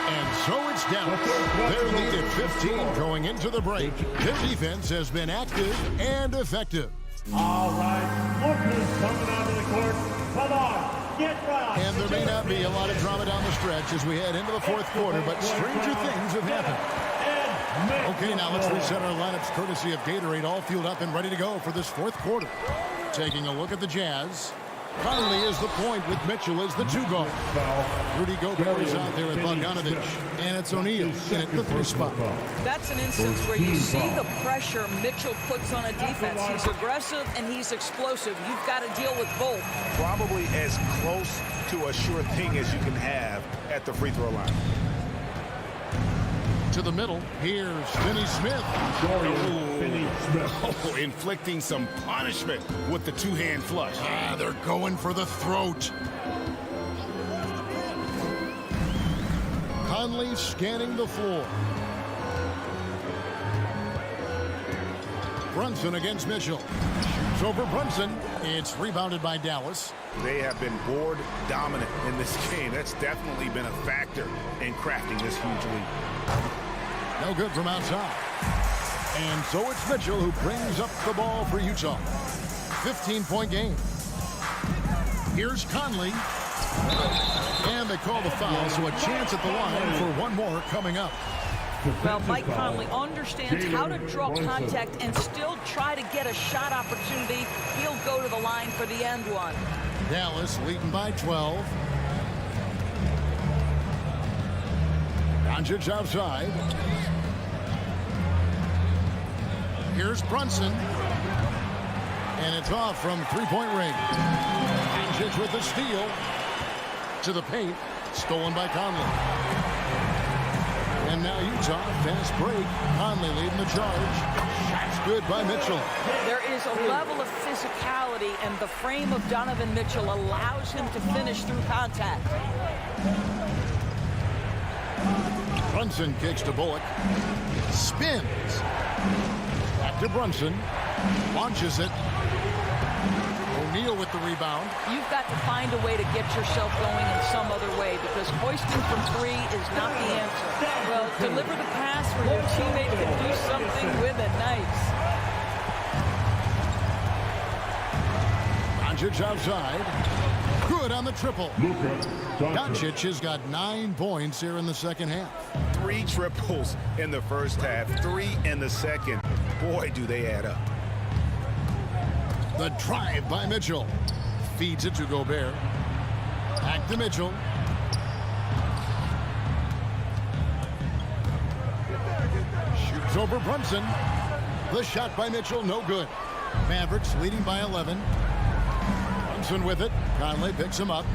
And so it's Dallas. Their lead at 15 going into the break. Their defense has been active and effective. All right, Lucas coming onto the court. Come on. And there may not be a lot of drama down the stretch as we head into the 4th quarter, but stranger things have happened. Okay, now let's reset our lineups courtesy of Gatorade, all fueled up and ready to go for this 4th quarter. Taking a look at the Jazz. Conley is the point with Mitchell as the 2 guard. Rudy Gobert is out there with Bogdanovich. And it's O'Neal in at the 3 spot. That's an instance where you see the pressure Mitchell puts on a defense. He's aggressive and he's explosive. You've got to deal with both. Probably as close to a sure thing as you can have at the free throw line. To the middle, here's Finney Smith. Oh, inflicting some punishment with the 2-hand flush. They're going for the throat. Conley scanning the floor. Brunson against Mitchell. Shoots over Brunson. It's rebounded by Dallas. They have been board dominant in this game. That's definitely been a factor in crafting this huge lead. No good from outside. And so it's Mitchell who brings up the ball for Utah. 15-point game. Here's Conley. And they call the foul, so a chance at the line for one more coming up. Well, Mike Conley understands how to draw contact and still try to get a shot opportunity. He'll go to the line for the end one. Dallas leading by 12. Doncic outside. Here's Brunson. And it's off from three-point range. Doncic with the steal. To the paint. Stolen by Conley. And now Utah, fast break. Conley leading the charge. Shots good by Mitchell. There is a level of physicality, and the frame of Donovan Mitchell allows him to finish through contact. Brunson kicks to Bullock. Spins. Back to Brunson. Launches it. O'Neal with the rebound. You've got to find a way to get yourself going in some other way, because hoisting from three is not the answer. Well, deliver the pass where your teammate can do something with it. Nice. Doncic outside. Good on the triple. Doncic has got 9 points here in the second half. 3 triples in the first half, 3 in the second. Boy, do they add up. The drive by Mitchell. Feeds it to Gobert. Back to Mitchell. Shoots over Brunson. The shot by Mitchell, no good. Mavericks leading by 11. Brunson with it. Conley picks him up.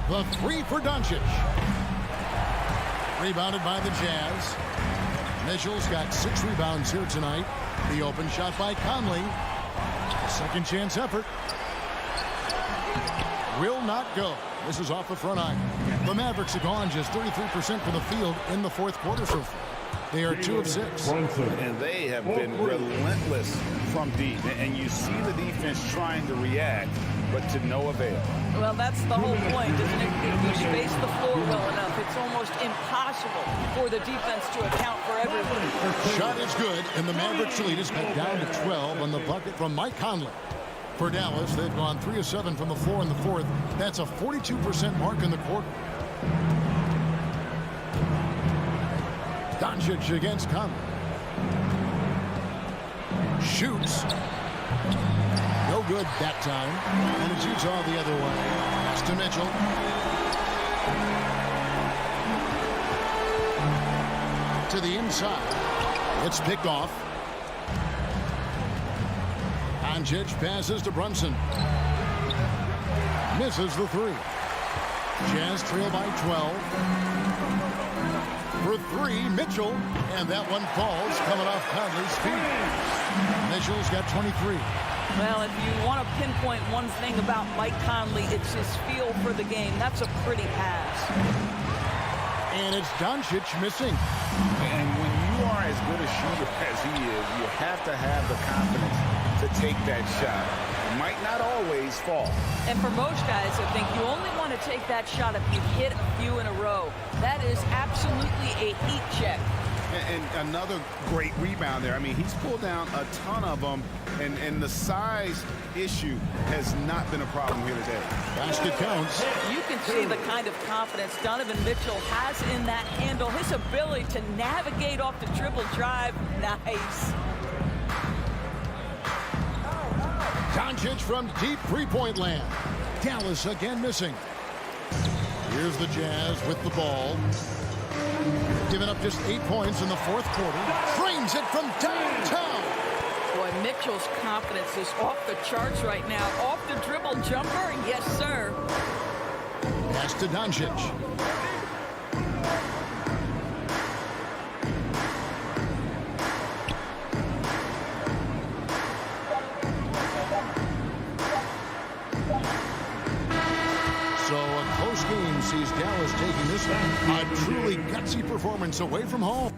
The three for Doncic. Rebounded by the Jazz. Mitchell's got 6 rebounds here tonight. The open shot by Conley. Second chance effort. Will not go. This is off the front iron. The Mavericks have gone just 33% from the field in the fourth quarter so far. They are 2 of 6. And they have been relentless from deep. And you see the defense trying to react, but to no avail. Well, that's the whole point, isn't it? If you space the floor well enough, it's almost impossible for the defense to account for everything. Shot is good, and the Mavericks lead is cut down to 12 on the bucket from Mike Conley. For Dallas, they've gone 3 of 7 from the floor in the fourth. That's a 42% mark in the quarter. Doncic against Conley. Shoots. No good that time. And it's Utah the other way. Pass to Mitchell. To the inside. It's picked off. Doncic passes to Brunson. Misses the three. Jazz trail by 12. For 3, Mitchell. And that one falls, coming off Conley's feet. Mitchell's got 23. Well, if you want to pinpoint one thing about Mike Conley, it's his feel for the game. That's a pretty pass. And it's Doncic missing. And when you are as good a shooter as he is, you have to have the confidence to take that shot. It might not always fall. And for most guys, I think you only want to take that shot if you hit a few in a row. That is absolutely a heat check. And another great rebound there. I mean, he's pulled down a ton of them, and the size issue has not been a problem here today. Basket counts. You can see the kind of confidence Donovan Mitchell has in that handle. His ability to navigate off the dribble drive. Nice. Doncic from deep three-point land. Dallas again missing. Here's the Jazz with the ball. Giving up just 8 points in the fourth quarter. Frames it from downtown. Boy, Mitchell's confidence is off the charts right now. Off the dribble jumper, yes, sir. Pass to Doncic. So a close game sees Dallas taking this one. A truly gutsy performance away from home.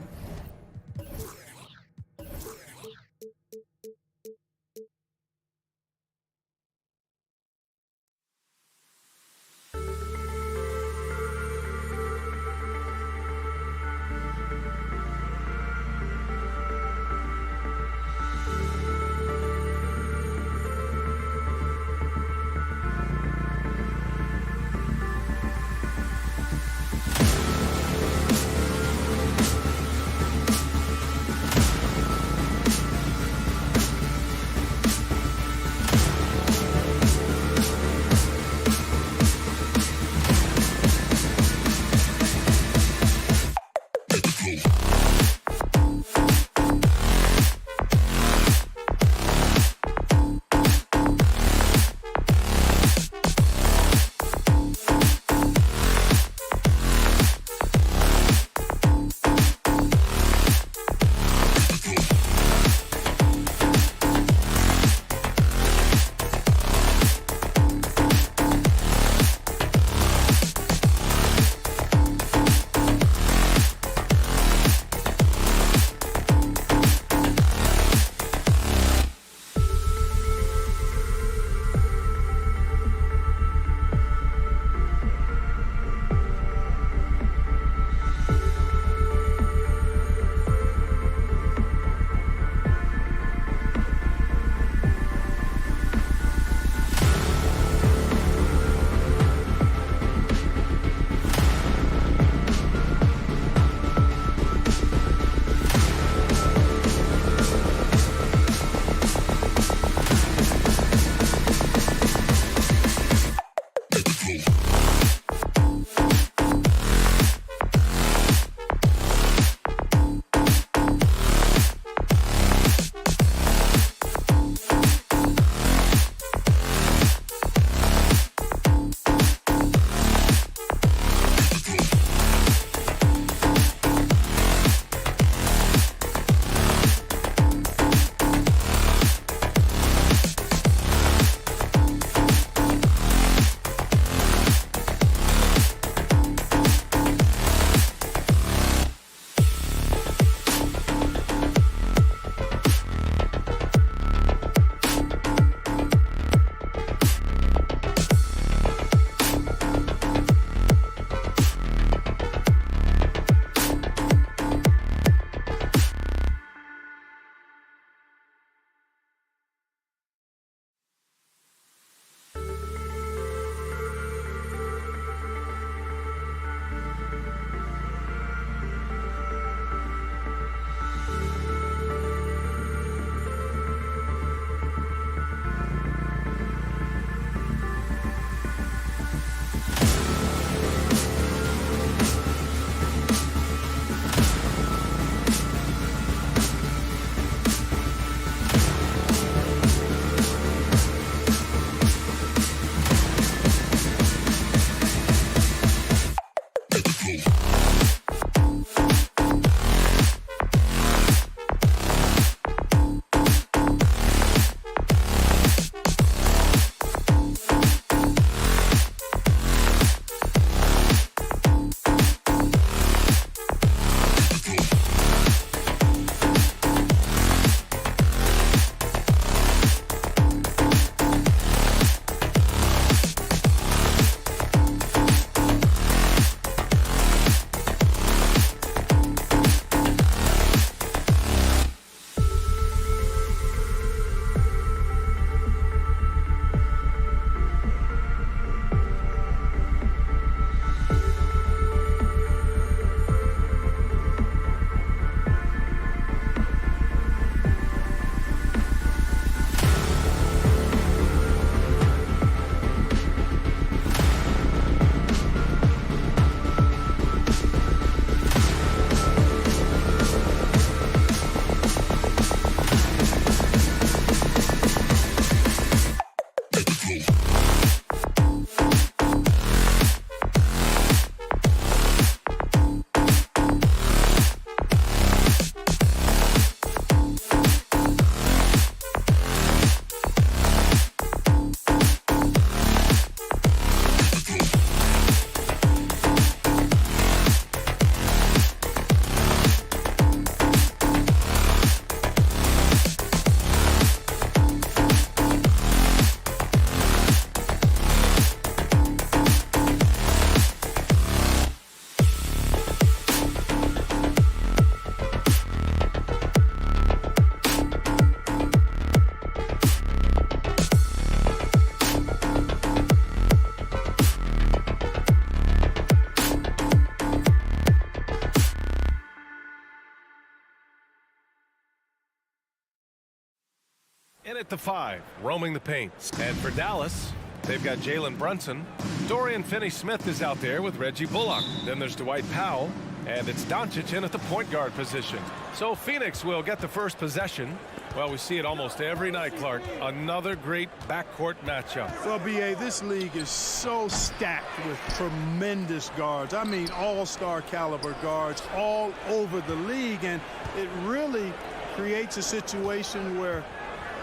In at the 5, roaming the paint. And for Dallas, they've got Jalen Brunson. Dorian Finney-Smith is out there with Reggie Bullock. Then there's Dwight Powell. And it's Doncic in at the point guard position. So Phoenix will get the first possession. Well, we see it almost every night, Clark. Another great backcourt matchup. Well, B.A., this league is so stacked with tremendous guards. I mean, all-star caliber guards all over the league. And it really creates a situation where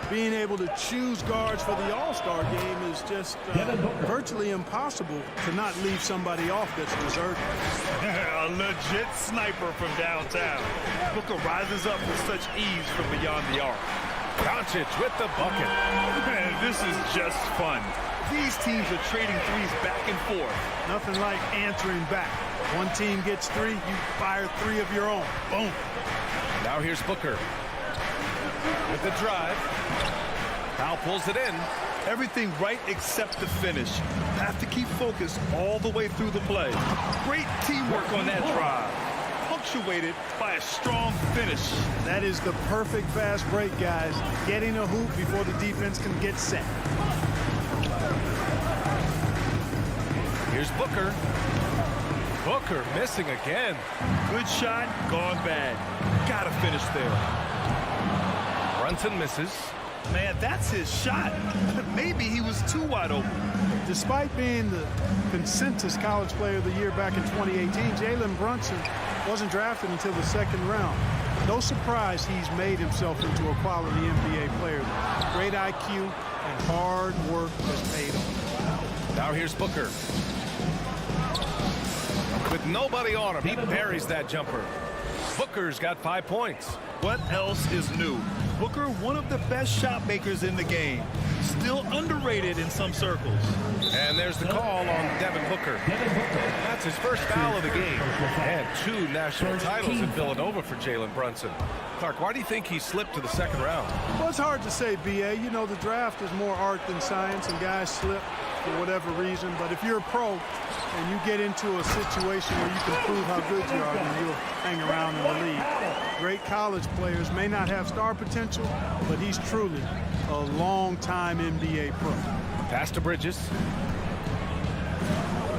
being able to choose guards for the All-Star game is just virtually impossible to not leave somebody off that's deserving. A legit sniper from downtown. Booker rises up with such ease from beyond the arc. Doncic with the bucket. Man, this is just fun. These teams are trading threes back and forth. Nothing like answering back. One team gets 3, you fire 3 of your own. Boom. Now here's Booker with the drive. Powell pulls it in. Everything right except the finish. Have to keep focused all the way through the play. Great teamwork on that drive. Punctuated by a strong finish. That is the perfect fast break, guys. Getting a hoop before the defense can get set. Here's Booker. Booker missing again. Good shot, gone bad. Gotta finish there. Brunson misses. Man, that's his shot. Maybe he was too wide open. Despite being the consensus college player of the year back in 2018, Jalen Brunson wasn't drafted until the 2nd round. No surprise he's made himself into a quality NBA player. Great IQ and hard work has paid off. Now here's Booker. With nobody on him, he buries that jumper. Booker's got 5 points. What else is new? Booker, one of the best shot makers in the game. Still underrated in some circles. And there's the call on Devin Booker. That's his first foul of the game. And 2 national titles in Villanova for Jalen Brunson. Clark, why do you think he slipped to the 2nd round? Well, it's hard to say, B.A. You know, the draft is more art than science, and guys slip for whatever reason. But if you're a pro and you get into a situation where you can prove how good you are, then you'll hang around in the league. Great college players may not have star potential, but he's truly a long-time NBA pro. Pass to Bridges.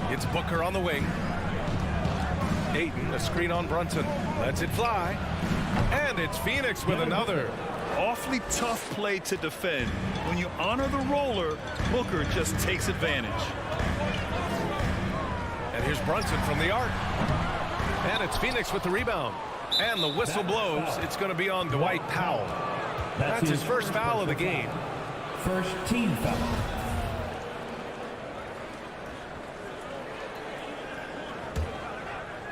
It's Booker on the wing. Ayton, a screen on Brunson. Lets it fly. And it's Phoenix with another. Awfully tough play to defend. When you honor the roller, Booker just takes advantage. And here's Brunson from the arc. And it's Phoenix with the rebound. And the whistle blows. It's going to be on Dwight Powell. That's his first foul of the game. First team foul.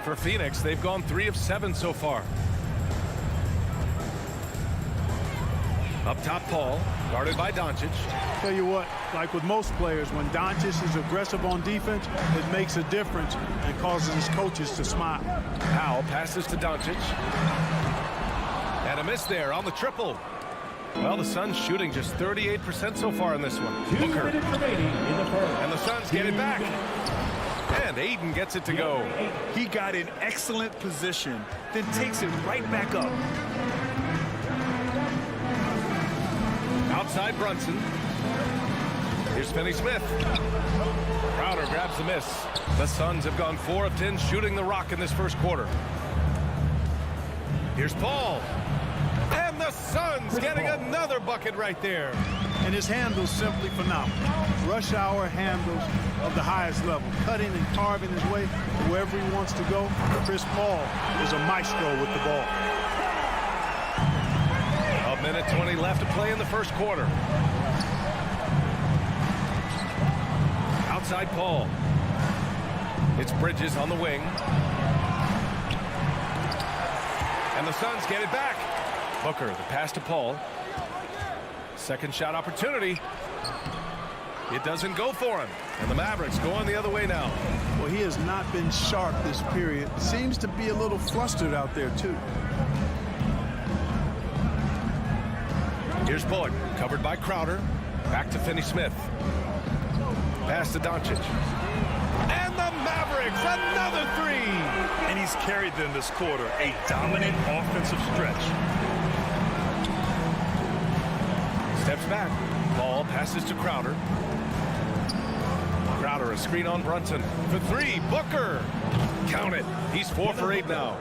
For Phoenix, they've gone 3 of 7 so far. Up top, Paul, guarded by Doncic. Tell you what, like with most players, when Doncic is aggressive on defense, it makes a difference and causes his coaches to smile. Powell passes to Doncic. And a miss there on the triple. Well, the Suns shooting just 38% so far in this one. Booker. And the Suns get it back. And Ayton gets it to go. He got in excellent position, then takes it right back up. Outside Brunson. Here's Finney-Smith. Crowder grabs the miss. The Suns have gone 4 of 10 shooting the rock in this first quarter. Here's Paul. And the Suns getting another bucket right there. And his handle's simply phenomenal. Rush hour handles of the highest level, cutting and carving his way wherever he wants to go. Chris Paul is a maestro with the ball. A minute 20 left to play in the first quarter. Outside Paul. It's Bridges on the wing. And the Suns get it back. Booker, the pass to Paul. Second shot opportunity. It doesn't go for him. And the Mavericks going the other way now. Well, he has not been sharp this period. Seems to be a little flustered out there, too. Here's Bullock, covered by Crowder. Back to Finney Smith. Pass to Doncic. And the Mavericks, another three. And he's carried them this quarter. A dominant offensive stretch. Steps back. Ball passes to Crowder. Crowder, a screen on Brunson. For three, Booker. Count it. He's 4 for 8 now.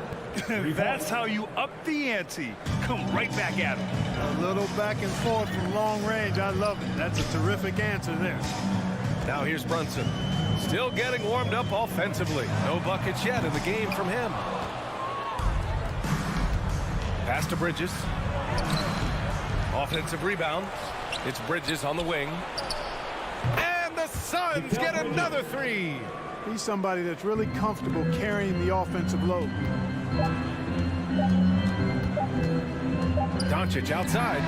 That's how you up the ante. Come right back at him. A little back and forth from long range. I love it. That's a terrific answer there. Now here's Brunson. Still getting warmed up offensively. No buckets yet in the game from him. Pass to Bridges. Offensive rebound. It's Bridges on the wing. And the Suns get another three. He's somebody that's really comfortable carrying the offensive load. Doncic outside.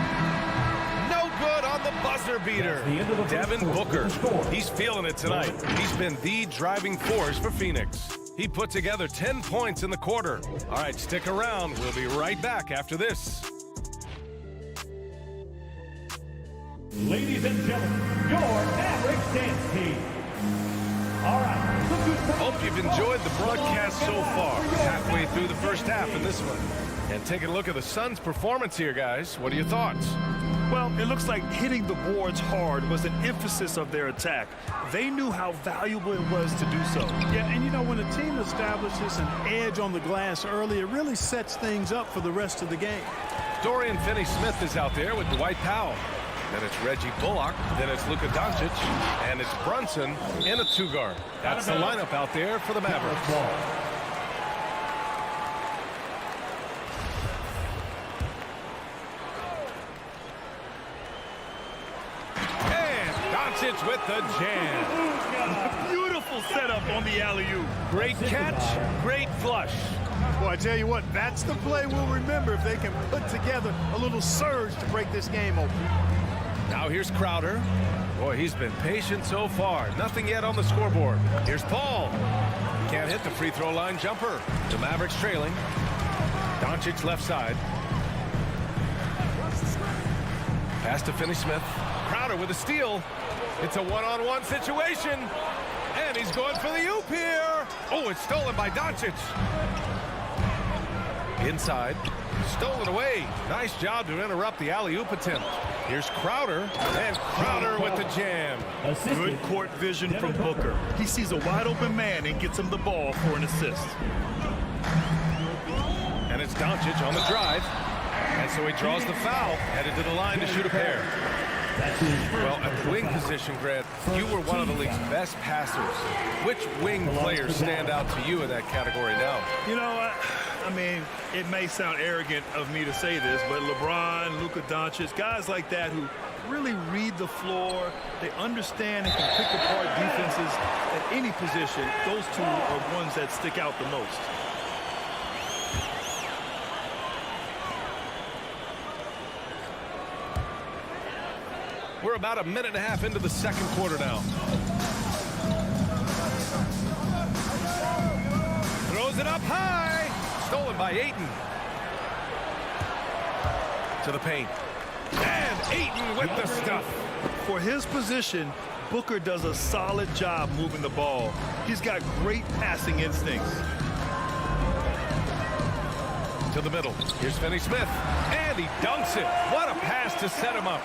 No good on the buzzer beater. Devin Booker. He's feeling it tonight. He's been the driving force for Phoenix. He put together 10 points in the quarter. All right, stick around. We'll be right back after this. Ladies and gentlemen, your Mavericks dance team. All right. Hope you've enjoyed the broadcast so far. Halfway through the first half in this one. And taking a look at the Suns' performance here, guys. What are your thoughts? Well, it looks like hitting the boards hard was an emphasis of their attack. They knew how valuable it was to do so. Yeah, and you know, when a team establishes an edge on the glass early, it really sets things up for the rest of the game. Dorian Finney-Smith is out there with Dwight Powell. Then it's Reggie Bullock. Then it's Luka Doncic. And it's Brunson in a two-guard. That's the lineup out there for the Mavericks. And Doncic with the jam. Beautiful setup on the alley-oop. Great catch, great flush. Well, I tell you what, that's the play we'll remember if they can put together a little surge to break this game open. Now here's Crowder. Boy, he's been patient so far. Nothing yet on the scoreboard. Here's Paul. Can't hit the free throw line jumper. The Mavericks trailing. Doncic left side. Pass to Finney-Smith. Crowder with a steal. It's a one-on-one situation. And he's going for the oop here. Oh, it's stolen by Doncic. Inside. Stolen away. Nice job to interrupt the alley-oop attempt. Here's Crowder, and Crowder with the jam. Good court vision from Booker. He sees a wide-open man and gets him the ball for an assist. And it's Doncic on the drive. And so he draws the foul, headed to the line to shoot a pair. Well, at the wing position, Grant, you were one of the league's best passers. Which wing players stand out to you in that category now? You know, I mean, it may sound arrogant of me to say this, but LeBron, Luka Doncic, guys like that who really read the floor, they understand and can pick apart defenses at any position. Those two are ones that stick out the most. We're about a minute and a half into the second quarter now. Throws it up high. Stolen by Ayton. To the paint. And Ayton with the stuff. For his position, Booker does a solid job moving the ball. He's got great passing instincts. To the middle. Here's Finney-Smith. And he dunks it. What a pass to set him up.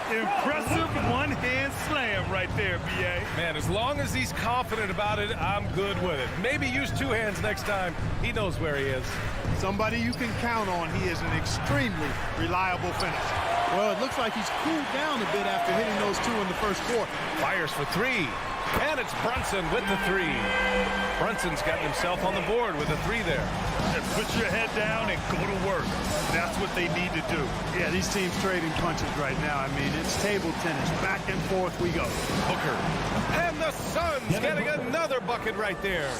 Impressive one-hand slam right there, B.A. Man, as long as he's confident about it, I'm good with it. Maybe use two hands next time. He knows where he is. Somebody you can count on. He is an extremely reliable finisher. Well, it looks like he's cooled down a bit after hitting those two in the first quarter. Fires for three. And it's Brunson with the three. Brunson's gotten himself on the board with a three there. And put your head down and go to work. That's what they need to do. Yeah, these teams trading punches right now. I mean, it's table tennis. Back and forth we go. Booker. And the Suns getting another bucket right there.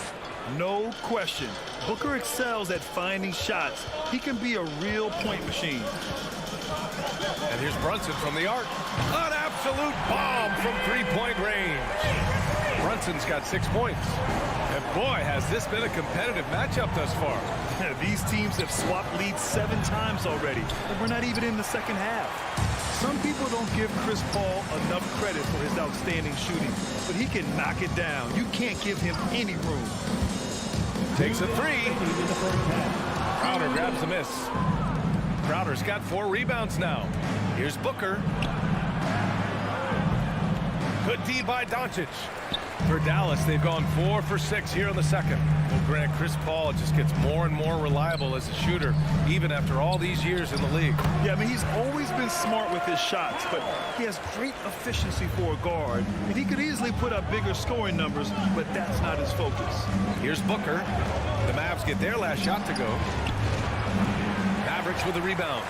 No question. Booker excels at finding shots. He can be a real point machine. And here's Brunson from the arc. An absolute bomb from three-point range. Brunson's got 6 points. And boy, has this been a competitive matchup thus far. These teams have swapped leads 7 times already. And we're not even in the second half. Some people don't give Chris Paul enough credit for his outstanding shooting, but he can knock it down. You can't give him any room. Takes a three. Crowder grabs the miss. Crowder's got 4 rebounds now. Here's Booker. Good D by Doncic. For Dallas, they've gone 4 for 6 here in the second. Well, Grant, Chris Paul just gets more and more reliable as a shooter, even after all these years in the league. Yeah, I mean, he's always been smart with his shots, but he has great efficiency for a guard. And he could easily put up bigger scoring numbers, but that's not his focus. Here's Booker. The Mavs get their last shot to go. Mavericks with a rebound.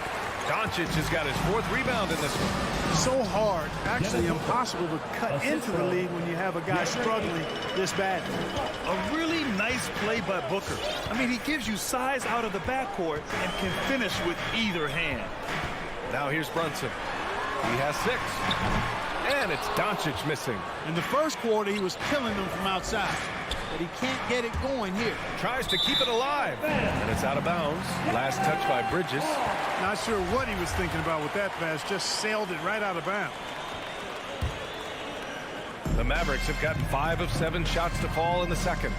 Doncic has got his 4th rebound in this one. So hard, actually impossible to cut into the lead when you have a guy struggling this bad. A really nice play by Booker. I mean, he gives you size out of the backcourt and can finish with either hand. Now here's Brunson. He has 6. And it's Doncic missing. In the first quarter, he was killing them from outside. But he can't get it going here. Tries to keep it alive. And it's out of bounds. Last touch by Bridges. Not sure what he was thinking about with that pass. Just sailed it right out of bounds. The Mavericks have gotten 5 of 7 shots to fall in the second.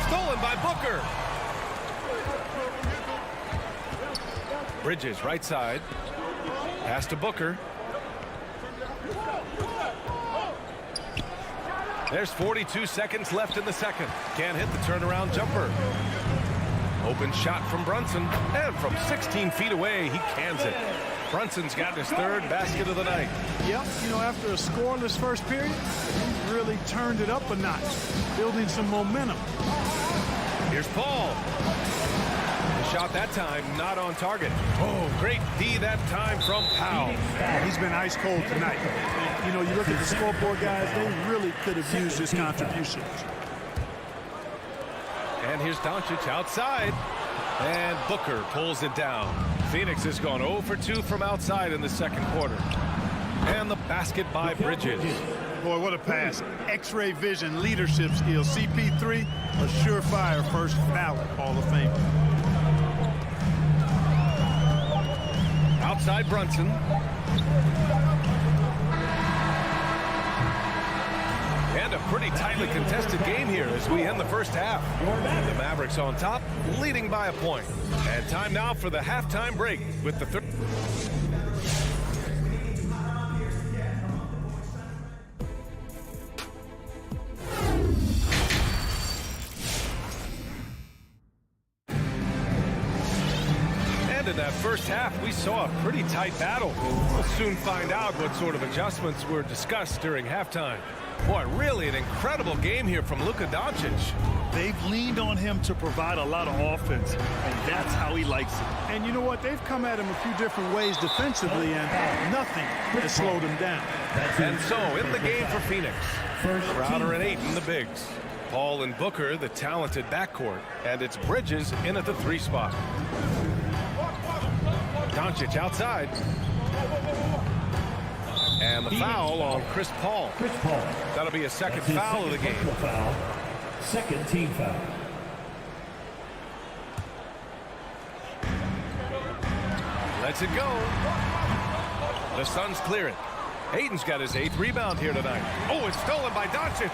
Stolen by Booker. Bridges right side. Pass to Booker. There's 42 seconds left in the second. Can't hit the turnaround jumper. Open shot from Brunson. And from 16 feet away, he cans it. Brunson's got his 3rd basket of the night. Yep, you know, after a scoreless first period, he really turned it up a notch, building some momentum. Here's Paul. The shot that time not on target. Oh, great D that time from Powell. He's been ice cold tonight. You know, you look at the scoreboard, guys, they really could have used his contributions. And here's Doncic outside. And Booker pulls it down. Phoenix has gone 0 for 2 from outside in the second quarter. And the basket by Bridges. Boy, what a pass. X-ray vision, leadership skills. CP3, a surefire first ballot Hall of Fame. Outside Brunson. And a pretty tightly contested game here as we end the first half. The Mavericks on top, leading by a point. And time now for the halftime break with the third. And in that first half, we saw a pretty tight battle. We'll soon find out what sort of adjustments were discussed during halftime. Boy, really an incredible game here from Luka Doncic. They've leaned on him to provide a lot of offense, and that's how he likes it. And you know what? They've come at him a few different ways defensively, and nothing has slowed him down. And so, in the game for Phoenix, Crowder and Ayton, the bigs. Paul and Booker, the talented backcourt. And it's Bridges in at the 3 spot. Doncic outside. And the foul on Chris Paul. That'll be a second foul of the game. Second team foul. Lets it go. The Suns clear it. Ayton's got his 8th rebound here tonight. Oh, it's stolen by Doncic.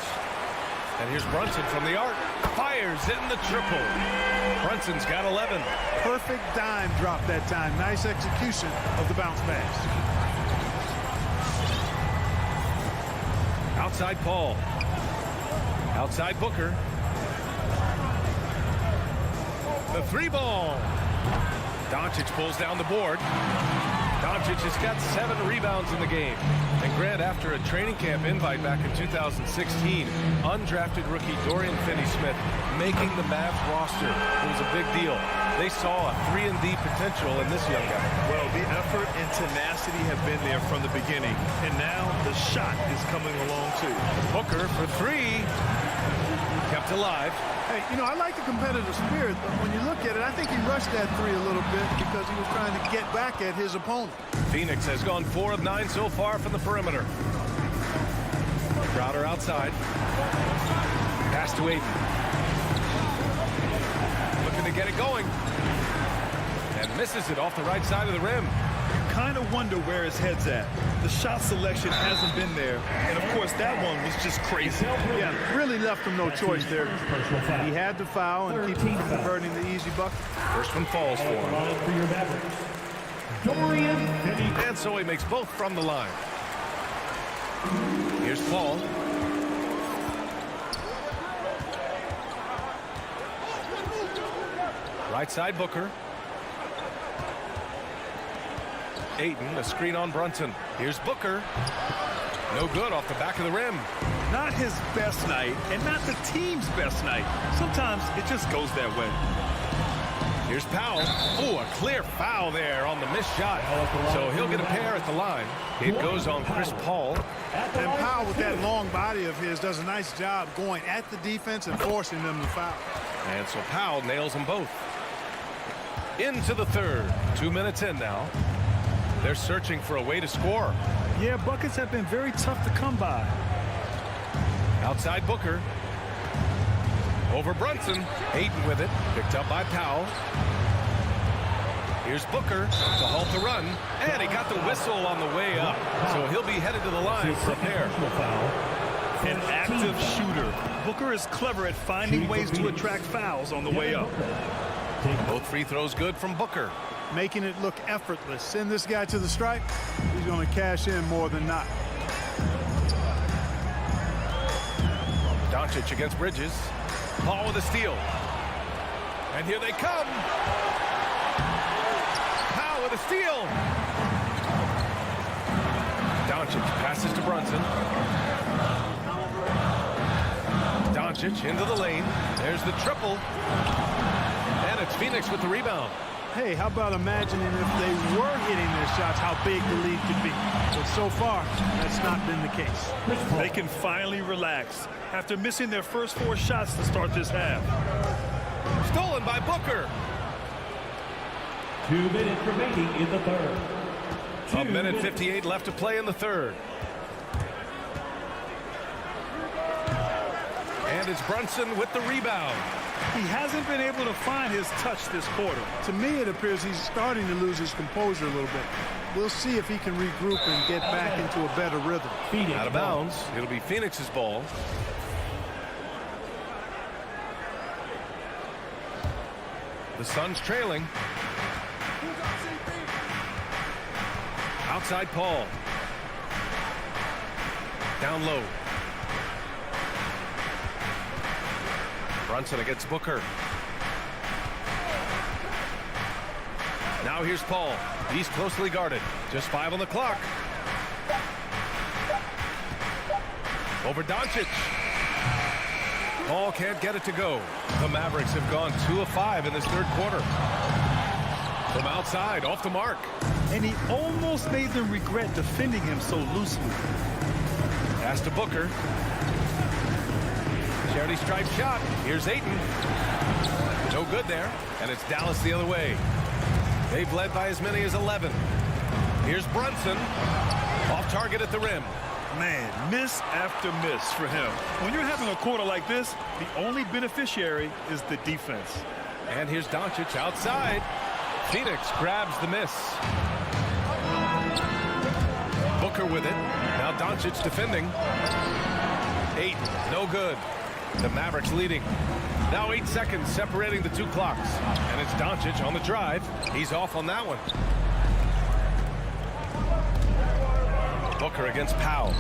And here's Brunson from the arc. Fires in the triple. Brunson's got 11. Perfect dime drop that time. Nice execution of the bounce pass. Outside Paul. Outside Booker. The 3 ball. Doncic pulls down the board. Doncic has got 7 rebounds in the game. And Grant, after a training camp invite back in 2016, undrafted rookie Dorian Finney-Smith making the Mavs roster. It was a big deal. They saw a 3-and-D potential in this young guy. Well, the effort and tenacity have been there from the beginning. And now the shot is coming along too. Booker for 3. Kept alive. Hey, you know, I like the competitive spirit, but when you look at it, I think he rushed that 3 a little bit because he was trying to get back at his opponent. Phoenix has gone 4 of 9 so far from the perimeter. Crowder outside. Pass to Ayton. Looking to get it going. And misses it off the right side of the rim. You kind of wonder where his head's at. The shot selection hasn't been there. And, of course, that one was just crazy. Yeah, really left him no choice there. He had to foul and keep converting the easy bucket. First one falls for him. For your Mavericks, Dorian Finney. And so he makes both from the line. Here's Paul. Right side Booker. Ayton, a screen on Brunson. Here's Booker. No good off the back of the rim. Not his best night and not the team's best night. Sometimes it just goes that way. Here's Powell. Oh, a clear foul there on the missed shot. So he'll get a pair at the line. It goes on Chris Paul. And Powell, with that long body of his, does a nice job going at the defense and forcing them to foul. And so Powell nails them both. Into the third. 2 minutes in now. They're searching for a way to score. Yeah, buckets have been very tough to come by. Outside Booker. Over Brunson. Ayton with it. Picked up by Powell. Here's Booker to halt the run. And he got the whistle on the way up. So he'll be headed to the line for a pair. An active shooter. Booker is clever at finding ways to attract fouls on the way up. Both free throws good from Booker. Making it look effortless. Send this guy to the stripe. He's going to cash in more than not. Doncic against Bridges. Paul with a steal. And here they come. Powell with a steal. Doncic passes to Brunson. Doncic into the lane. There's the triple. And it's Phoenix with the rebound. Hey, how about imagining if they were hitting their shots, how big the lead could be. But so far, that's not been the case. They can finally relax after missing their first 4 shots to start this half. Stolen by Booker. 2 minutes remaining in the third. 1:58 left to play in the third. And it's Brunson with the rebound. He hasn't been able to find his touch this quarter. To me, it appears he's starting to lose his composure a little bit. We'll see if he can regroup and get back into a better rhythm. Out of bounds. It'll be Phoenix's ball. The Suns trailing. Outside Paul. Down low. Brunson against Booker. Now here's Paul. He's closely guarded. Just 5 on the clock. Over Doncic. Paul can't get it to go. The Mavericks have gone 2 of 5 in this third quarter. From outside, off the mark. And he almost made them regret defending him so loosely. Pass to Booker. Charity stripe shot. Here's Ayton. No good there. And it's Dallas the other way. They've led by as many as 11. Here's Brunson. Off target at the rim. Man, miss after miss for him. When you're having a quarter like this, the only beneficiary is the defense. And here's Doncic outside. Phoenix grabs the miss. Booker with it. Now Doncic defending. Ayton, no good. The Mavericks leading. Now 8 seconds separating the 2 clocks. And it's Doncic on the drive. He's off on that one. Booker against Powell.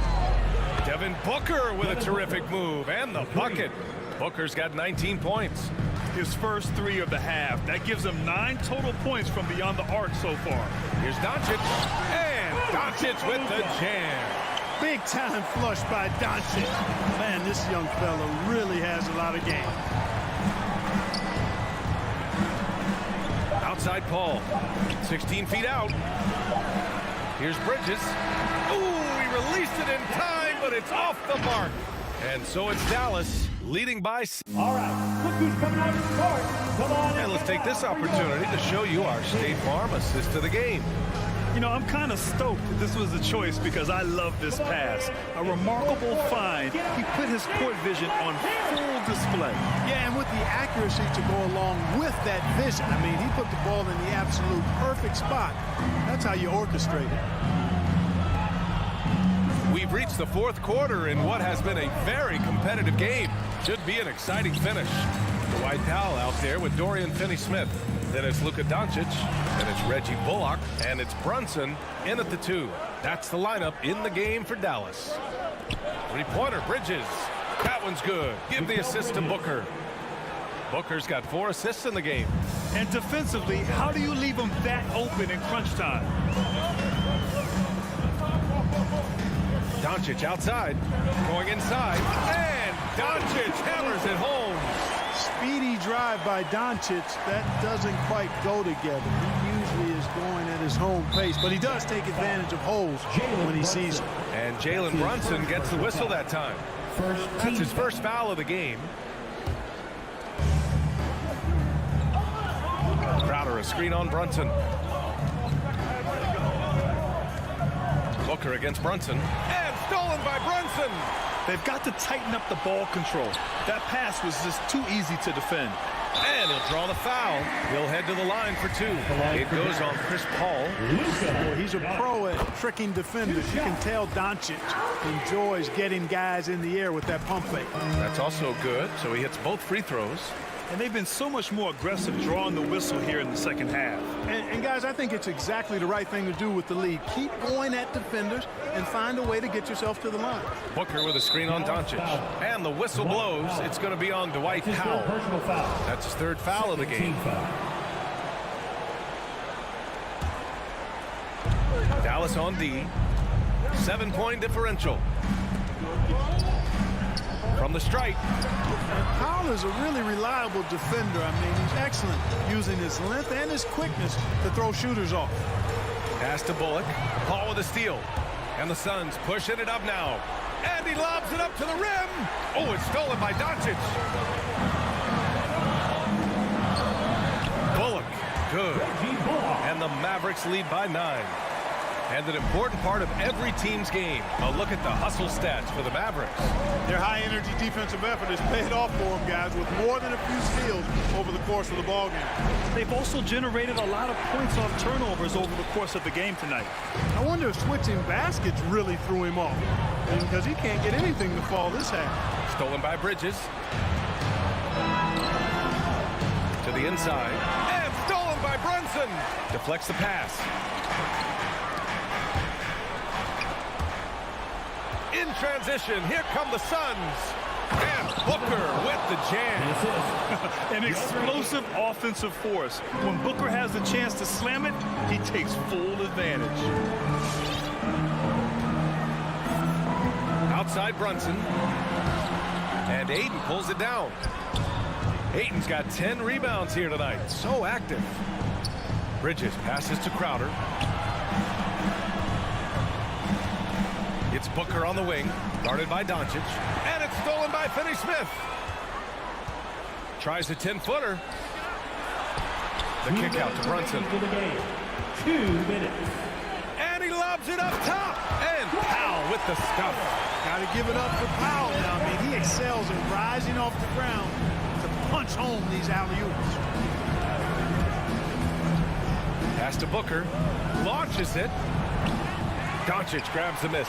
Devin Booker with a terrific move and the bucket. Booker's got 19 points. his first 3 of the half. That gives him 9 total points from beyond the arc so far. Here's Doncic, and Doncic with the jam. Big time flush by Doncic. Man, this young fella really has a lot of game. Outside Paul, 16 feet out. Here's Bridges. Ooh, he released it in time, but it's off the mark. And so it's Dallas leading by. All right, look who's coming out to start. Come on. And let's take this opportunity to show you our State Farm assist to the game. You know, I'm kind of stoked that this was a choice because I love this pass. A remarkable find. He put his court vision on full display. Yeah, and with the accuracy to go along with that vision. I mean, he put the ball in the absolute perfect spot. That's how you orchestrate it. We've reached the 4th quarter in what has been a very competitive game. Should be an exciting finish. The White Towel out there with Dorian Finney-Smith. Then it's Luka Doncic, and it's Reggie Bullock, and it's Brunson in at the 2. That's the lineup in the game for Dallas. 3-pointer, Bridges. That one's good. Give the assist to Booker. Booker's got 4 assists in the game. And defensively, how do you leave him that open in crunch time? Doncic outside, going inside, and Doncic hammers it home. Speedy drive by Doncic. That doesn't quite go together. He usually is going at his home pace, but he does take advantage of holes when he sees them. And Jalen Brunson gets the whistle that time. That's his first foul of the game. Crowder, a screen on Brunson. Booker against Brunson, and stolen by Brunson. They've got to tighten up the ball control. That pass was just too easy to defend. And he'll draw the foul. He'll head to the line for 2. It goes on Chris Paul. Well, he's a pro at tricking defenders. You can tell Doncic enjoys getting guys in the air with that pump fake. That's also good. So he hits both free throws. And they've been so much more aggressive drawing the whistle here in the second half. And guys, I think it's exactly the right thing to do with the lead. Keep going at defenders and find a way to get yourself to the line. Booker with a screen on Doncic. And the whistle blows. It's going to be on Dwight Powell. That's his 3rd foul of the game. Dallas on D. 7-point differential. From the stripe. Powell is a really reliable defender. I mean, he's excellent using his length and his quickness to throw shooters off. Pass to Bullock. Paul with a steal. And the Suns pushing it up now. And he lobs it up to the rim. Oh, it's stolen by Doncic. Bullock. Good. And the Mavericks lead by 9. And an important part of every team's game. A look at the hustle stats for the Mavericks. Their high-energy defensive effort has paid off for them, guys, with more than a few steals over the course of the ballgame. They've also generated a lot of points off turnovers over the course of the game tonight. I wonder if switching baskets really threw him off, because he can't get anything to fall this half. Stolen by Bridges. To the inside. And stolen by Brunson. Deflects the pass. In transition, here come the Suns. And Booker with the jam. An explosive offensive force. When Booker has the chance to slam it, he takes full advantage. Outside Brunson. And Ayton pulls it down. Ayton's got 10 rebounds here tonight. So active. Bridges passes to Crowder. It's Booker on the wing, guarded by Doncic, and it's stolen by Finney-Smith. Tries a 10-footer. The kick out to Brunson. 2 minutes. And he lobs it up top. And Powell with the stuff. Got to give it up for Powell now. I mean, he excels in rising off the ground to punch home these alley-oops. Pass to Booker. Launches it. Doncic grabs the miss.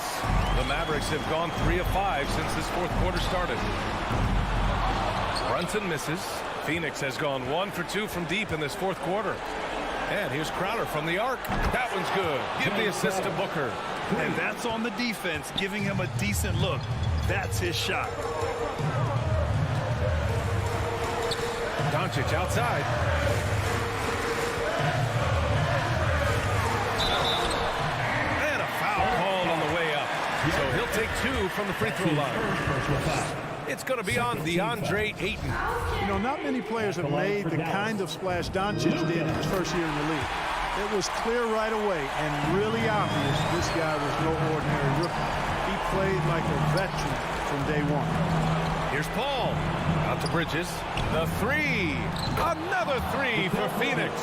The Mavericks have gone 3 of 5 since this 4th quarter started. Brunson misses. Phoenix has gone 1 for 2 from deep in this 4th quarter. And here's Crowder from the arc. That one's good. Give the assist to Booker. And that's on the defense, giving him a decent look. That's his shot. Doncic outside. And a foul called on the way up. So he'll take 2 from the free throw line. It's going to be on Deandre Ayton. You know, not many players have made the kind of splash Doncic did in his first year in the league. It was clear right away and really obvious this guy was no ordinary rookie. He played like a veteran from day one. Here's Paul. Out to Bridges. The 3. Another 3 for Phoenix.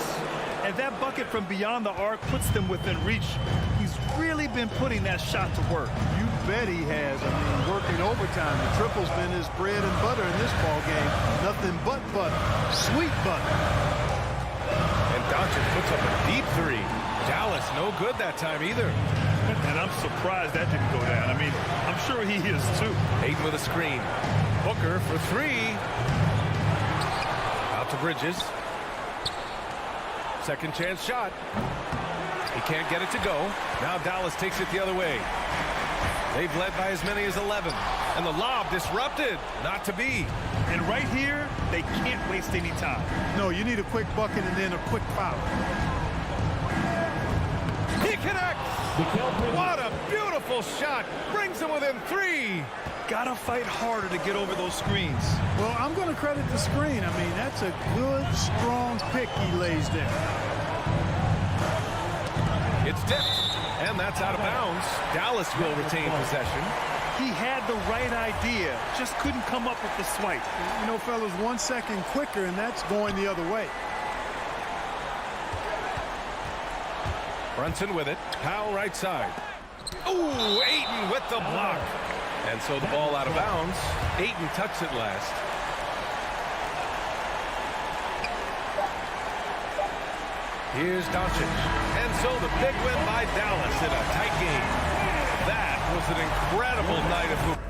And that bucket from beyond the arc puts them within reach. He's really been putting that shot to work. You bet he has. I mean, working overtime. The triple's been his bread and butter in this ball game. Nothing but butter. Sweet butter. And Doncic puts up a deep 3. Dallas no good that time either. And I'm surprised that didn't go down. I mean, I'm sure he is too. Ayton with a screen. Booker for 3. Out to Bridges. Second chance shot. He can't get it to go. Now Dallas takes it the other way. They've led by as many as 11. And the lob disrupted. Not to be. And right here, they can't waste any time. No, you need a quick bucket and then a quick foul. He connects. What a beautiful shot. Brings him within 3. Gotta fight harder to get over those screens. Well, I'm going to credit the screen. I mean, that's a good, strong pick he lays there. It's tipped, and that's out of bounds. Dallas will retain possession. He had the right idea, just couldn't come up with the swipe. You know, fellas, 1 second quicker, and that's going the other way. Brunson with it. Powell right side. Ooh, Ayton with the block. And so the ball out of bounds. Ayton touched it last. Here's Doncic. And so the big win by Dallas in a tight game. That was an incredible night of hoop.